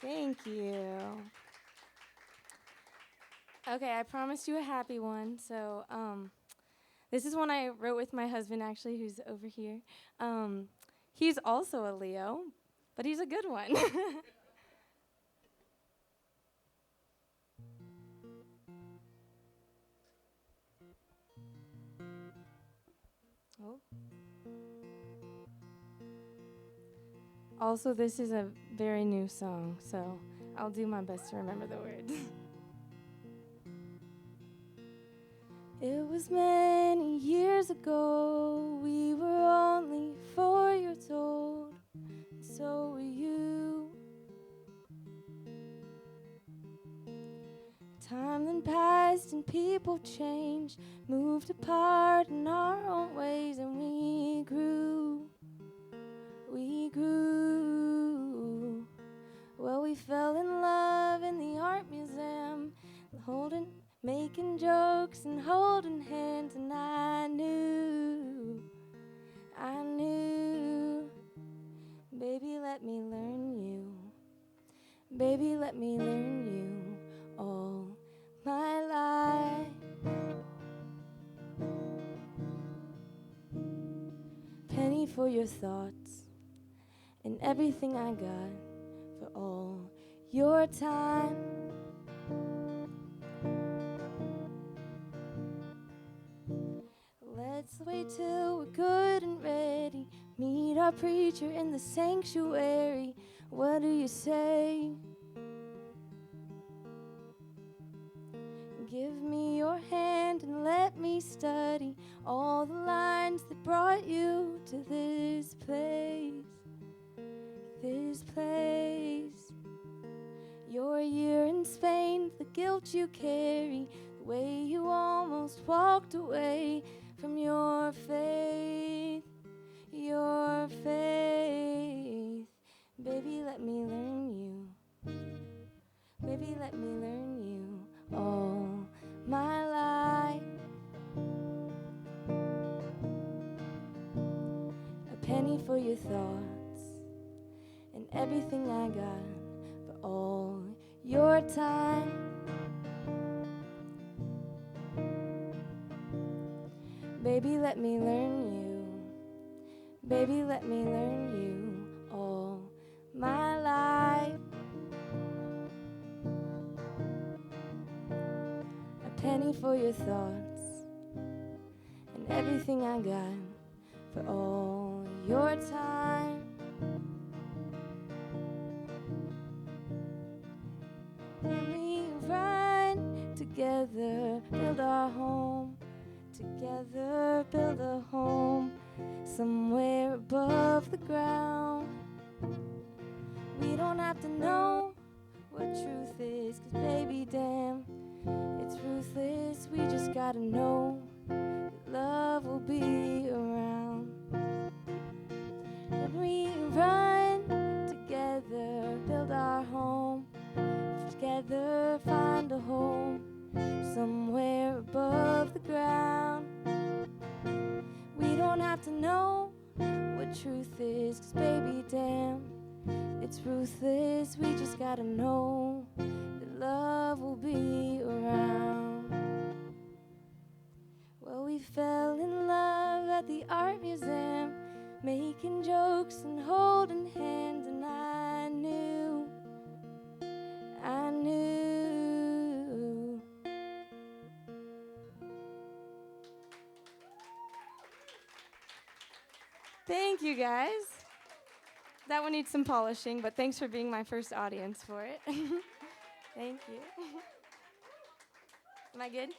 Thank you. Okay, I promised you a happy one. So, this is one I wrote with my husband, actually, who's over here. He's also a Leo, but he's a good one. Oh. Also, this is a very new song, so I'll do my best to remember the words. It was many years ago, we were only 4 years old, and so were you. Time then passed and people changed, moved apart in our own ways, and we grew. We grew. Well, we fell in love in the art museum, making jokes and holding hands, and I knew, baby, let me learn you. Baby, let me learn you all my life. Penny for your thoughts and everything I got for all your time. Let's wait till we're good and ready, meet our preacher in the sanctuary. What do you say? Give me your hand and let me study all the lines that brought you to this place. This place. Your year in Spain, the guilt you carry, the way you almost walked away from your faith. Your faith. Baby, let me learn you. Baby, let me learn you all my life. A penny for your thoughts and everything I got for all your time. Baby, let me learn you. Baby, let me learn you all my life. A penny for your thoughts and everything I got for all your time. Then we run together, build our home. Together, build a home somewhere above the ground. We don't have to know what truth is, 'cause baby, damn, it's ruthless. We just gotta know that love will be around. And we run together, build our home. Together, find a home somewhere above the ground. We don't have to know what truth is, 'cause baby, damn, it's ruthless. We just gotta know that love will be around. Well, we fell in love at the art museum, making jokes and holding hands, and I knew. Thank you, guys. That one needs some polishing, but thanks for being my first audience for it. Thank you. Am I good?